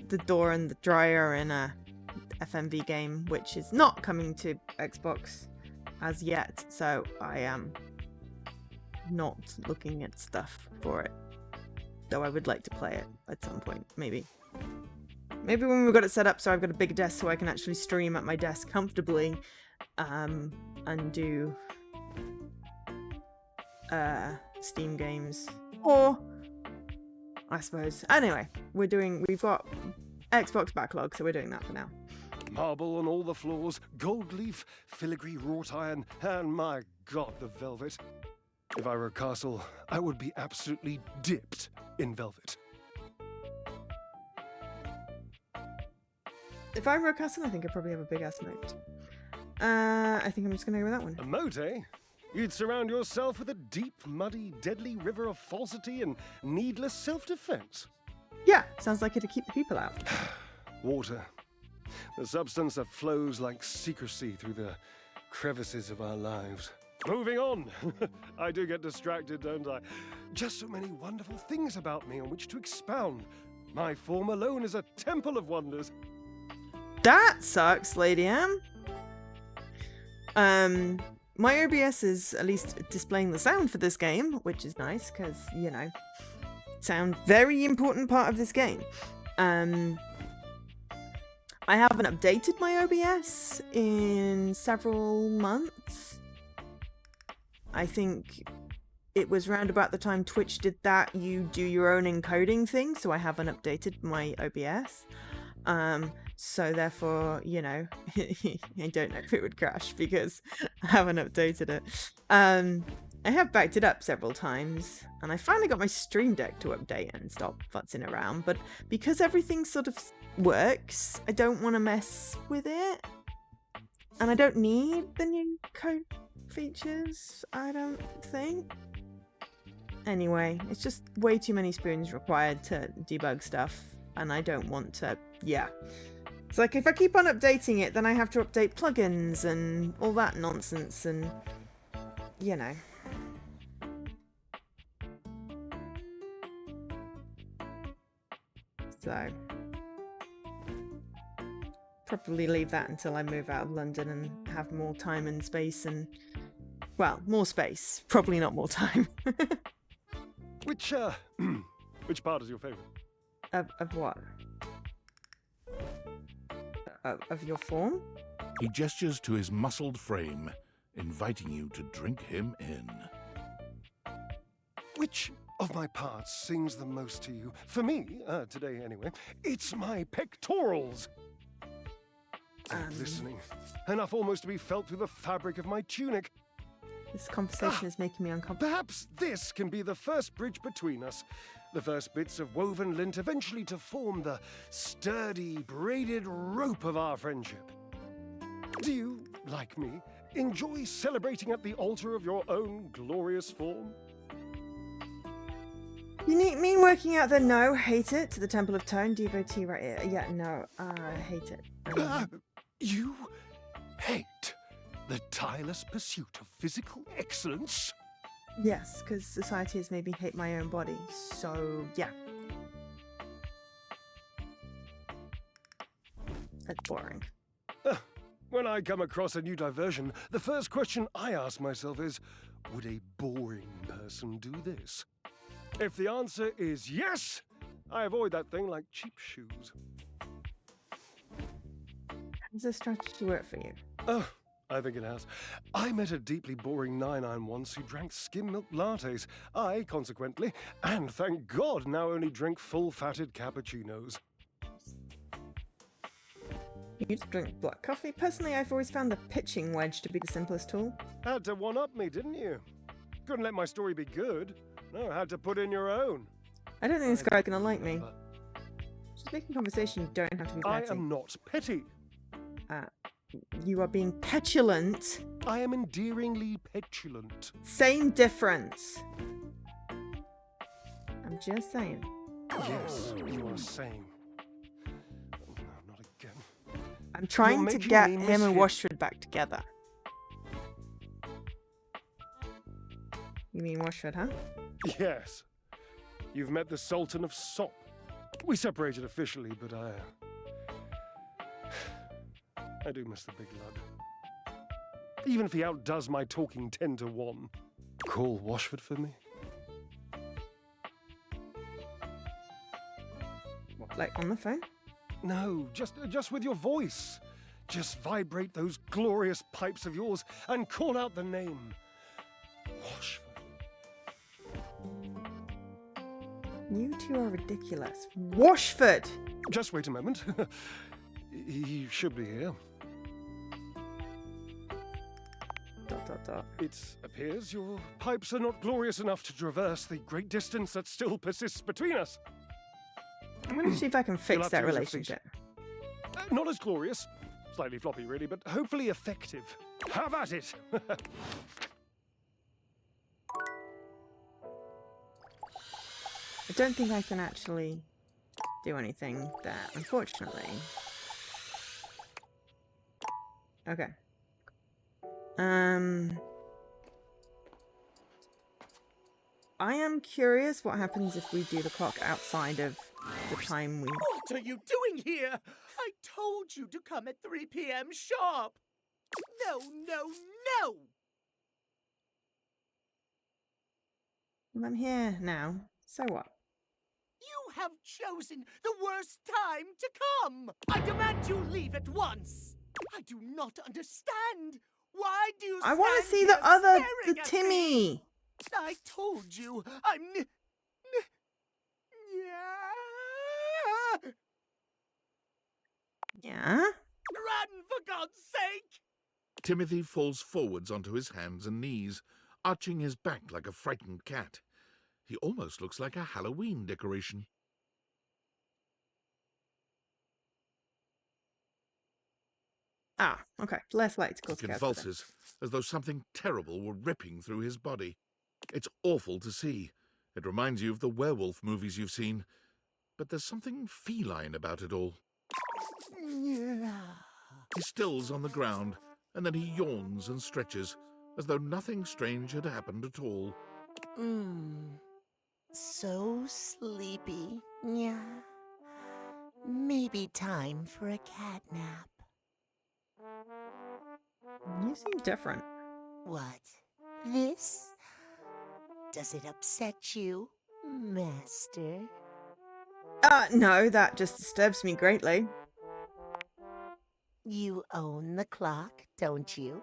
the Door and the Dryer are in a FMV game, which is not coming to Xbox as yet. So I am not looking at stuff for it, though I would like to play it at some point. Maybe when we've got it set up so I've got a big desk so I can actually stream at my desk comfortably, and do Steam games, or I suppose anyway we've got Xbox backlog, so we're doing that for now. Marble on all the floors, gold leaf, filigree wrought iron, and my god, the velvet. If I were a castle, I would be absolutely dipped in velvet. If I were a castle, I think I'd probably have a big ass moat. I think I'm just gonna go with that one. A moat, eh? You'd surround yourself with a deep, muddy, deadly river of falsity and needless self-defense. Yeah, sounds like it'd keep the people out. Water. The substance that flows like secrecy through the crevices of our lives. Moving on. I do get distracted, don't I? Just so many wonderful things about me on which to expound. My form alone is a temple of wonders. That sucks, Lady M. My OBS is at least displaying the sound for this game, which is nice because, you know, sound very important part of this game. I haven't updated my OBS in several months. I think it was round about the time Twitch did that, you do your own encoding thing, so I haven't updated my OBS. So therefore, you know, I don't know if it would crash because I haven't updated it. I have backed it up several times, and I finally got my Stream Deck to update and stop futzing around, but because everything sort of works, I don't want to mess with it. And I don't need the new code features, I don't think. Anyway, it's just way too many spoons required to debug stuff, and I don't want to, yeah. It's like if I keep on updating it, then I have to update plugins and all that nonsense, and, you know. So probably leave that until I move out of London and have more time and space and, well, more space. Probably not more time. Which part is your favorite? Of what? Of your form? He gestures to his muscled frame, inviting you to drink him in. Which of my parts sings the most to you? For me, today anyway, it's my pectorals. They're glistening, enough almost to be felt through the fabric of my tunic. This conversation is making me uncomfortable. Perhaps this can be the first bridge between us. The first bits of woven lint eventually to form the sturdy, braided rope of our friendship. Do you, like me, enjoy celebrating at the altar of your own glorious form? You mean working out the no, hate it, to the Temple of Tone, devotee right here. Yeah, no, hate it. You hate the tireless pursuit of physical excellence? Yes, because society has made me hate my own body, so yeah. That's boring. When I come across a new diversion, the first question I ask myself is, would a boring person do this? If the answer is yes, I avoid that thing like cheap shoes. Does this strategy work for you? Oh, I think it has. I met a deeply boring 9-9 once who drank skim milk lattes. I, consequently, and thank God, now only drink full-fatted cappuccinos. You drink black coffee? Personally, I've always found the pitching wedge to be the simplest tool. Had to one-up me, didn't you? Couldn't let my story be good. No, had to put in your own. I don't think this guy's gonna like me. Just making conversation, you don't have to be petty. I am not petty. You are being petulant. I am endearingly petulant. Same difference. I'm just saying. Yes, you are saying. Oh, no, not again. I'm trying to get him and Washford back together. You mean Washford, huh? Yes. You've met the Sultan of Sop. We separated officially, but I do miss the big lad. Even if he outdoes my talking 10 to 1. Call Washford for me? What, like on the phone? No, just with your voice. Just vibrate those glorious pipes of yours and call out the name. Washford. You two are ridiculous. Washford! Just wait a moment. He should be here. ... It appears your pipes are not glorious enough to traverse the great distance that still persists between us. I'm going to see if I can fix that relationship. Not as glorious. Slightly floppy, really, but hopefully effective. Have at it! I don't think I can actually do anything there, unfortunately. Okay. I am curious what happens if we do the clock outside of the time we... What are you doing here? I told you to come at 3 p.m. sharp. No, no, no! Well, I'm here now. So what? You have chosen the worst time to come! I demand you leave at once! I do not understand! Why do you I want to stand see here the other, staring the at Timmy! me? I told you, I'm... Yeah? Run, for God's sake! Timothy falls forwards onto his hands and knees, arching his back like a frightened cat. He almost looks like a Halloween decoration. Ah, okay. Less likely to cause He chaos. convulses, as though something terrible were ripping through his body. It's awful to see. It reminds you of the werewolf movies you've seen. But there's something feline about it all. He stills on the ground, and then he yawns and stretches, as though nothing strange had happened at all. So sleepy. Yeah. Maybe time for a cat nap. You seem different. What? This? Does it upset you, Master? No, that just disturbs me greatly. You own the clock, don't you?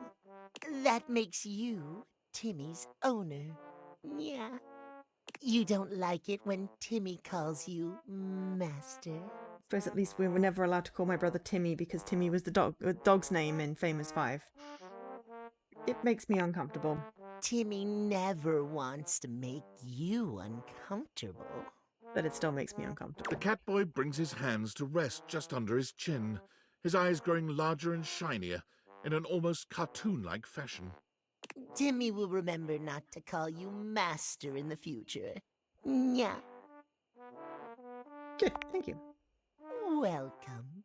That makes you Timmy's owner. Yeah. You don't like it when Timmy calls you Master? I suppose at least we were never allowed to call my brother Timmy because Timmy was the dog's name in Famous 5. It makes me uncomfortable. Timmy never wants to make you uncomfortable. But it still makes me uncomfortable. The cat boy brings his hands to rest just under his chin, his eyes growing larger and shinier in an almost cartoon-like fashion. Timmy will remember not to call you Master in the future. Yeah. Good, thank you. Welcome.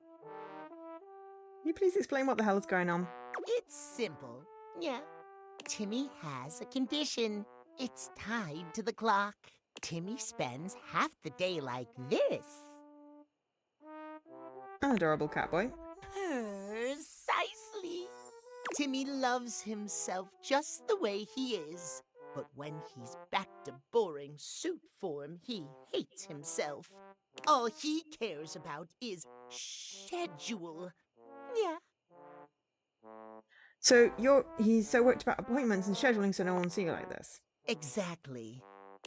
Can you please explain what the hell is going on? It's simple. Yeah. Timmy has a condition. It's tied to the clock. Timmy spends half the day like this. An adorable cat boy. Precisely. Timmy loves himself just the way he is. But when he's back to boring suit form, he hates himself. All he cares about is schedule. Yeah. So he's so worked about appointments and scheduling so no one will see you like this. Exactly.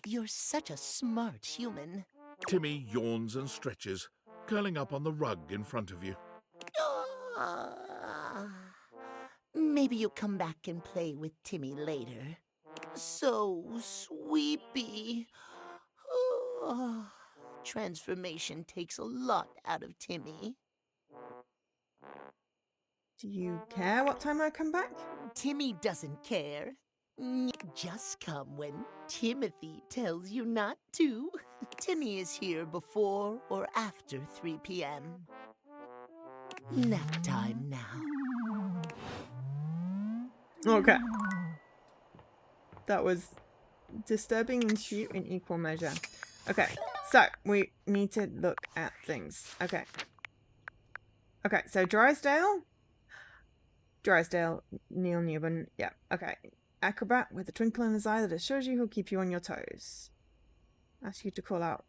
You're such a smart human. Timmy yawns and stretches, curling up on the rug in front of you. Maybe you'll come back and play with Timmy later. So sweepy. Transformation takes a lot out of Timmy. Do you care what time I come back? Timmy doesn't care. Just come when Timothy tells you not to. Timmy is here before or after 3 p.m. Nap time now. Okay. That was disturbing and cute in equal measure. Okay, so we need to look at things. Okay. Okay, so Drysdale, Neil Newman, yeah, okay. Acrobat with a twinkle in his eye that assures you he'll keep you on your toes. Ask you to call out.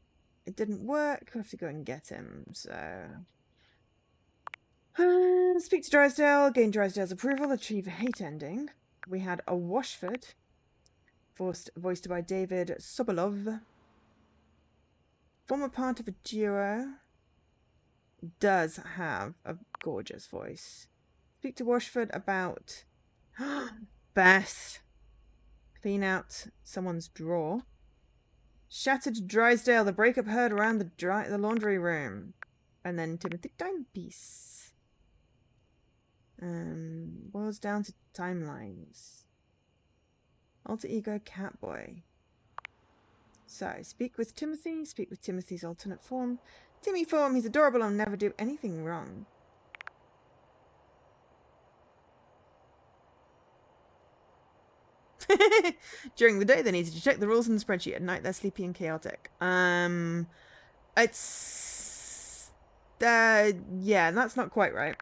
It didn't work, we'll have to go and get him, so... speak to Drysdale, gain Drysdale's approval, achieve a hate ending. We had a Washford, voiced by David Sobolov. Former part of a duo. Does have a gorgeous voice. Speak to Washford about Beth. Clean out someone's drawer. Shattered Drysdale, the breakup heard around the laundry room. And then Timothy Timepiece. Boils down to timelines. Alter ego Catboy. So, speak with Timothy's alternate form. Timmy form, he's adorable and never do anything wrong. During the day, they needed to check the rules in the spreadsheet. At night, they're sleepy and chaotic. It's... yeah, that's not quite right.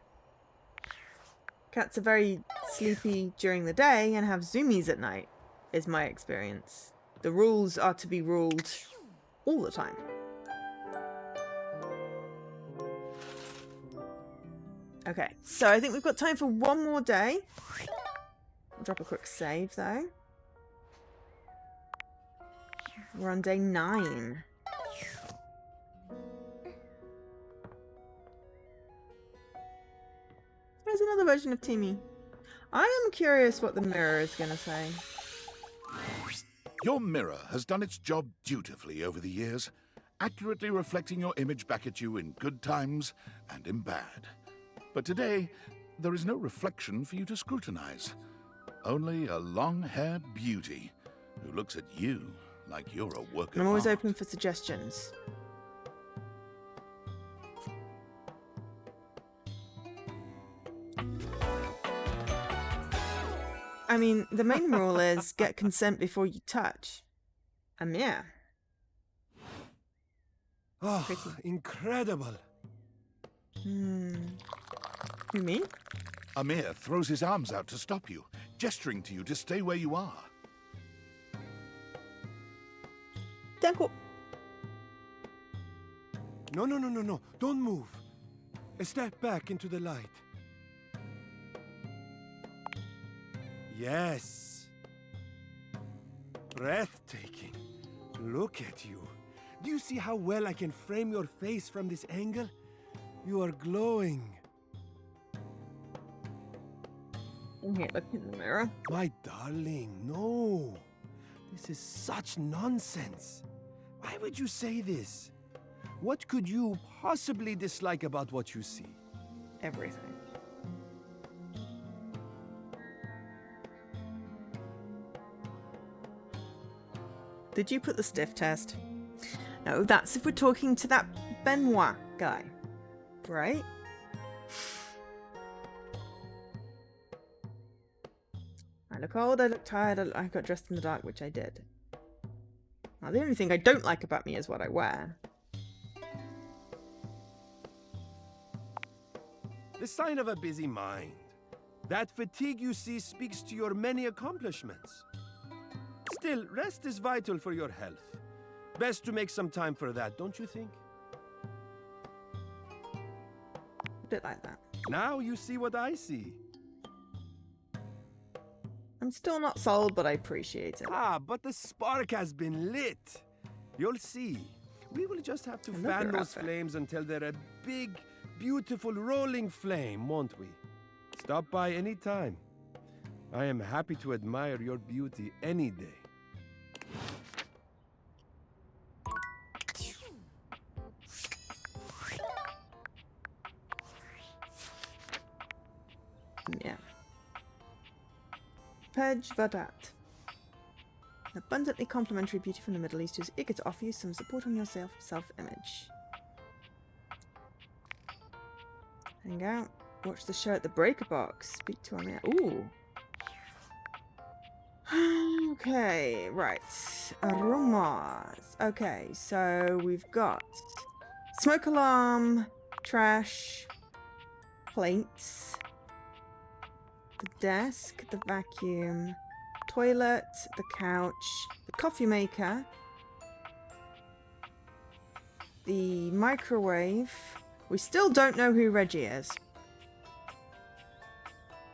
Cats are very sleepy during the day and have zoomies at night, is my experience. The rules are to be ruled all the time. Okay, so I think we've got time for one more day. I'll drop a quick save, though. We're on day 9. There's another version of Timmy. I am curious what the mirror is going to say. Your mirror has done its job dutifully over the years, accurately reflecting your image back at you in good times and in bad. But today, there is no reflection for you to scrutinize. Only a long-haired beauty who looks at you like you're a work of I'm always art. open for suggestions. I mean, the main rule is get consent before you touch. Oh, incredible. You mean? Amir throws his arms out to stop you, gesturing to you to stay where you are. D'accord. No. Don't move. A step back into the light. Yes. Breathtaking. Look at you. Do you see how well I can frame your face from this angle? You are glowing. Okay, look in the mirror. My darling, no. This is such nonsense. Why would you say this? What could you possibly dislike about what you see? Everything. Did you put the stiff test? No, that's if we're talking to that Benoit guy, right? I look old, I look tired, I got dressed in the dark, which I did. Now, the only thing I don't like about me is what I wear. The sign of a busy mind. That fatigue you see speaks to your many accomplishments. Still, rest is vital for your health. Best to make some time for that, don't you think? A bit like that. Now you see what I see. I'm still not sold, but I appreciate it. Ah, but the spark has been lit. You'll see. We will just have to fan those flames until they're a big, beautiful rolling flame, won't we? Stop by any time. I am happy to admire your beauty any day. Yeah. Pej Vadat. An abundantly complimentary beauty from the Middle East who's eager to offer you some support on your self-image. Hang out. Watch the show at the Breaker Box. Speak to Amir. Ooh. Okay, right. Aromas. Okay, so we've got smoke alarm, trash, plates, the desk, the vacuum, toilet, the couch, the coffee maker, the microwave. We still don't know who Reggie is.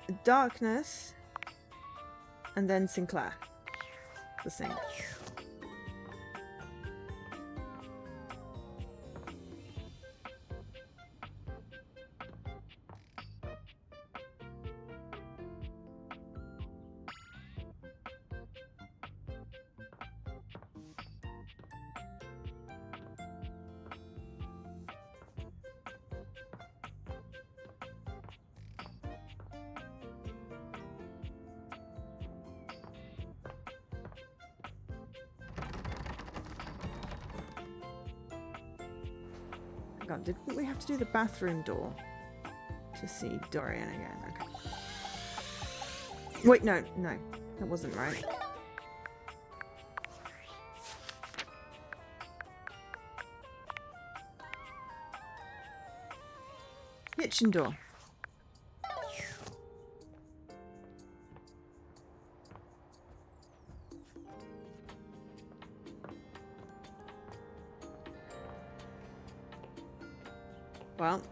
The darkness, and then Sinclair, the sink. God, didn't we have to do the bathroom door to see Dorian again? Okay. Wait, no, that wasn't right. Kitchen door. Well,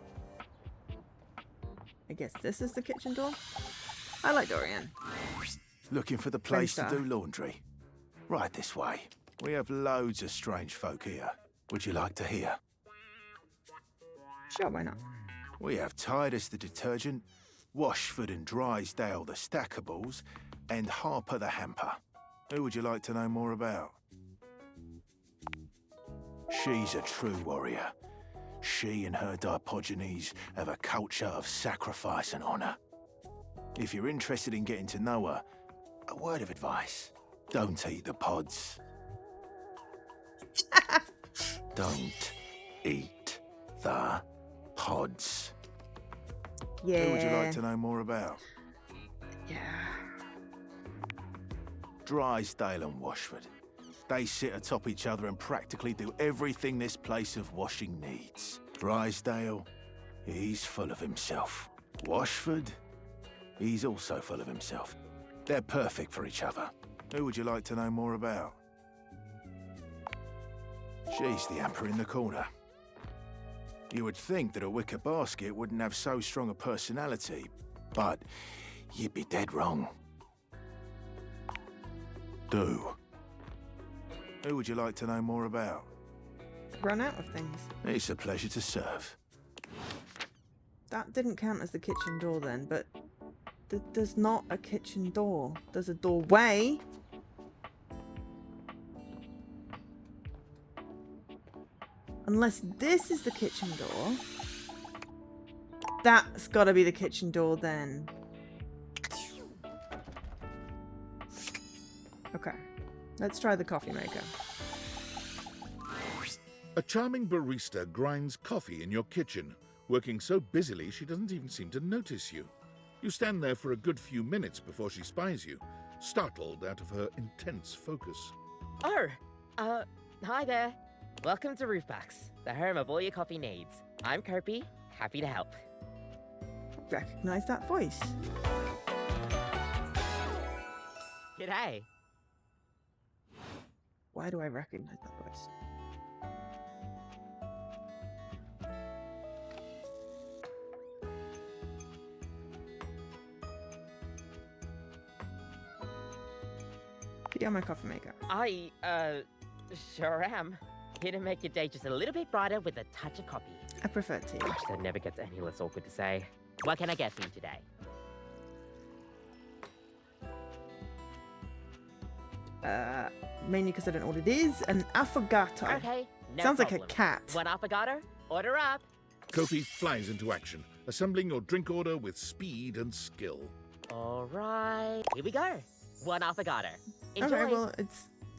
I guess this is the kitchen door. I like Dorian. Looking for the place to do laundry? Right this way. We have loads of strange folk here. Would you like to hear? Sure, why not? We have Titus the detergent, Washford and Drysdale the stackables, and Harper the hamper. Who would you like to know more about? She's a true warrior. She and her Dipogenes have a culture of sacrifice and honor. If you're interested in getting to know her, a word of advice. Don't eat the pods. Don't eat the pods. Yeah. Who would you like to know more about? Yeah. Drysdale and Washford. They sit atop each other and practically do everything this place of washing needs. Drysdale, He's full of himself. Washford? He's also full of himself. They're perfect for each other. Who would you like to know more about? She's the emperor in the corner. You would think that a wicker basket wouldn't have so strong a personality, but you'd be dead wrong. Do. Who would you like to know more about? Run out of things. It's a pleasure to serve. That didn't count as the kitchen door then, but there's not a kitchen door. There's a doorway. Unless this is the kitchen door. That's gotta be the kitchen door then. Okay. Let's try the coffee maker. A charming barista grinds coffee in your kitchen, working so busily she doesn't even seem to notice you. You stand there for a good few minutes before she spies you, startled out of her intense focus. Oh, hi there. Welcome to Roofbacks, the home of all your coffee needs. I'm Kirby, happy to help. Recognize that voice. G'day. Why do I recognize that voice? Be on my coffee maker. I, sure am. Here to make your day just a little bit brighter with a touch of coffee. I prefer tea. Gosh, that never gets any less awkward to say. What can I get for you today? Mainly because I don't know what it is. An affogato. Okay, no Sounds problem. like a cat. One affogato? Order up. Kopi flies into action, assembling your drink order with speed and skill. All right, here we go. One affogato. Enjoy. Okay, well, it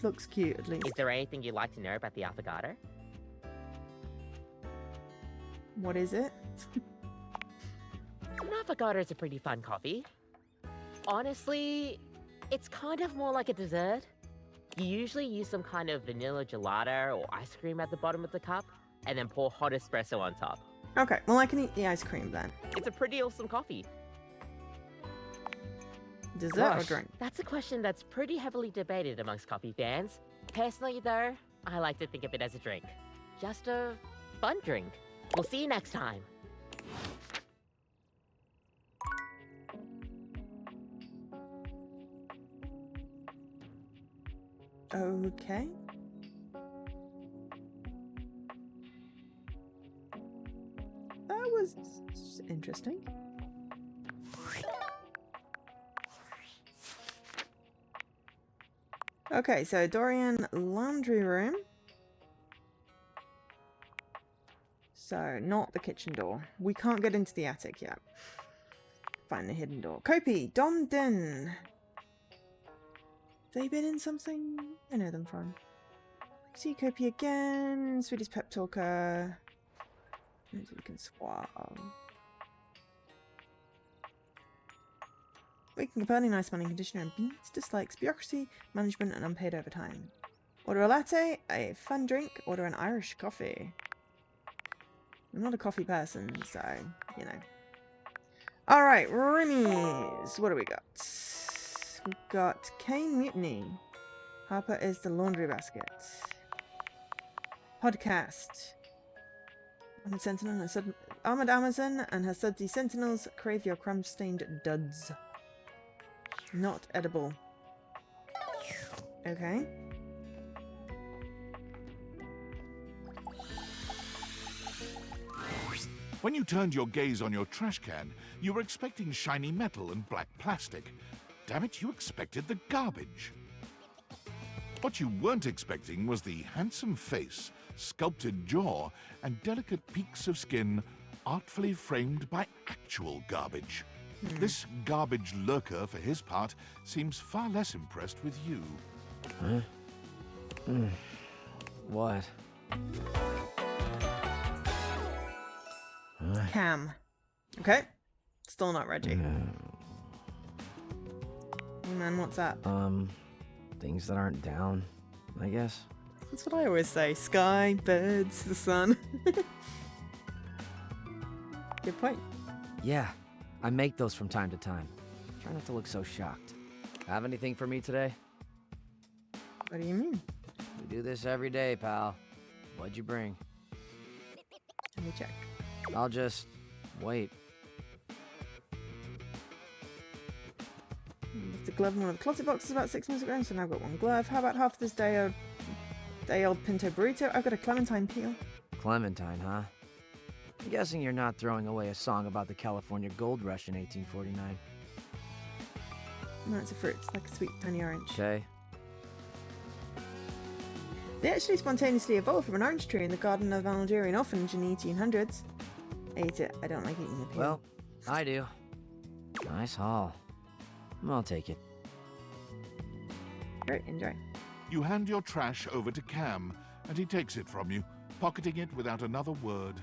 looks cute at least. Is there anything you'd like to know about the affogato? What is it? An affogato is a pretty fun coffee. Honestly, it's kind of more like a dessert. You usually use some kind of vanilla gelato or ice cream at the bottom of the cup, and then pour hot espresso on top. Okay, well I can eat the ice cream then. It's a pretty awesome coffee. Dessert or drink? That's a question that's pretty heavily debated amongst coffee fans. Personally though, I like to think of it as a drink. Just a fun drink. We'll see you next time. Okay. That was interesting. Okay, so Dorian laundry room. So, not the kitchen door. We can't get into the attic yet. Find the hidden door. Kopi, Dom Den. They been in something? I know them from. See Kopi again. Sweetest pep talker. Maybe we can swap. Waking up early, nice money conditioner and beats, dislikes bureaucracy, management, and unpaid overtime. Order a latte, a fun drink, order an Irish coffee. I'm not a coffee person, so, you know. Alright, roomies. What do we got? We've got Kane Mutiny. Harper is the laundry basket. Podcast. Armored Sentinel and her Armored Amazon and her sudsy sentinels crave your crumb-stained duds. Not edible. Okay. When you turned your gaze on your trash can, you were expecting shiny metal and black plastic. Damn it, you expected the garbage. What you weren't expecting was the handsome face, sculpted jaw, and delicate peaks of skin artfully framed by actual garbage. This garbage lurker, for his part, seems far less impressed with you. Huh? What? Cam. Okay. Still not Reggie. Hey man, what's up? Things that aren't down, I guess. That's what I always say. Sky, birds, the sun. Good point. Yeah, I make those from time to time. Try not to look so shocked. Have anything for me today? What do you mean? We do this every day, pal. What'd you bring? Let me check. I'll just wait. Left a glove in one of the closet boxes about 6 months ago, so now I've got one glove. How about half this day-old pinto burrito? I've got a clementine peel. Clementine, huh? I'm guessing you're not throwing away a song about the California gold rush in 1849. No, it's a fruit. It's like a sweet tiny orange. Okay. They actually spontaneously evolved from an orange tree in the garden of an Algerian orphanage in the 1800s. I ate it. I don't like eating the peel. Well, I do. Nice haul. I'll take it. Great, enjoy. You hand your trash over to Cam, and he takes it from you, pocketing it without another word.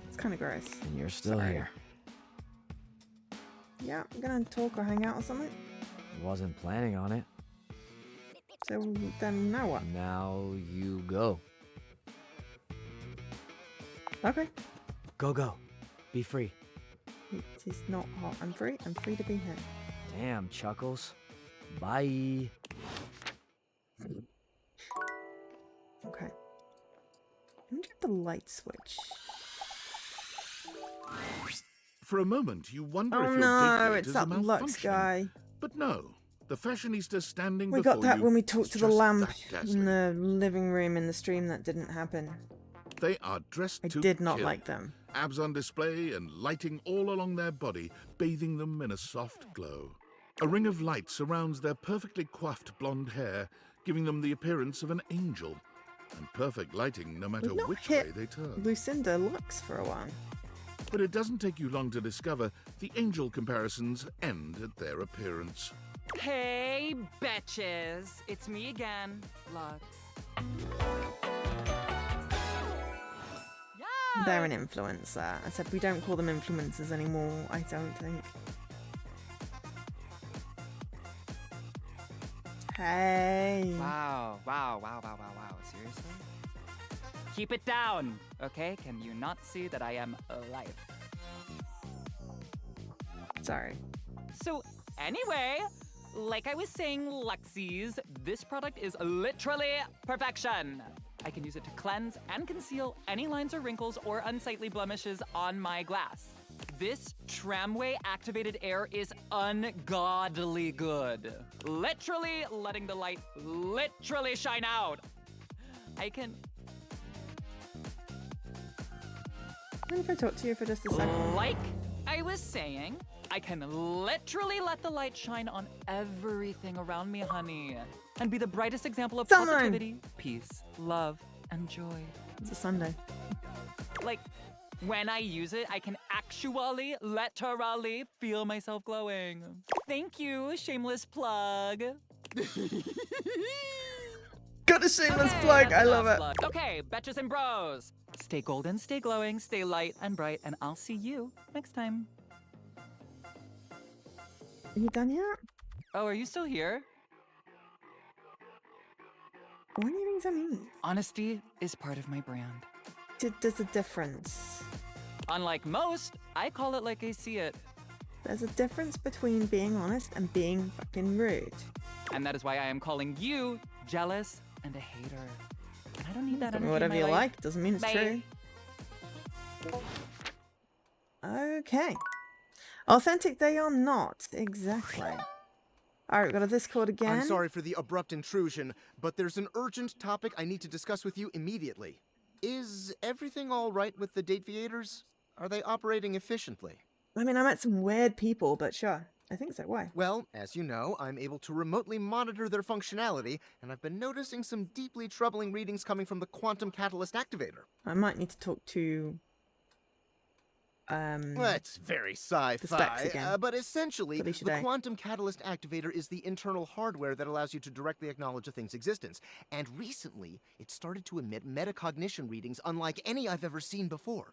It's kind of gross. And you're still here. Yeah, I'm gonna talk or hang out or something. Wasn't planning on it. So then now what? Now you go. Okay. Go. Be free. It is not hot. I'm free. I'm free to be here. Damn, Chuckles. Bye. Okay. Let me get the light switch. For a moment, you wonder Oh if your no, date it's is that a Lux malfunction. guy. But no, the fashionista standing We before got that you when we talked is to the just lamp that in the living room in the stream. That didn't happen. They are dressed I to did not kill. like them. Abs on display and lighting all along their body, bathing them in a soft glow. A ring of light surrounds their perfectly coiffed blonde hair, giving them the appearance of an angel. And perfect lighting no matter We've not which hit way they turn. Lucinda Lux for a while. But it doesn't take you long to discover the angel comparisons end at their appearance. Hey, betches! It's me again, Lux. They're an influencer. I said we don't call them influencers anymore, I don't think. Hey. Wow. Seriously? Keep it down, okay? Can you not see that I am alive? Sorry. So, anyway, like I was saying, Luxies, this product is literally perfection. I can use it to cleanse and conceal any lines or wrinkles or unsightly blemishes on my glass. This tramway-activated air is ungodly good. Literally letting the light literally shine out. I can... What if I talk to you for just a second? Like I was saying, I can literally let the light shine on everything around me, honey. And be the brightest example of positivity, peace, love, and joy. It's a Sunday. Like, when I use it, I can actually, literally feel myself glowing. Thank you, shameless plug. Got a shameless plug, I love it. Plug. Okay, betches and bros. Stay golden, stay glowing, stay light and bright, and I'll see you next time. Are you done yet? Oh, are you still here? What do you think that means? Honesty is part of my brand. There's a difference. Unlike most, I call it like I see it. There's a difference between being honest and being fucking rude. And that is why I am calling you jealous and a hater. And I don't need that Tell energy me whatever in you my life. like, doesn't mean it's Bye. true. Okay. Authentic they are not, exactly. Alright, got a Discord again. I'm sorry for the abrupt intrusion, but there's an urgent topic I need to discuss with you immediately. Is everything all right with the Dateviators? Are they operating efficiently? I mean, I met some weird people, but sure. I think so. Why? Well, as you know, I'm able to remotely monitor their functionality, and I've been noticing some deeply troubling readings coming from the quantum catalyst activator. I might need to talk to... Well, it's very specs sci-fi, again. but essentially, Felicia the Day. quantum catalyst activator is the internal hardware that allows you to directly acknowledge a thing's existence. And recently, it started to emit metacognition readings unlike any I've ever seen before.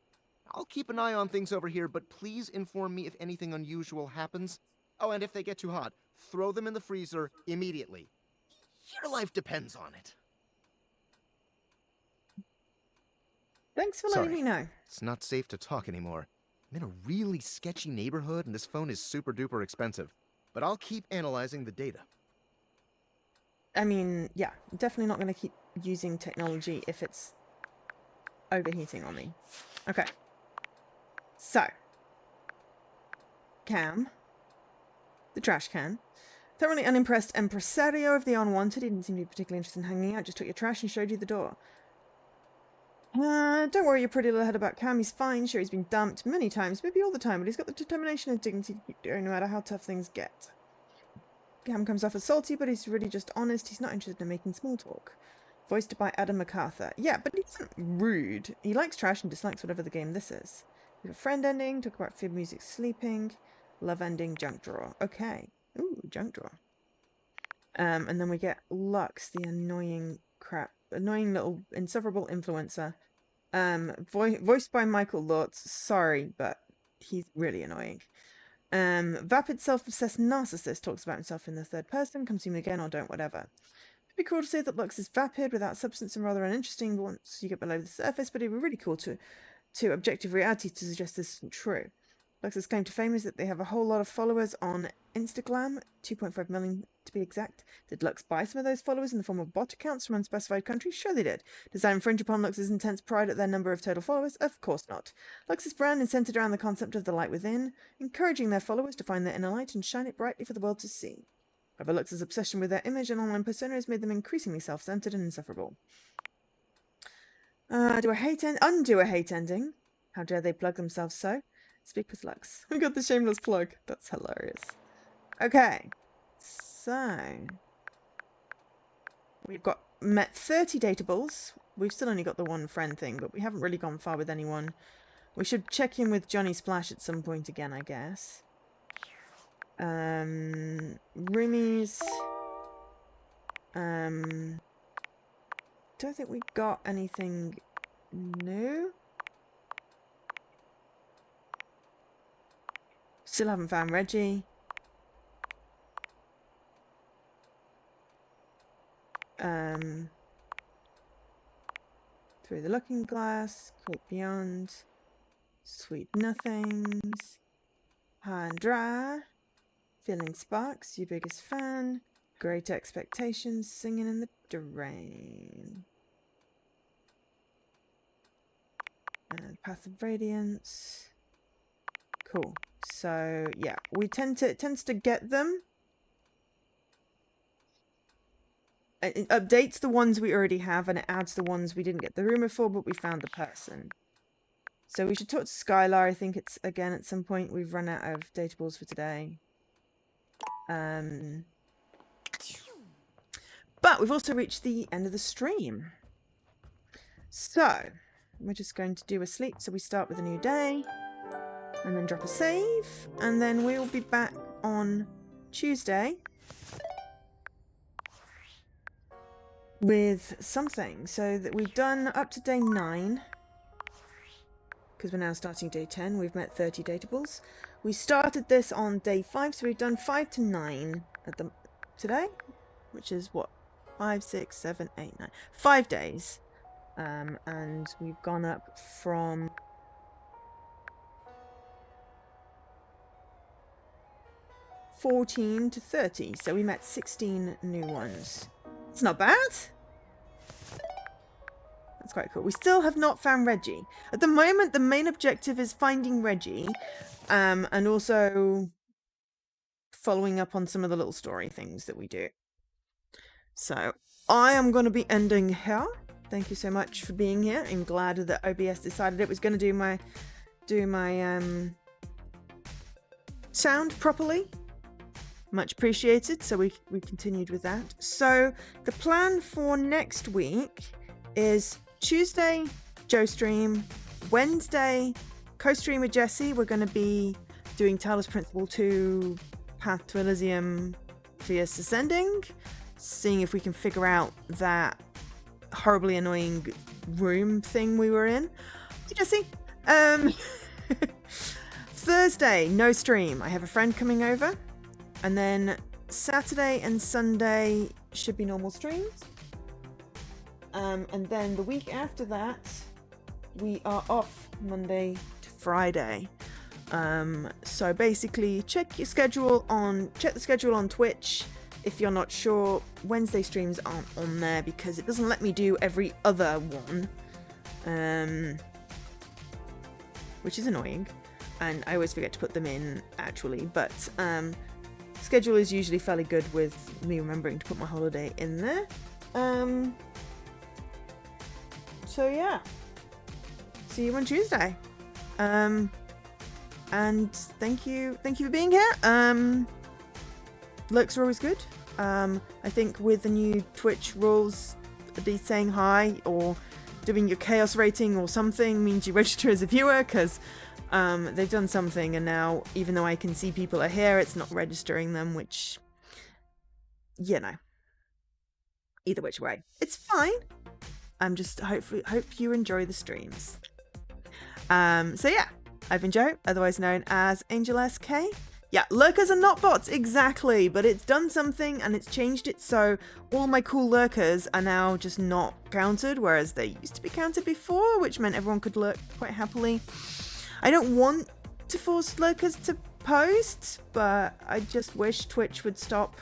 I'll keep an eye on things over here, but please inform me if anything unusual happens. Oh, and if they get too hot, throw them in the freezer immediately. Your life depends on it. Thanks for letting me know. It's not safe to talk anymore. I'm in a really sketchy neighborhood, and this phone is super duper expensive. But I'll keep analyzing the data. I mean, yeah, definitely not going to keep using technology if it's overheating on me. Okay. So. Cam. The trash can. Thoroughly unimpressed impresario of the unwanted. He didn't seem to be particularly interested in hanging out. Just took your trash and showed you the door. Don't worry your pretty little head about Cam. He's fine. Sure, he's been dumped many times, maybe all the time, but he's got the determination and dignity to keep going no matter how tough things get. Cam comes off as salty, but he's really just honest. He's not interested in making small talk. Voiced by Adam MacArthur. Yeah, but he isn't rude. He likes trash and dislikes whatever the game this is. We have a friend ending, talk about fib music sleeping, love ending, junk drawer. Okay. Ooh, junk drawer. And then we get Lux, the annoying little insufferable influencer. Voiced by Michael Lutz. Sorry, but he's really annoying. Vapid self-obsessed narcissist talks about himself in the third person, comes to him again or don't, whatever. It'd be cool to say that Lux is vapid without substance and rather uninteresting once you get below the surface, but it'd be really cool to objective reality to suggest this isn't true. Lux's claim to fame is that they have a whole lot of followers on Instagram, 2.5 million to be exact. Did Lux buy some of those followers in the form of bot accounts from unspecified countries? Sure they did. Does that infringe upon Lux's intense pride at their number of total followers? Of course not. Lux's brand is centered around the concept of the light within, encouraging their followers to find their inner light and shine it brightly for the world to see. However, Lux's obsession with their image and online persona has made them increasingly self-centered and insufferable. Undo a hate ending? How dare they plug themselves so? Speak with Lux. We got the shameless plug. That's hilarious. Okay. So. We've met 30 datables. We've still only got the one friend thing, but we haven't really gone far with anyone. We should check in with Johnny Splash at some point again, I guess. Roomies. Don't think we got anything new. Still haven't found Reggie. Through the Looking Glass, Quake Beyond, Sweet Nothings, High and Dry, Feeling Sparks, Your Biggest Fan, Great Expectations, Singing in the Rain, and Path of Radiance. Cool. So yeah, it tends to get them. It updates the ones we already have and it adds the ones we didn't get the rumor for, but we found the person. So we should talk to Skylar. I think it's again at some point. We've run out of datables for today. But we've also reached the end of the stream. So we're just going to do a sleep. So we start with a new day. And then drop a save. And then we'll be back on Tuesday with something. So that we've done up to day 9. Because we're now starting day 10. We've met 30 datables. We started this on day 5. So we've done 5 to 9 today. Which is what? 5, 6, 7, 8, 9. 5 days. And we've gone up from... $14 to $30, so we met 16 new ones. It's not bad. That's quite cool. We still have not found Reggie. At the moment, the main objective is finding Reggie, and also following up on some of the little story things that we do. So I am going to be ending here. Thank you so much for being here. I'm glad that OBS decided it was going to do my sound properly. Much appreciated. So we continued with that. So the plan for next week is Tuesday, Joe stream, Wednesday, co-stream with Jesse. We're going to be doing Talos Principle 2, Path to Elysium, Fierce Ascending, seeing if we can figure out that horribly annoying room thing we were in. Hey, Jesse. Thursday, no stream. I have a friend coming over. And then Saturday and Sunday should be normal streams. And then the week after that, we are off Monday to Friday. So basically check the schedule on Twitch. If you're not sure, Wednesday streams aren't on there because it doesn't let me do every other one, which is annoying, and I always forget to put them in actually, but schedule is usually fairly good with me remembering to put my holiday in there. So yeah, see you on Tuesday. And thank you for being here. Lurks are always good. I think with the new Twitch rules, at least saying hi or doing your chaos rating or something means you register as a viewer, because they've done something, and now even though I can see people are here, it's not registering them, which, you know, either which way, it's fine. I'm just hope you enjoy the streams. So yeah, I've been Joe, otherwise known as Angel SK. Yeah, lurkers are not bots, exactly, but it's done something and it's changed it so all my cool lurkers are now just not counted, whereas they used to be counted before, which meant everyone could lurk quite happily. I don't want to force lurkers to post, but I just wish Twitch would stop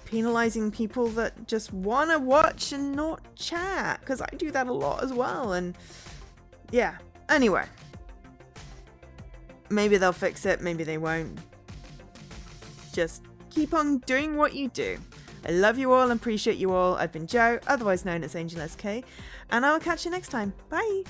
penalizing people that just want to watch and not chat, because I do that a lot as well, and yeah. Anyway, maybe they'll fix it, maybe they won't. Just keep on doing what you do. I love you all and appreciate you all. I've been Joe, otherwise known as Angel SK, and I'll catch you next time. Bye!